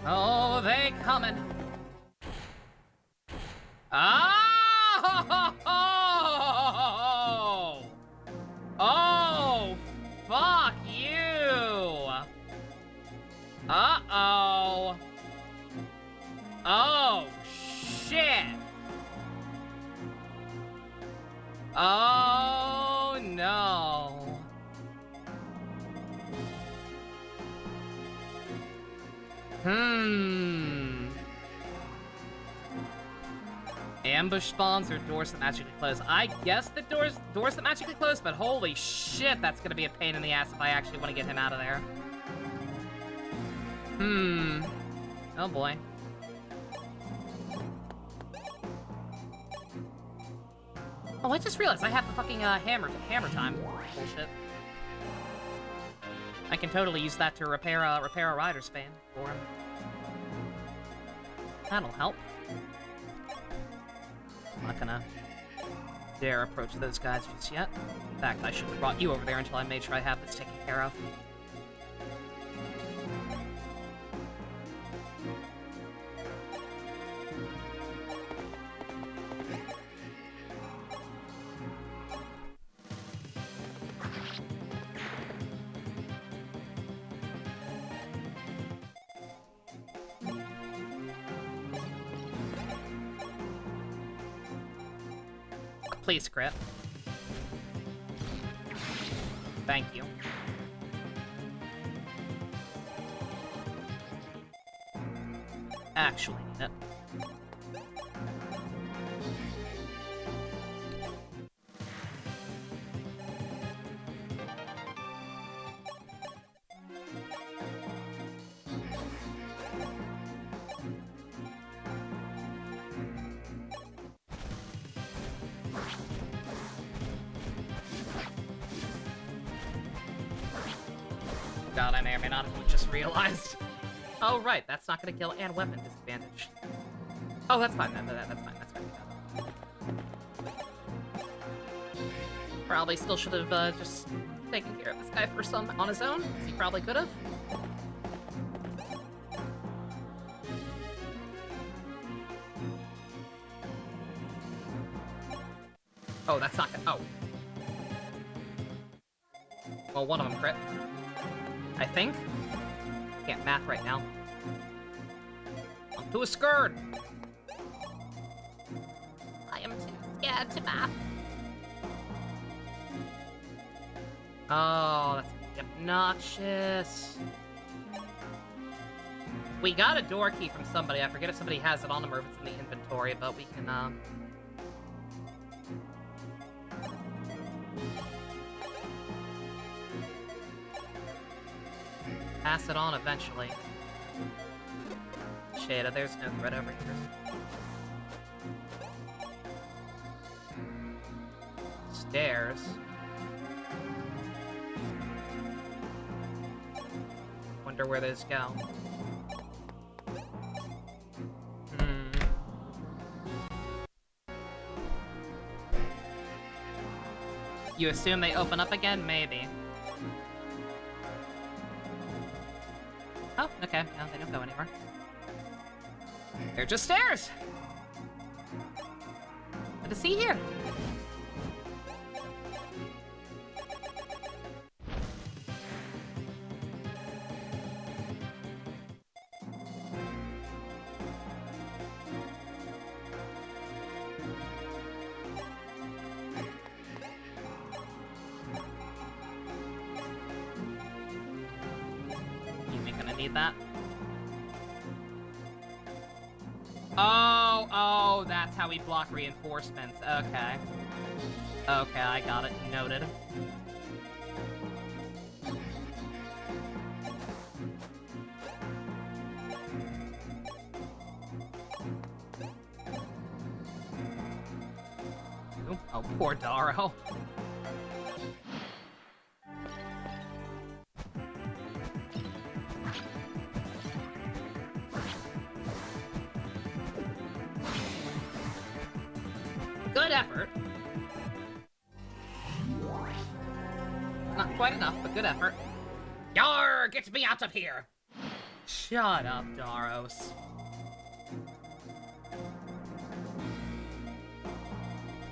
Oh, they coming. Oh! Oh! Fuck you! Uh-oh. Oh, shit. Oh, no. Ambush spawns or doors that magically close? I guess the doors that magically close, but holy shit, that's gonna be a pain in the ass if I actually want to get him out of there. Oh boy. Oh, I just realized I have the fucking hammer time. Bullshit. I can totally use that to repair a rider's fan for him. That'll help. I'm not gonna dare approach those guys just yet. In fact, I should have brought you over there until I made sure I have this taken care of. Please, crit. Thank you. Actually need it. God, I may or may not have just realized. Oh, right, that's not gonna kill and weapon disadvantage. Oh, that's fine. That's fine. That's fine. Probably still should have just taken care of this guy first on his own, because he probably could have. Oh, that's not good. Oh. Well, one of them crit. I think. Can't math right now. I'm too scared. I am too scared to math. Oh, that's obnoxious. We got a door key from somebody. I forget if somebody has it on them or if it's in the inventory, but we can, pass it on eventually. Shada, there's no thread over here. Stairs. Wonder where those go. You assume they open up again? Maybe. Oh, okay. No, they don't go anywhere. They're just stairs! Good to see here. That. Oh, that's how we block reinforcements. Okay. Okay, I got it. Noted. Oh, poor Darrow. Good effort. Not quite enough, but good effort. Yar, get me out of here! Shut up, Daros.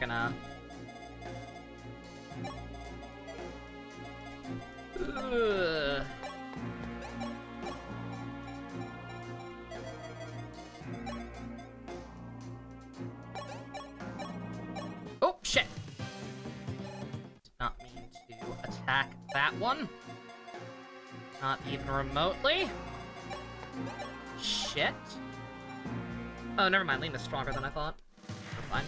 Gonna... Ugh. Oh, shit! Did not mean to attack that one. Not even remotely. Shit. Oh, never mind. Lena's stronger than I thought. We're fine.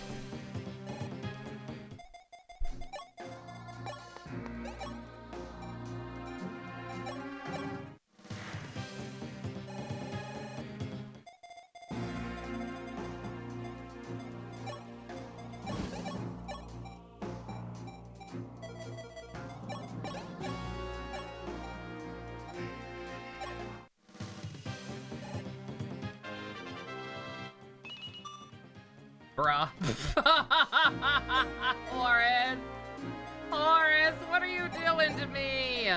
Bruh. Horace, what are you doing to me?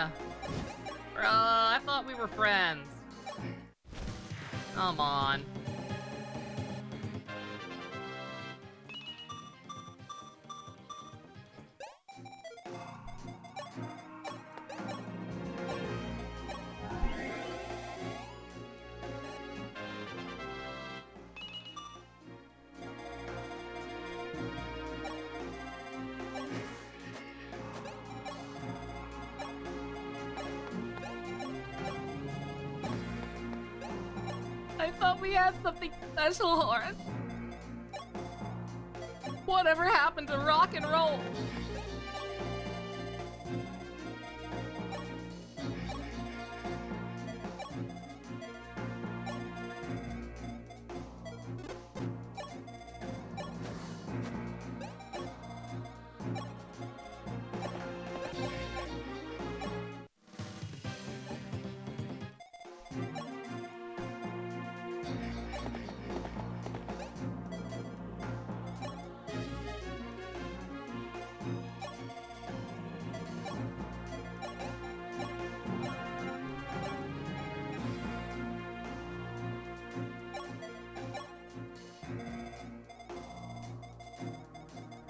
Bruh, I thought we were friends. Come on. I thought we had something special, Horace. Whatever happened to rock and roll?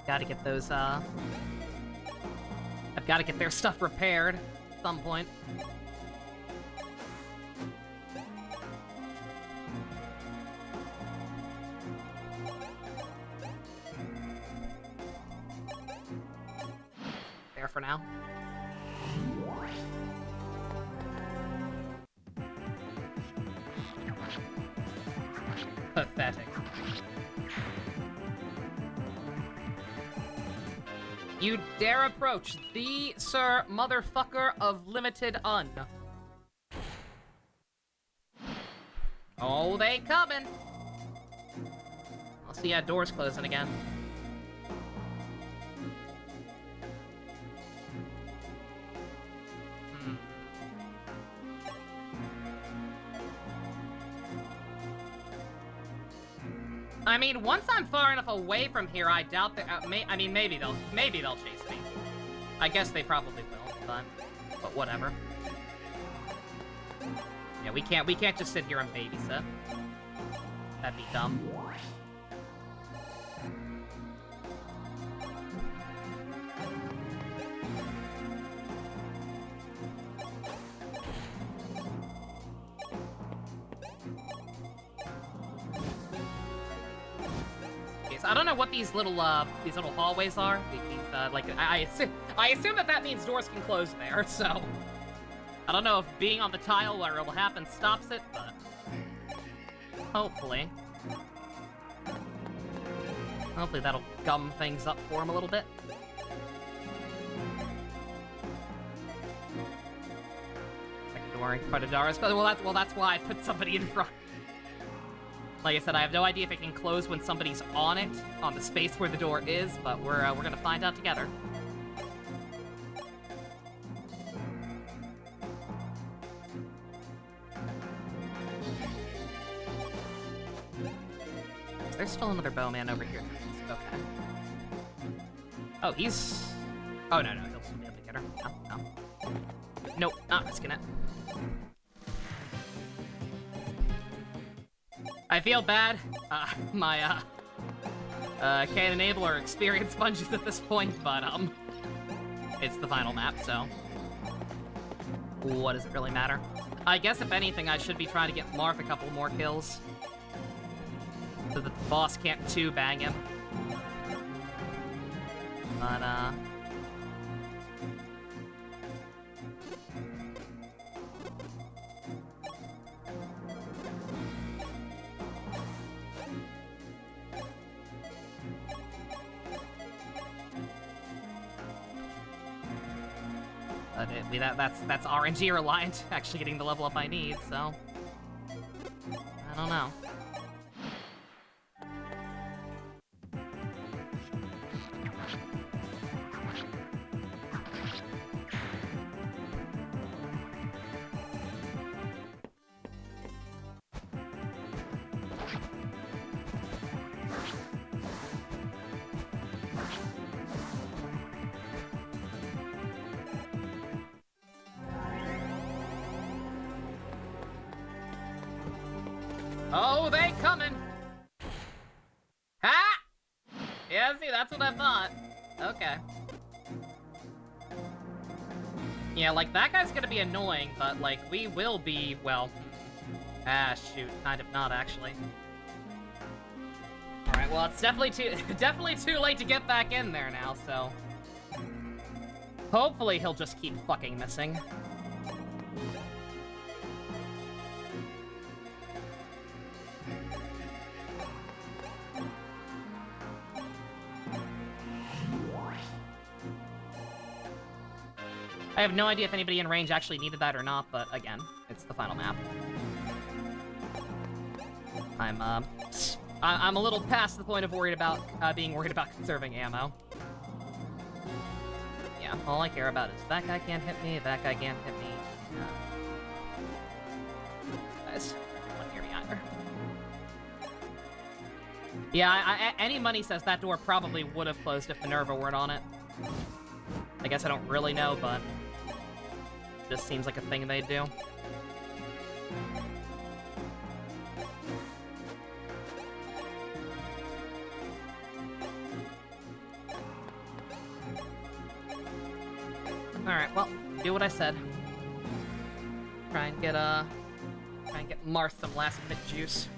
Gotta get those, I've gotta get their stuff repaired at some point. There for now. Pathetic. You dare approach the Sir Motherfucker of Limited Un. Oh, they coming. I'll see ya, doors closing again. I mean, once I'm far enough away from here, I doubt that. I mean, maybe they'll chase me. I guess they probably will, but whatever. Yeah, we can't just sit here and babysit. That'd be dumb. I don't know what these little hallways are. Like I assume that means doors can close there. So I don't know if being on the tile where it'll happen stops it, but hopefully that'll gum things up for him a little bit. Second door, Predadoris. Well, that's why I put somebody in front. Like I said, I have no idea if it can close when somebody's on it, on the space where the door is, but we're gonna find out together. There's still another bowman over here. Okay. Oh, he's... Oh, no, he'll still be able to get her. No. Nope, not risking it. I feel bad. My can't enabler experience sponges at this point, but it's the final map, so what does it really matter? I guess if anything, I should be trying to get Marth a couple more kills, so that the boss can't 2-bang him. But that's RNG reliant, actually getting the level up I need, so I don't know. Oh, they coming! Ha! Yeah, see, that's what I thought. Okay. Yeah, like, that guy's gonna be annoying, but, like, we will be, well... shoot, kind of not, actually. Alright, well, it's definitely too late to get back in there now, so... Hopefully he'll just keep fucking missing. I have no idea if anybody in range actually needed that or not, but again, it's the final map. I'm a little past the point of being worried about conserving ammo. Yeah, all I care about is that guy can't hit me, that guy can't hit me. Guys, don't hear me either. Yeah, any money says that door probably would have closed if Minerva weren't on it. I guess I don't really know, but it just seems like a thing they'd do. Alright, well, do what I said. Try and get Marth some last minute juice.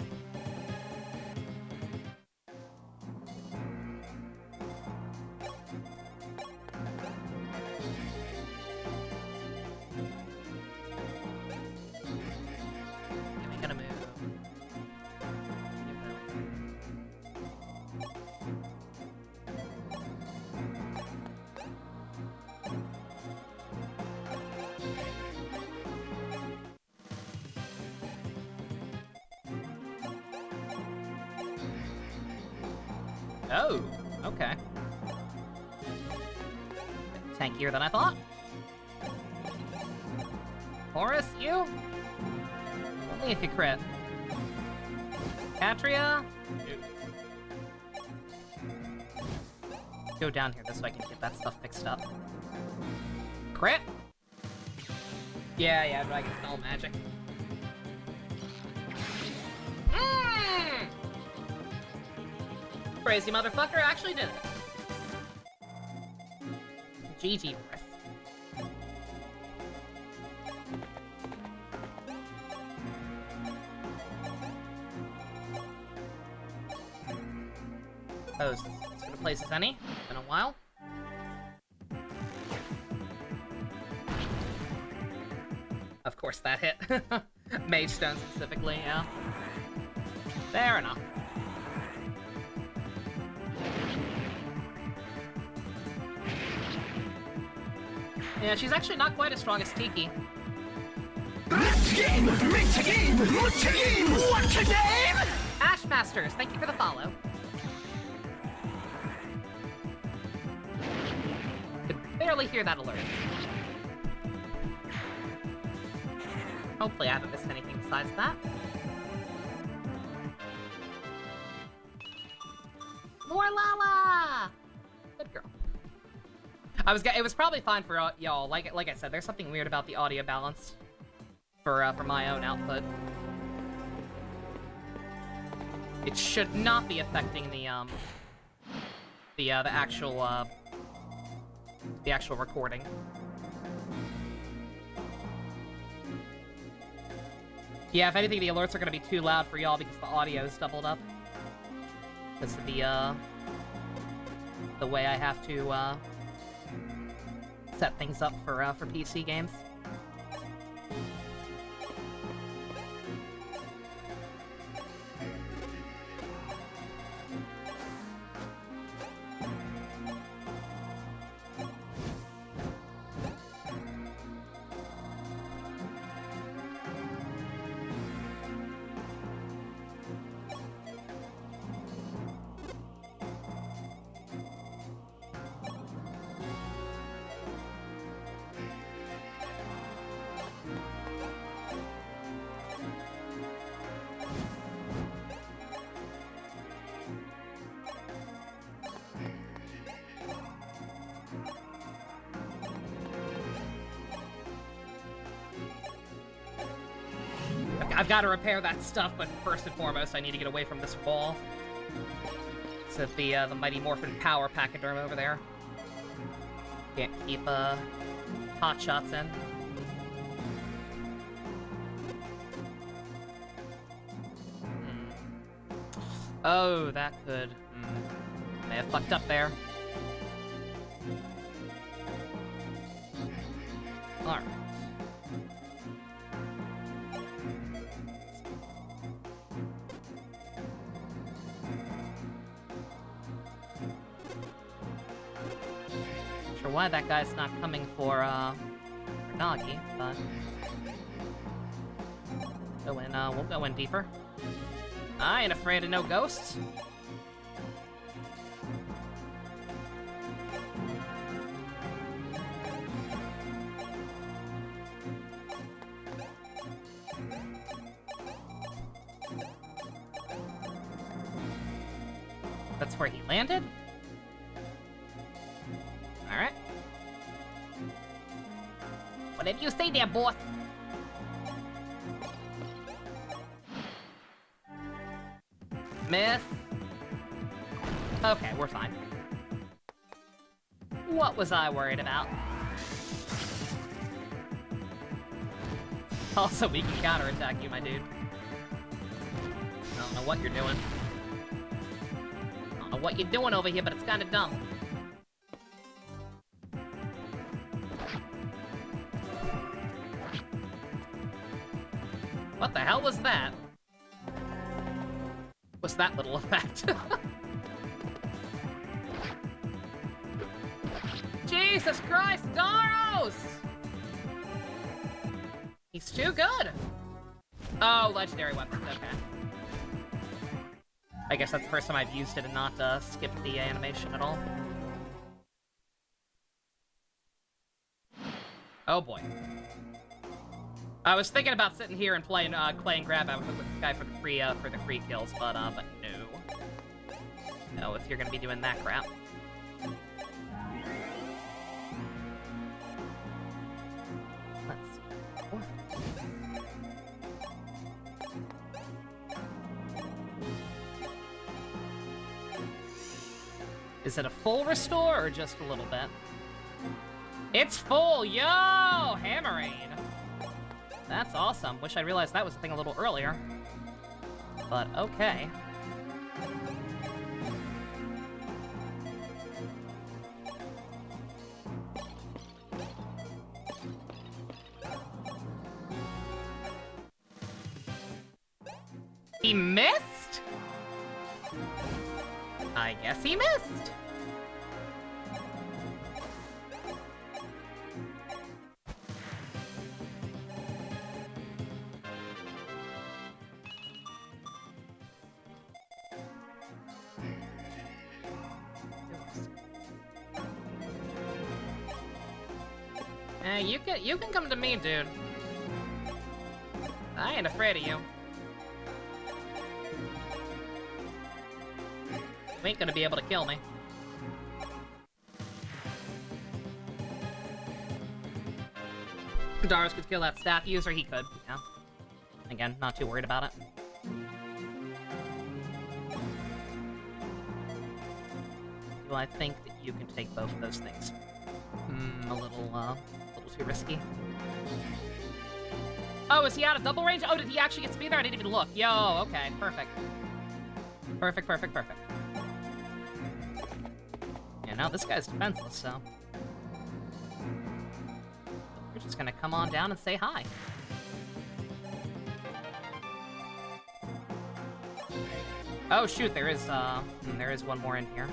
Yeah, we gotta move. Oh, okay. Tankier than I thought. Horus, you? Only if you crit. Catria? Go down here this way I can get that stuff fixed up. Crit? Yeah, Dragon Spell magic. Crazy motherfucker actually did it. GG, Chris. Oh, is this as good a place as any? Been a while. Of course that hit. Mage Stone specifically, yeah. Fair enough. Yeah, she's actually not quite as strong as Tiki. Ashmasters, thank you for the follow. Could barely hear that alert. Hopefully I haven't missed anything besides that. More Lala! Good girl. It was probably fine for y'all. Like I said, there's something weird about the audio balance for my own output. It should not be affecting the actual recording. Yeah, if anything, the alerts are gonna be too loud for y'all because the audio is doubled up. Because of the way I have to set things up for PC games. I've got to repair that stuff, but first and foremost, I need to get away from this wall. So the Mighty Morphin Power Pachyderm over there. Can't keep hot shots in. Oh, that could... may have fucked up there. Alright. Why that guy's not coming for Nagi, but we'll go in deeper. I ain't afraid of no ghosts. That's where he landed? Alright. Whatever you say there, boss. Miss. Okay, we're fine. What was I worried about? Also, we can counterattack you, my dude. I don't know what you're doing. I don't know what you're doing over here, but it's kind of dumb. What the hell was that? What's that little effect? Jesus Christ, Daros! He's too good! Oh, legendary weapons, okay. I guess that's the first time I've used it and not skipped the animation at all. Oh boy. I was thinking about sitting here and playing grab out with this guy for the free kills, but no. No, if you're gonna be doing that crap. Let's see. Is it a full restore or just a little bit? It's full, yo! Hammerade! That's awesome. Wish I realized that was a thing a little earlier. But okay. He missed? I guess he missed. You can come to me, dude. I ain't afraid of you. You ain't gonna be able to kill me. Daros could kill that staff user, he could, yeah. Again, not too worried about it. Do I think that you can take both of those things? A little too risky. Oh, is he out of double range? Oh, did he actually get to be there? I didn't even look. Yo, okay, perfect. Perfect, perfect, perfect. Yeah, now this guy's defenseless, so... we're just gonna come on down and say hi. Oh, shoot, there is one more in here.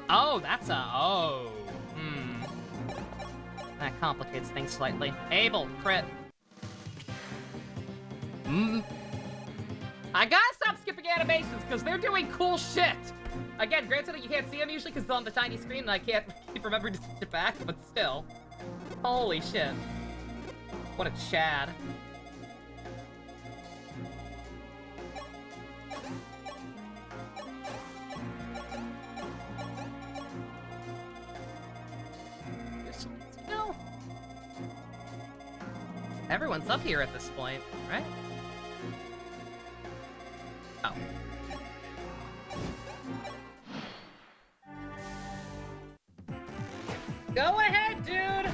Oh, that's a... oh. That complicates things slightly. Abel, crit. I gotta stop skipping animations, because they're doing cool shit! Again, granted, you can't see them usually, because it's on the tiny screen, and I can't keep remembering to switch it back, but still. Holy shit. What a Chad. Everyone's up here at this point, right? Oh. Go ahead, dude!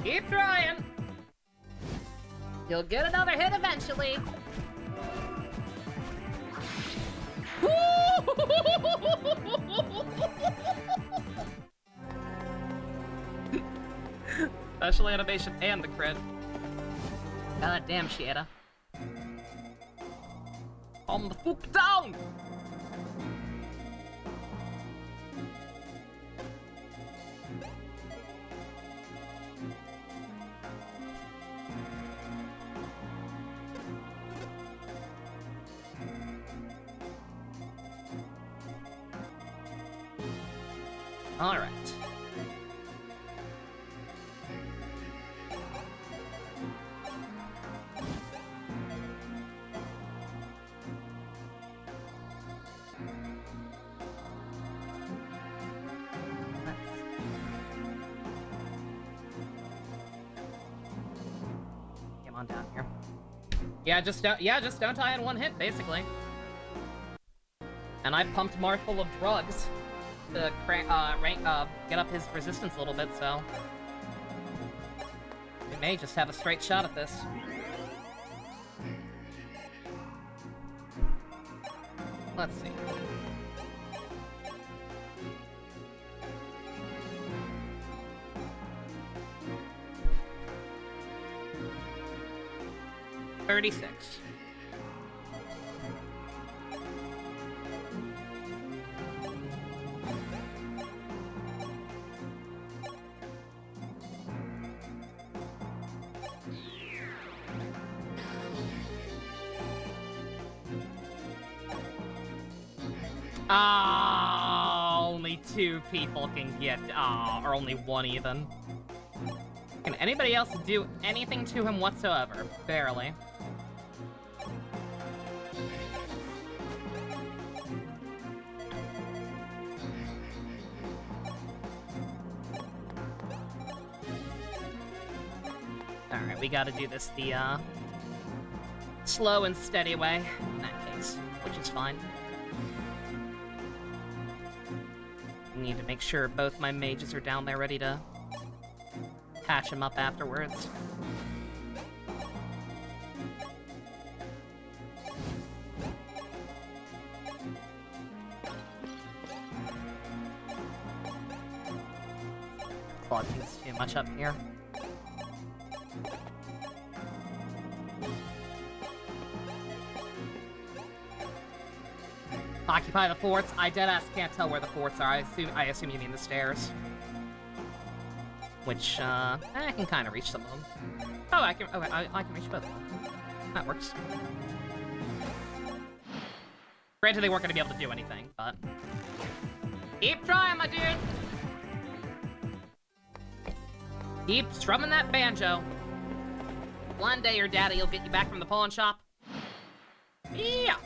Keep trying! You'll get another hit eventually. Special animation and the crit. God damn, Shieta. Calm the fuck down! All right. Come on down here. Yeah, just don't die in one hit, basically. And I pumped Mark full of drugs. to get up his resistance a little bit, so we may just have a straight shot at this. Let's see. $36. Only 2 people can get, or only 1 even. Can anybody else do anything to him whatsoever? Barely. Alright, we gotta do this the, slow and steady way, in that case, which is fine. Need to make sure both my mages are down there ready to patch him up afterwards. Clogging things too much up here. Occupy the forts. I deadass can't tell where the forts are. I assume you mean the stairs. Which, I can kind of reach some of them. Oh, I can reach both of them. That works. Granted, they weren't going to be able to do anything, but... Keep trying, my dude! Keep strumming that banjo. One day your daddy will get you back from the pawn shop. Yeah!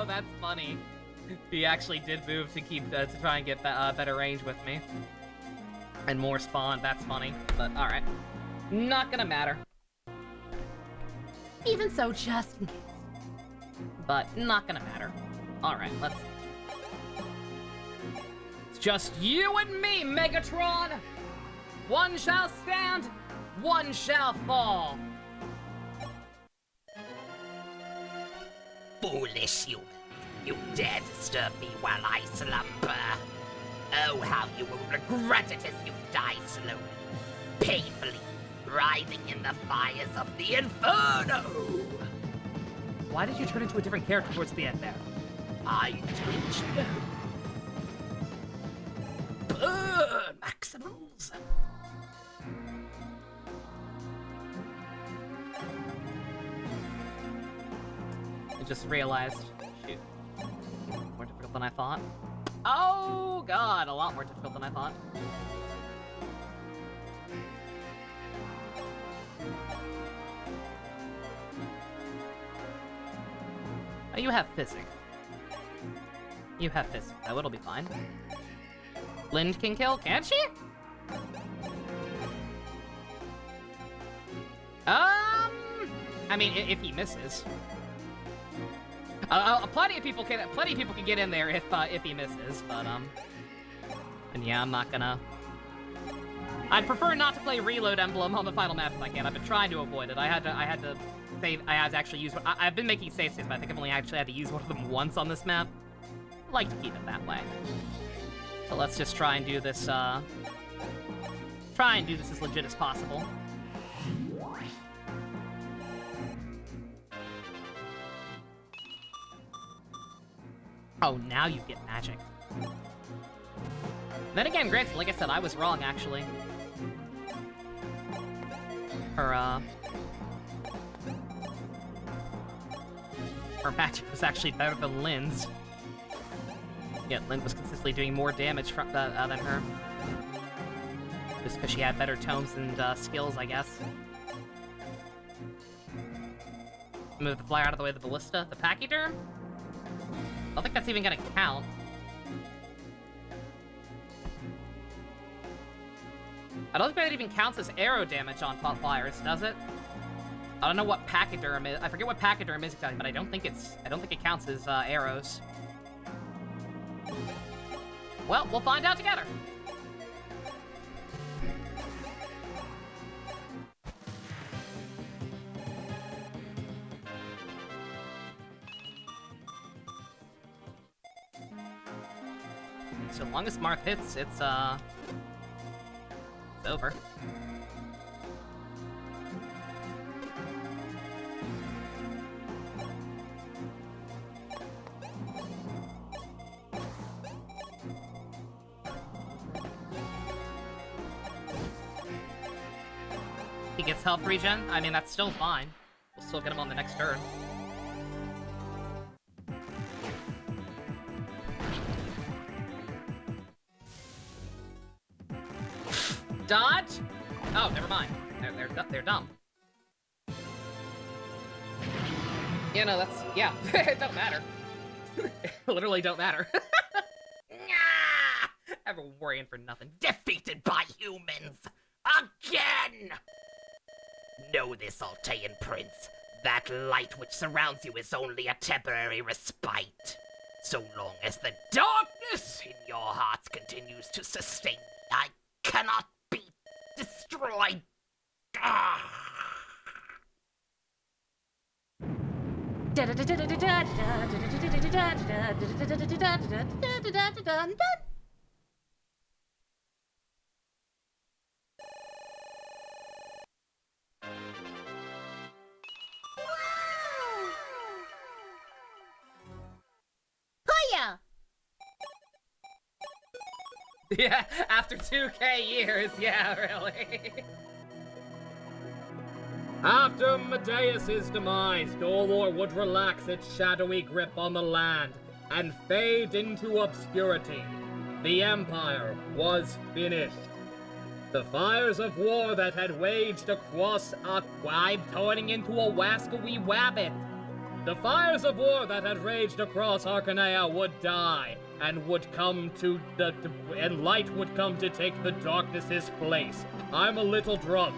That's funny. He actually did move to keep to try and get better range with me, and more spawn. That's funny, but all right, not gonna matter. Even so, just in case. But not gonna matter. All right, let's. It's just you and me, Megatron. One shall stand, one shall fall. Foolish human. You dare disturb me while I slumber. Oh, how you will regret it as you die slowly, painfully, writhing in the fires of the inferno! Why did you turn into a different character towards the end there? I don't know. Burn, Maximals! I just realized, shoot, more difficult than I thought. Oh god, a lot more difficult than I thought. Oh, you have physic. You have physic, though, it'll be fine. Lind can kill, can she? I mean, if he misses. Plenty of people can get in there if he misses, but and yeah, I'm not gonna. I'd prefer not to play Reload Emblem on the final map if I can. I've been trying to avoid it. I had to actually use. I've been making save states, but I think I've only actually had to use one of them once on this map. I like to keep it that way. So let's just try and do this. Try and do this as legit as possible. Oh, now you get magic. Then again, granted, like I said, I was wrong, actually. Her magic was actually better than Lynn's. Yeah, Lynn was consistently doing more damage than her. Just because she had better tomes and skills, I guess. Move the flyer out of the way of the ballista. The Pachyderm? I don't think that's even gonna count. I don't think that even counts as arrow damage on flyers, does it? I don't know what pachyderm is. I forget what pachyderm is exactly, but I don't think it counts as arrows. Well, we'll find out together. So long as Marth hits, it's over. He gets health regen? I mean, that's still fine. We'll still get him on the next turn. Dodge? Oh, never mind. They're dumb. You know, that's... yeah, it don't matter. It literally don't matter. Everyone worrying for nothing. Defeated by humans! Again! Know this, Altean Prince. That light which surrounds you is only a temporary respite. So long as the darkness in your hearts continues to sustain, I cannot be destroyed. Yeah, after 2K years, yeah, really. After Medeus's demise, Dolor would relax its shadowy grip on the land and fade into obscurity. The Empire was finished. The fires of war that had waged across I'm turning into a wascally wabbit. The fires of war that had raged across Arcanea would die, and would come to and light would come to take the darkness's place. I'm a little drunk.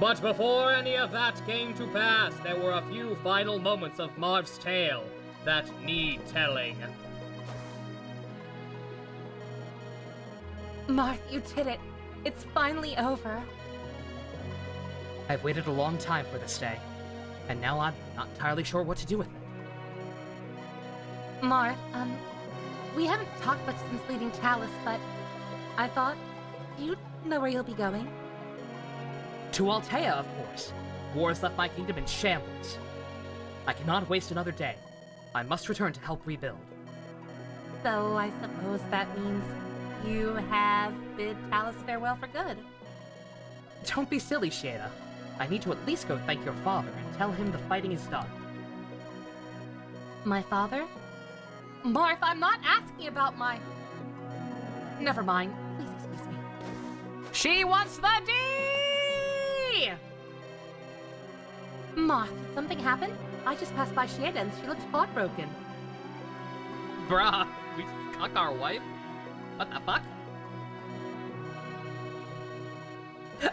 But before any of that came to pass, there were a few final moments of Marv's tale that need telling. Marth, you did it. It's finally over. I've waited a long time for this day, and now I'm not entirely sure what to do with it. Marth, we haven't talked much since leaving Talus, but I thought you'd know where you'll be going. To Altea, of course. War has left my kingdom in shambles. I cannot waste another day. I must return to help rebuild. So I suppose that means you have bid Talus farewell for good. Don't be silly, Shada. I need to at least go thank your father and tell him the fighting is done. My father? Marth, I'm not asking about my... Never mind. Please excuse me. She wants the D! Marth, did something happen? I just passed by Shada and she looked heartbroken. Bruh, we just cucked our wife? What the fuck?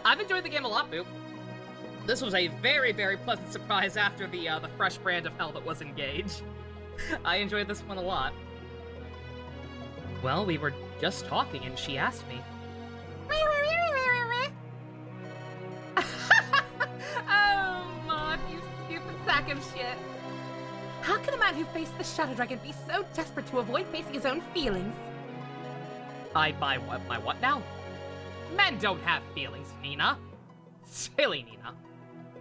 I've enjoyed the game a lot, Boop. This was a very, very pleasant surprise after the fresh brand of hell that was Engage. I enjoyed this one a lot. Well, we were just talking and she asked me. Oh, Marth, you stupid sack of shit. How can a man who faced the Shadow Dragon be so desperate to avoid facing his own feelings? My what now? Men don't have feelings, Nina. Silly Nina.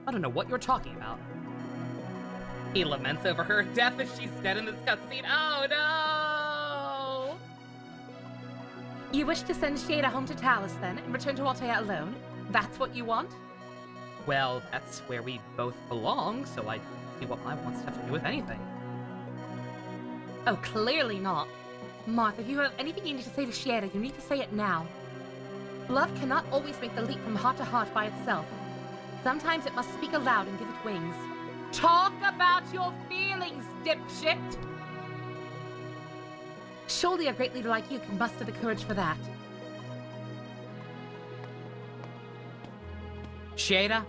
I don't know what you're talking about. He laments over her death as she's dead in this cutscene. Oh no! You wish to send Shada home to Talus then, and return to Altea alone? That's what you want? Well, that's where we both belong, so I don't see what my wants have to do with anything. Oh, clearly not. Marth, if you have anything you need to say to Shada, you need to say it now. Love cannot always make the leap from heart to heart by itself. Sometimes it must speak aloud and give it wings. Talk about your feelings, dipshit! Surely a great leader like you can muster the courage for that. Shada,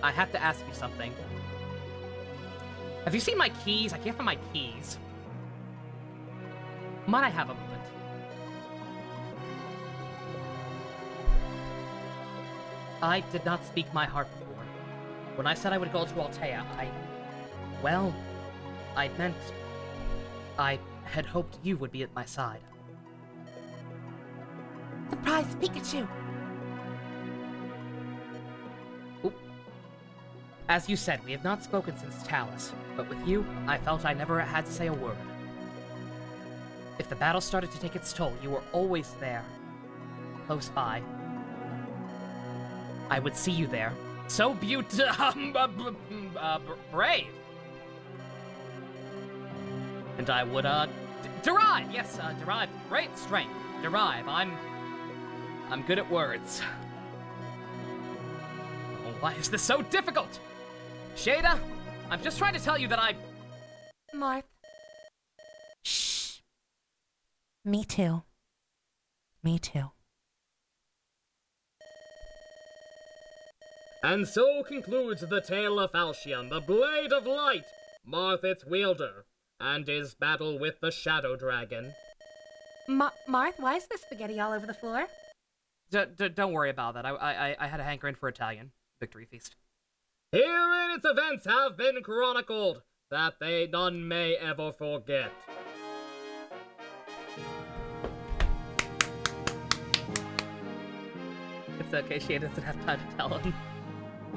I have to ask you something. Have you seen my keys? I can't find my keys. Might I have a moment? I did not speak my heart before. When I said I would go to Altea, well, I meant... I had hoped you would be at my side. Surprise, Pikachu! Oop. As you said, we have not spoken since Talus, but with you, I felt I never had to say a word. If the battle started to take its toll, you were always there, close by. I would see you there. So brave. And I would, derive, yes, derive great strength. Derive, I'm good at words. Oh, why is this so difficult? Shada, I'm just trying to tell you that Marth. Shh. Me too. Me too. And so concludes the tale of Falchion, the Blade of Light, Marth its wielder, and his battle with the Shadow Dragon. Marth, why is there spaghetti all over the floor? don't worry about that. I had a hankering for Italian. Victory feast. Herein its events have been chronicled, that they none may ever forget. It's okay, she doesn't have time to tell him.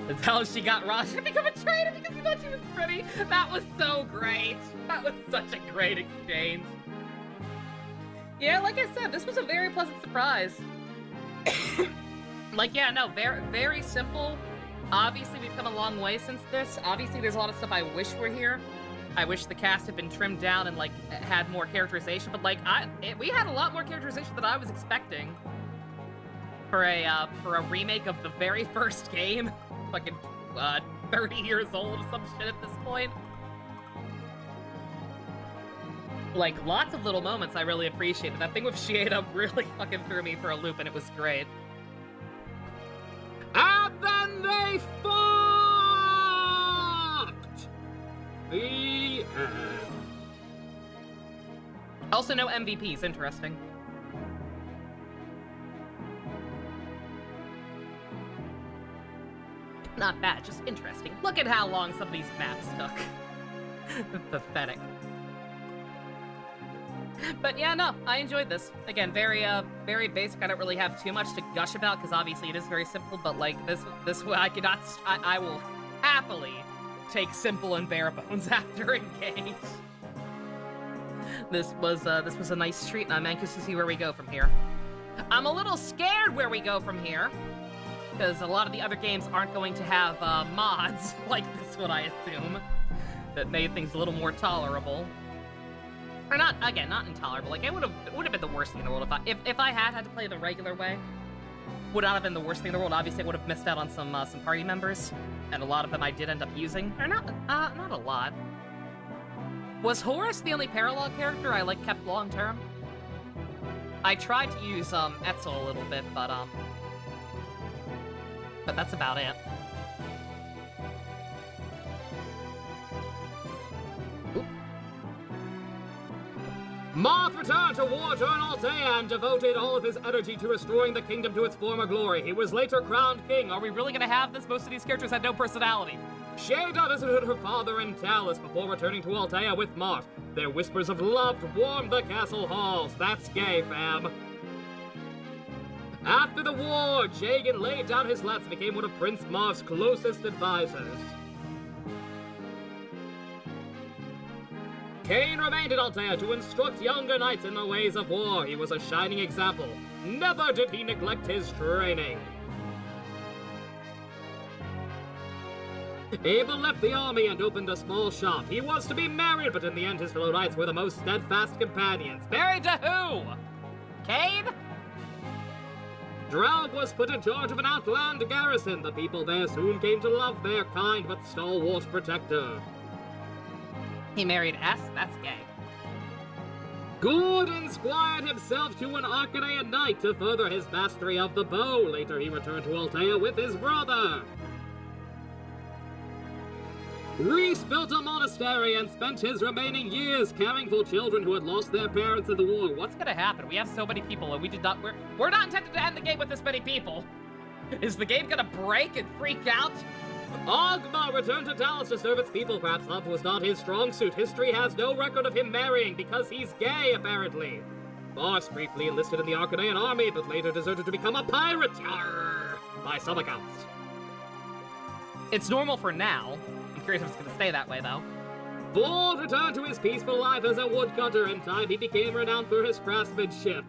That's how she got Rosh to become a traitor because he thought she was pretty. That was so great. That was such a great exchange. Yeah, like I said, this was a very pleasant surprise. Like, yeah, no, very, very simple. Obviously, we've come a long way since this. Obviously, there's a lot of stuff I wish were here. I wish the cast had been trimmed down and, like, had more characterization. But, like, we had a lot more characterization than I was expecting. For a remake of the very first game. Fucking 30 years old or some shit at this point. Like, lots of little moments I really appreciated. That thing with Shieda really fucking threw me for a loop, and it was great. And then they fucked! The end. Also, no MVPs. Interesting. Not bad, just interesting. Look at how long some of these maps took. Pathetic. But yeah, no, I enjoyed this. Again, very basic. I don't really have too much to gush about because obviously it is very simple. But like this I will happily take simple and bare bones after Engage. This was a nice treat, and I'm anxious to see where we go from here. I'm a little scared where we go from here, because a lot of the other games aren't going to have mods like this one, I assume, that made things a little more tolerable. Or not, again, not intolerable. Like, it would have been the worst thing in the world if I had to play the regular way. Would not have been the worst thing in the world. Obviously, I would have missed out on some party members, and a lot of them I did end up using. Or not a lot. Was Horus the only parallel character I kept long term? I tried to use Etzel a little bit, but that's about it. Marth returned to war-torn Altea and devoted all of his energy to restoring the kingdom to its former glory. He was later crowned king. Are we really gonna have this? Most of these characters had no personality. Shada visited her father in Talus before returning to Altea with Marth. Their whispers of love warmed the castle halls. That's gay, fam. After the war, Jagan laid down his lats and became one of Prince Marth's closest advisors. Cain remained in Altea to instruct younger knights in the ways of war. He was a shining example. Never did he neglect his training. Abel left the army and opened a small shop. He was to be married, but in the end his fellow knights were the most steadfast companions. Married to who? Cain? Draug was put in charge of an outland garrison. The people there soon came to love their kind but stalwart protector. He married S? That's gay. Gordon squired himself to an Arcanean knight to further his mastery of the bow. Later he returned to Altea with his brother. Rhys built a monastery and spent his remaining years caring for children who had lost their parents in the war. What's gonna happen? We have so many people and we're not intended to end the game with this many people. Is the game gonna break and freak out? Ogma returned to Dallas to serve its people. Perhaps love was not his strong suit. History has no record of him marrying because he's gay, apparently. Mars briefly enlisted in the Arcanean army, but later deserted to become a pirate. Yarr! By some accounts. It's normal for now. I'm curious if it's gonna stay that way, though. Bald returned to his peaceful life as a woodcutter. In time, he became renowned for his craftsmanship.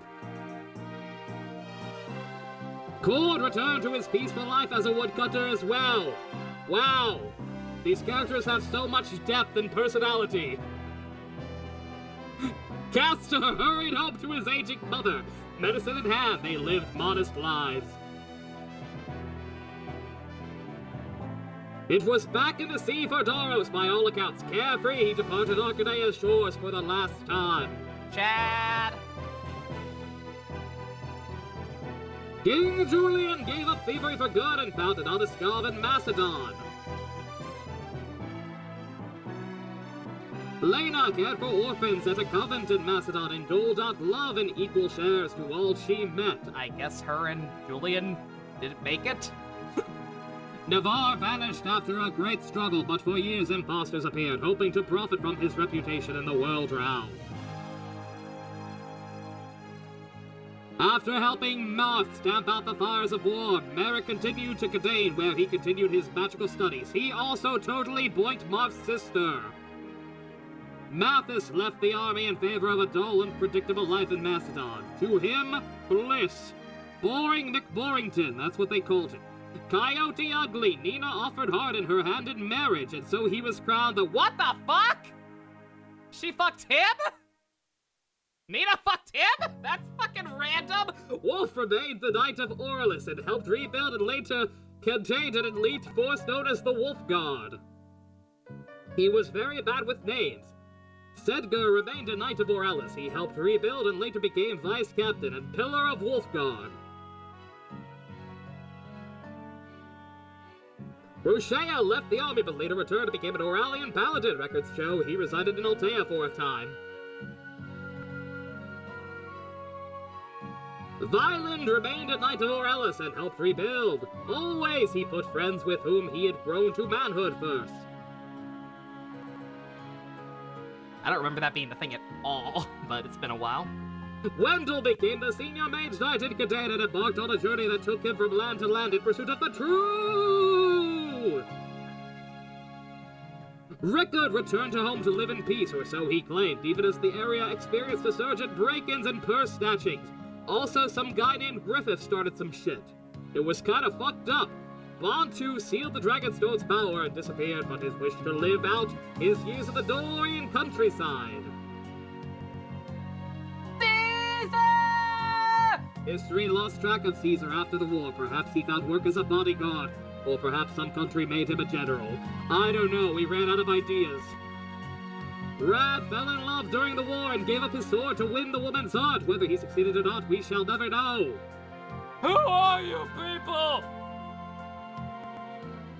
Cord returned to his peaceful life as a woodcutter as well. Wow! These characters have so much depth and personality. Castor hurried home to his aging mother. Medicine in hand, they lived modest lives. It was back in the sea for Doros, by all accounts. Carefree, he departed Arcanea's shores for the last time. Chad! King Julian gave up thievery for good and founded Oniscov in Macedon. Lena cared for orphans at a convent in Macedon and doled out love in equal shares to all she met. I guess her and Julian didn't make it? Navarre vanished after a great struggle, but for years imposters appeared, hoping to profit from his reputation in the world round. After helping Marth stamp out the fires of war, Merrick continued to Cadane, where he continued his magical studies. He also totally boinked Marth's sister. Mathis left the army in favor of a dull and predictable life in Macedon. To him, bliss. Boring McBorrington, that's what they called him. Coyote Ugly, Nina offered Hardin her hand in marriage, and so he was crowned the— What the fuck? She fucked him? Nina fucked him? That's fucking random! Wolf remained the Knight of Orlis and helped rebuild and later contained an elite force known as the Wolf Guard. He was very bad with names. Sedgar remained a Knight of Orlis. He helped rebuild and later became Vice Captain and Pillar of Wolfguard. Rushea left the army but later returned and became an Oralian Paladin. Records show he resided in Altea for a time. Violin remained a Knight of Orellis and helped rebuild. Always he put friends with whom he had grown to manhood first. I don't remember that being the thing at all, but it's been a while. Wendell became the senior mage knight in Cadane and embarked on a journey that took him from land to land in pursuit of the truth. Rickard returned to home to live in peace, or so he claimed, even as the area experienced a surge in break-ins and purse snatchings. Also, some guy named Griffith started some shit. It was kinda fucked up. Bantu sealed the Dragonstone's power and disappeared, but his wish to live out his years in the Dorian countryside. Caesar! History lost track of Caesar after the war. Perhaps he found work as a bodyguard, or perhaps some country made him a general. I don't know, we ran out of ideas. Rad fell in love during the war and gave up his sword to win the woman's heart. Whether he succeeded or not, we shall never know. Who are you people?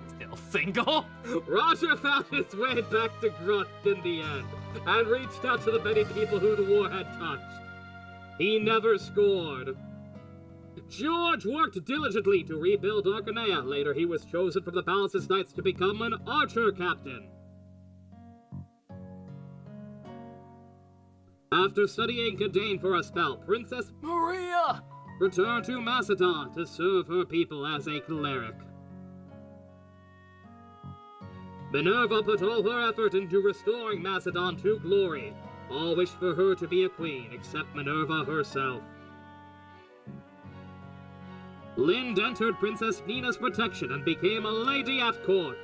Still single? Roger found his way back to Grust in the end, and reached out to the many people who the war had touched. He never scored. George worked diligently to rebuild Arcanea. Later he was chosen from the Palace's Knights to become an archer captain. After studying Cadane for a spell, Princess Maria! returned to Macedon to serve her people as a cleric. Minerva put all her effort into restoring Macedon to glory. All wished for her to be a queen, except Minerva herself. Lind entered Princess Nina's protection and became a lady at court.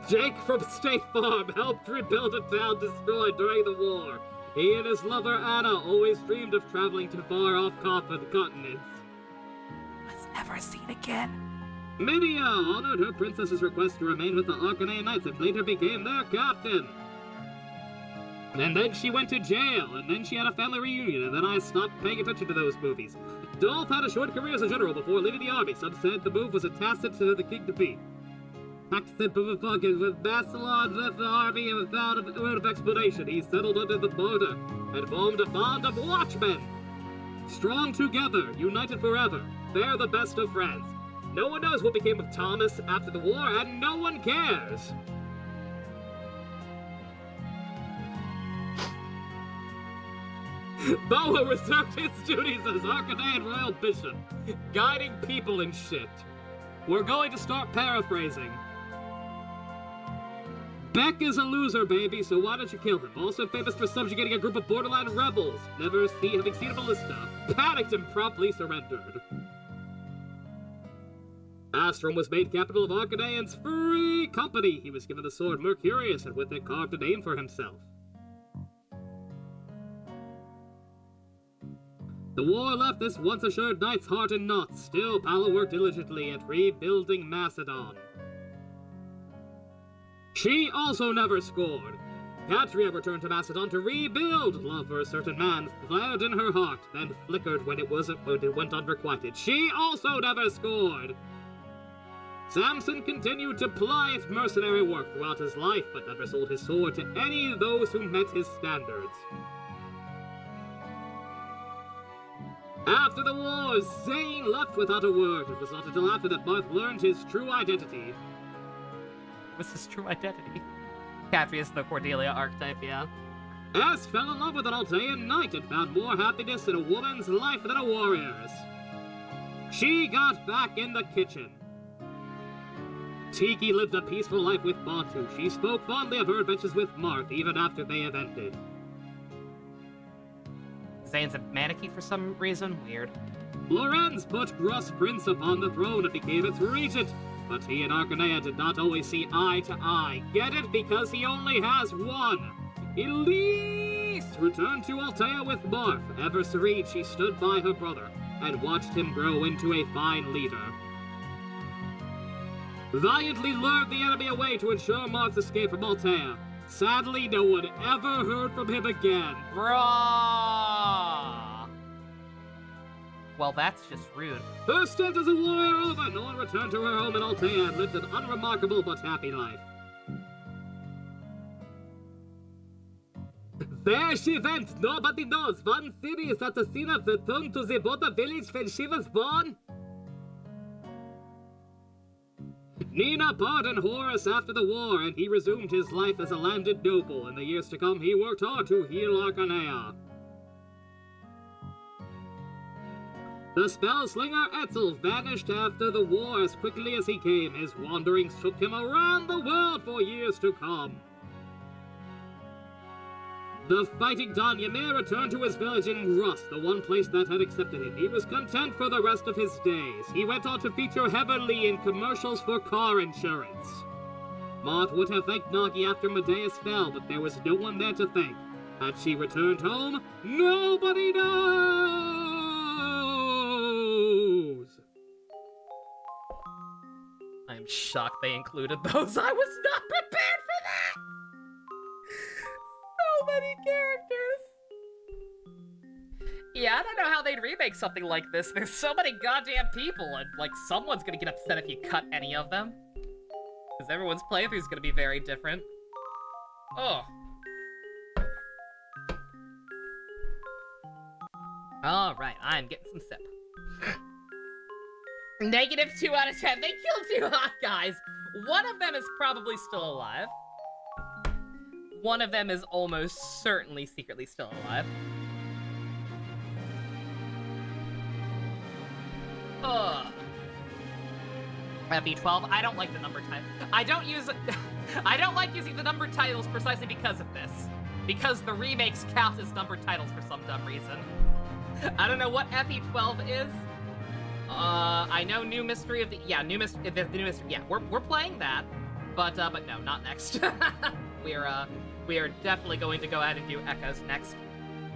Jake from State Farm helped rebuild a town destroyed during the war. He and his lover Anna always dreamed of traveling to far-off continents. Was never seen again. Midia honored her princess's request to remain with the Arcanine Knights and later became their captain. And then she went to jail, and then she had a family reunion, and then I stopped paying attention to those movies. Dolph had a short career as a general before leaving the army. Some said the move was a tacit to the king-to-be. Paxton Pumafuckin with Bassalon left the army and without a word of explanation, he settled under the border and formed a bond of watchmen. Strong together, united forever, they're the best of friends. No one knows what became of Thomas after the war, and no one cares. Boa reserved his duties as Arcanine Royal Bishop, guiding people and shit. We're going to start paraphrasing. Beck is a loser, baby, so why don't you kill him? Also famous for subjugating a group of borderline rebels. Having seen a ballista, panicked and promptly surrendered. Astrum was made capital of Arcanaean's free company. He was given the sword Mercurius and with it carved a name for himself. The war left this once assured knight's heart in knots. Still, Palla worked diligently at rebuilding Macedon. She also never scored. Catria returned to Macedon to rebuild. Love for a certain man flared in her heart, then flickered when it went unrequited. She also never scored. Samson continued to ply its mercenary work throughout his life, but never sold his sword to any of those who met his standards. After the war, Zane left without a word. It was not until after that Marth learned his true identity. What's his true identity? Catrius the Cordelia archetype, yeah. S fell in love with an Altean knight and found more happiness in a woman's life than a warrior's. She got back in the kitchen. Tiki lived a peaceful life with Bantu. She spoke fondly of her adventures with Marth even after they have ended. Zane's a mannequin for some reason? Weird. Lorenz put Gruss Prince upon the throne and became its regent, but he and Arcanea did not always see eye to eye. Get it? Because he only has one. Elise returned to Altea with Marth. Ever serene, she stood by her brother and watched him grow into a fine leader. Valiantly lured the enemy away to ensure Marth's escape from Altea. Sadly, no one ever heard from him again. Bruh! Well, that's just rude. Her stint as a warrior over, no one returned to her home in Altea and lived an unremarkable but happy life. There she went, nobody knows. One city is at the scene of the return to the Boda village when she was born. Nina pardoned Horus after the war, and he resumed his life as a landed noble. In the years to come, he worked hard to heal Arcanea. The spell-slinger Etzel vanished after the war as quickly as he came. His wanderings took him around the world for years to come. The fighting Don Ymir returned to his village in Rust, the one place that had accepted him. He was content for the rest of his days. He went on to feature heavily in commercials for car insurance. Marth would have thanked Nagi after Medeus fell, but there was no one there to thank. Had she returned home? Nobody knows! I am shocked they included those. I was not prepared for that! So many characters. Yeah, I don't know how they'd remake something like this. There's so many goddamn people, and, like, someone's gonna get upset if you cut any of them. Because everyone's playthrough is gonna be very different. Oh. Alright, I'm getting some sip. -2 out of 10. They killed 2 hot guys. One of them is probably still alive. One of them is almost certainly secretly still alive. Ugh. FE12, I don't like the number title. I don't like using the number titles precisely because of this. Because the remakes count as number titles for some dumb reason. I don't know what FE12 is. I know New Mystery of the... Yeah, New Mystery... The New Mystery... Yeah, we're playing that. But no, not next. We are definitely going to go ahead and do Echoes next.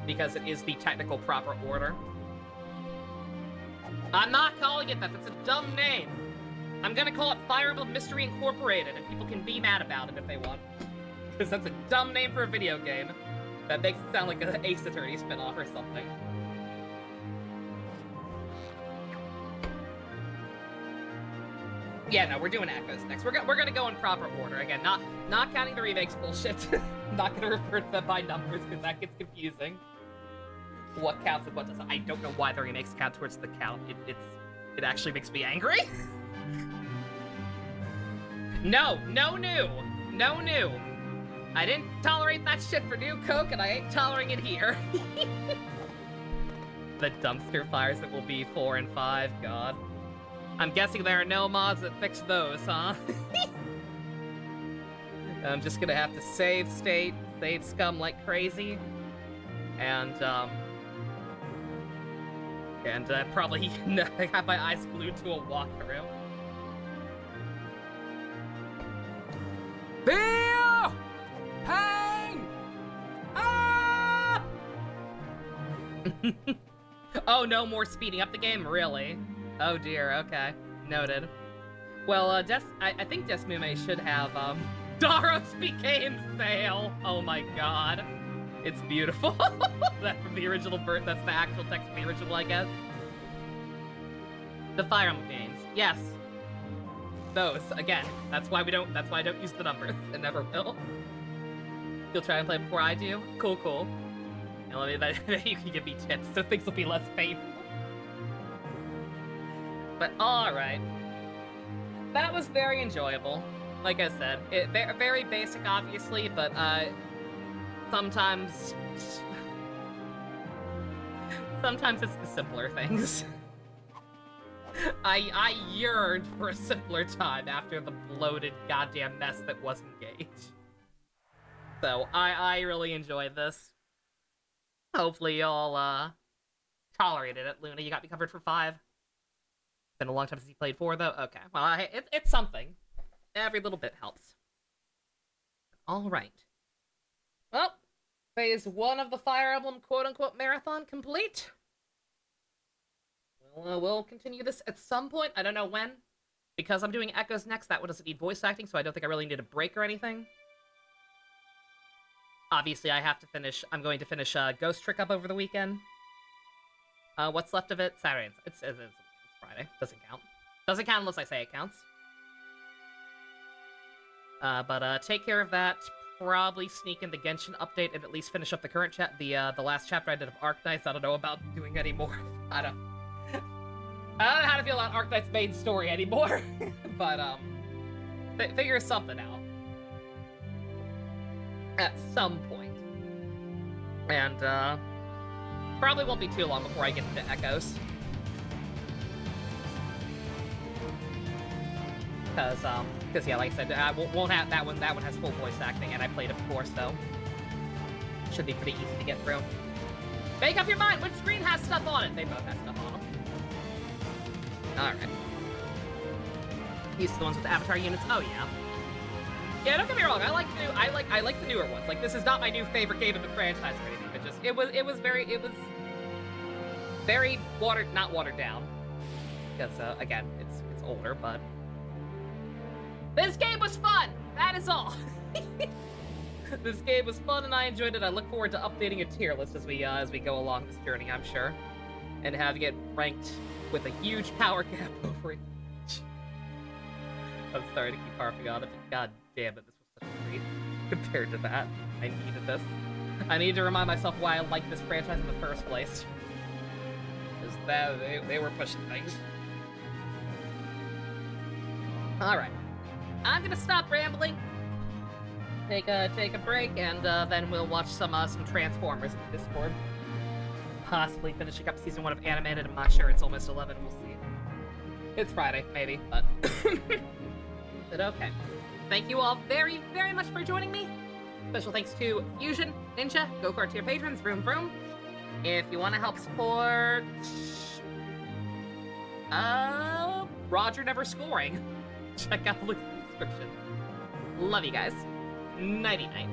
Because it is the technical proper order. I'm not calling it that. That's a dumb name. I'm gonna call it Fire Emblem Mystery Incorporated, and people can be mad about it if they want. Because that's a dumb name for a video game. That makes it sound like an Ace Attorney spinoff or something. Yeah, no, we're doing Echoes next. We're gonna go in proper order again, not counting the remakes bullshit. Not gonna refer to them by numbers because that gets confusing. What counts and what doesn't? I don't know why the remakes count towards the count. It actually makes me angry. No new. I didn't tolerate that shit for New Coke, and I ain't tolerating it here. The dumpster fires that will be 4 and 5, God. I'm guessing there are no mods that fix those, huh? I'm just gonna have to save state, save scum like crazy, and probably have my eyes glued to a walkthrough. Feel! Hang! Ah! Oh, no more speeding up the game? Really? Oh dear, okay. Noted. Well, I think Desmume should have, Daros became Sale! Oh my god. It's beautiful. That's from the original bird. That's the actual text of the original, I guess. The Fire Emblem games. Yes. Those, again. That's why I don't use the numbers. And never will. You'll try and play before I do? Cool. And let me, you can give me tips, so things will be less painful. But alright. That was very enjoyable. Like I said, very basic, obviously, but, sometimes it's the simpler things. I yearned for a simpler time after the bloated goddamn mess that was Engage. So, I really enjoyed this. Hopefully y'all, tolerated it. Luna, you got me covered for 5. Been a long time since you played 4, though? Okay. Well, it's something. Every little bit helps. Alright. Well, phase 1 of the Fire Emblem quote-unquote marathon complete. We'll continue this at some point. I don't know when. Because I'm doing Echoes next, that one doesn't need voice acting, so I don't think I really need a break or anything. Obviously, I'm going to finish Ghost Trick up over the weekend. What's left of it? Saturday. It's Friday. Doesn't count. Doesn't count unless I say it counts. But take care of that. Probably sneak in the Genshin update and at least finish up the current the last chapter I did of Arknights. I don't know about doing any more. I don't know how to feel about Arknight's main story anymore. But figure something out at some point. And probably won't be too long before I get into Echoes. Because yeah, like I said, I won't have that one. That one has full voice acting, and I played it before, so should be pretty easy to get through. Make up your mind. Which screen has stuff on it? They both have stuff on them. All right. These are the ones with the avatar units. Oh yeah. Yeah, don't get me wrong. I like the newer ones. Like, this is not my new favorite game in the franchise or anything. But just it was very not watered down. Because again, it's older, but. This game was fun! That is all! This game was fun and I enjoyed it. I look forward to updating a tier list as we go along this journey, I'm sure. And having it ranked with a huge power gap over each. I'm sorry to keep harping on it, but god damn it, this was such a treat compared to that. I needed this. I need to remind myself why I like this franchise in the first place. Because they were pushing things. Alright. I'm gonna stop rambling, take a break, and then we'll watch some Transformers in the Discord. Possibly finishing up season 1 of Animated. I'm not sure. It's almost 11. We'll see. It's Friday, maybe, but but okay. Thank you all very, very much for joining me. Special thanks to Fusion, Ninja, Go-Kart tier patrons, Vroom Vroom. If you want to help support, Roger Never Scoring, check out the link in the description. Love you guys. Nighty night.